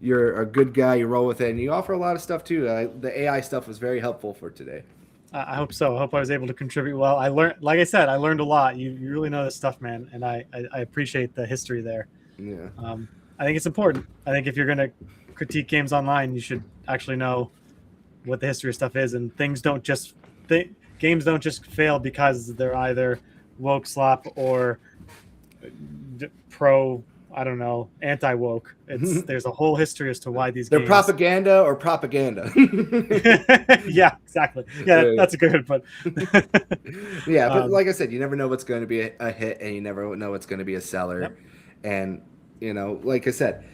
Speaker 1: you're a good guy. You roll with it, and you offer a lot of stuff too. The AI stuff was very helpful for today.
Speaker 2: I hope so. I hope I was able to contribute well. I learned, like I said, I learned a lot. You really know this stuff, man, and I appreciate the history there.
Speaker 1: Yeah.
Speaker 2: I think it's important. I think if you're going to critique games online, you should actually know what the history of stuff is, and games don't just fail because they're either woke slop or pro, I don't know, anti woke. There's a whole history as to why these
Speaker 1: They're
Speaker 2: games.
Speaker 1: propaganda or propaganda.
Speaker 2: Yeah, exactly. Yeah, that's a good one.
Speaker 1: Yeah, but like I said, you never know what's going to be a hit, and you never know what's going to be a seller.
Speaker 2: Yep.
Speaker 1: And like I said,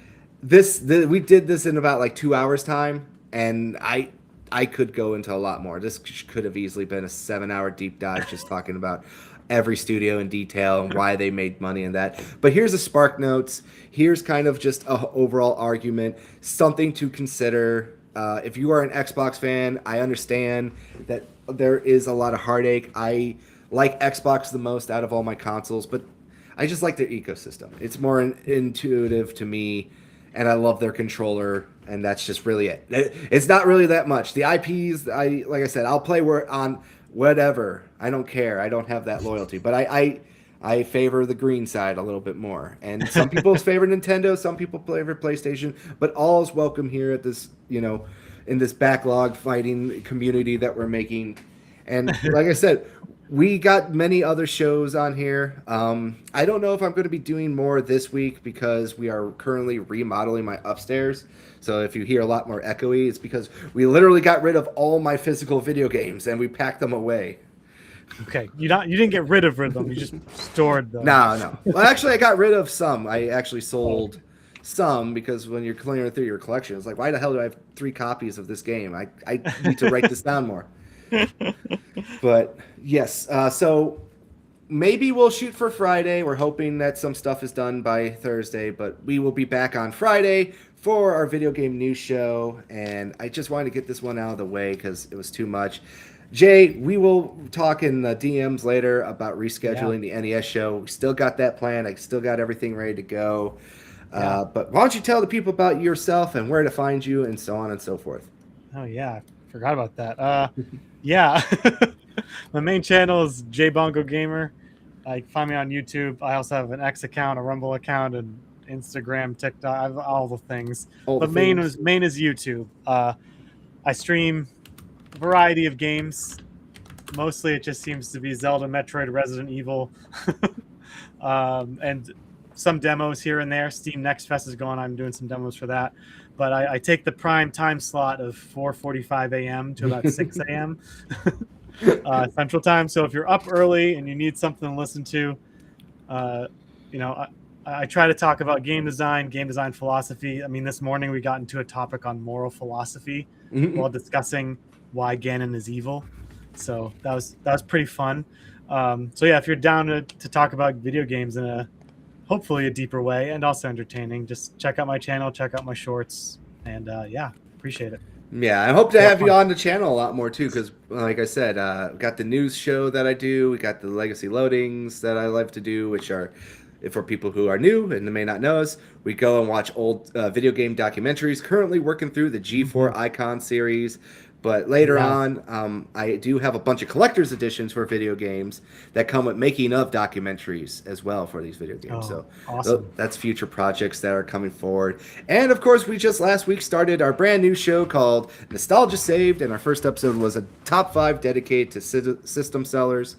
Speaker 1: we did this in about like 2 hours time, and I could go into a lot more. This could have easily been a 7-hour deep dive just talking about every studio in detail and why they made money in that. But here's a Spark Notes. Here's kind of just a overall argument, something to consider. If you are an Xbox fan, I understand that there is a lot of heartache. I like Xbox the most out of all my consoles, but I just like their ecosystem. It's more intuitive to me, and I love their controller, and that's just really it. It's not really that much. The IPs, like I said, I'll play on whatever. I don't care. I don't have that loyalty, but I favor the green side a little bit more. And some people favor Nintendo, some people favor PlayStation, but all is welcome here at this, in this backlog fighting community that we're making. And like I said, we got many other shows on here. I don't know if I'm going to be doing more this week because we are currently remodeling my upstairs. So if you hear a lot more echoey, it's because we literally got rid of all my physical video games and we packed them away.
Speaker 2: Okay, you didn't get rid of them. You just stored them.
Speaker 1: No. Well, actually, I got rid of some. I actually sold some because when you're clearing through your collection, it's like, why the hell do I have 3 copies of this game? I need to write this down more. But yes, so maybe we'll shoot for Friday. We're hoping that some stuff is done by Thursday, but we will be back on Friday for our video game news show. And I just wanted to get this one out of the way because it was too much. Jay, we will talk in the DMs later about rescheduling the NES show. We still got that plan. I still got everything ready to go. But why don't you tell the people about yourself and where to find you and so on and so forth.
Speaker 2: Oh, yeah. I forgot about that. Yeah. My main channel is JBongo Gamer. You can find me on YouTube. I also have an X account, a Rumble account, and Instagram, TikTok, I have all the things. Main is YouTube. I stream a variety of games. Mostly it just seems to be Zelda, Metroid, Resident Evil, and some demos here and there. Steam Next Fest is going on. I'm doing some demos for that. But I take the prime time slot of 4:45 a.m. to about 6 a.m. Central Time. So if you're up early and you need something to listen to, I try to talk about game design philosophy. I mean, this morning we got into a topic on moral philosophy while discussing why Ganon is evil. So that was pretty fun. So yeah, if you're down to talk about video games in hopefully a deeper way and also entertaining, just check out my channel, check out my shorts, and appreciate it.
Speaker 1: Yeah, I hope to have you on the channel a lot more too, because like I said, got the news show that I do. We got the legacy loadings that I love to do, which are for people who are new and may not know us. We go and watch old video game documentaries. Currently working through the G4 Icon series. But later on, I do have a bunch of collector's editions for video games that come with making of documentaries as well for these video games. So
Speaker 2: awesome.
Speaker 1: That's future projects that are coming forward. And of course, we just last week started our brand new show called Nostalgia Saved. And our first episode was a top 5 dedicated to system sellers.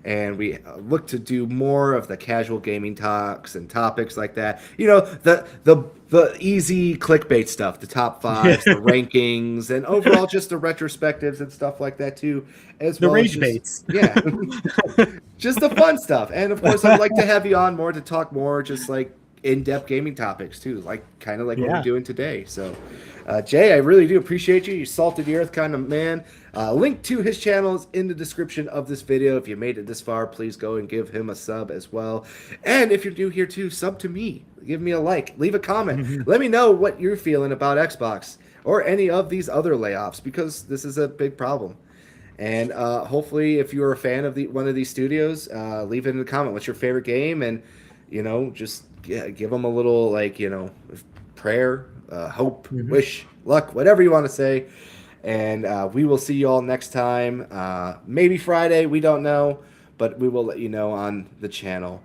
Speaker 1: And we look to do more of the casual gaming talks and topics like that. The easy clickbait stuff, the top 5s, the rankings, and overall just the retrospectives and stuff like that too. As
Speaker 2: the
Speaker 1: well
Speaker 2: rage
Speaker 1: as
Speaker 2: baits.
Speaker 1: Yeah. Just the fun stuff. And of course, I'd like to have you on more to talk more just like in-depth gaming topics too, kind of like what we're doing today. So Jay, I really do appreciate you. You salted the earth kind of man. Link to his channel is in the description of this video. If you made it this far, please go and give him a sub as well. And if you're new here too, sub to me. Give me a like. Leave a comment. Let me know what you're feeling about Xbox or any of these other layoffs, because this is a big problem. And hopefully, if you're a fan of one of these studios, leave it in the comment. What's your favorite game? And just give them a little prayer, hope, wish, luck, whatever you want to say. And we will see you all next time. Maybe Friday, we don't know, but we will let you know on the channel.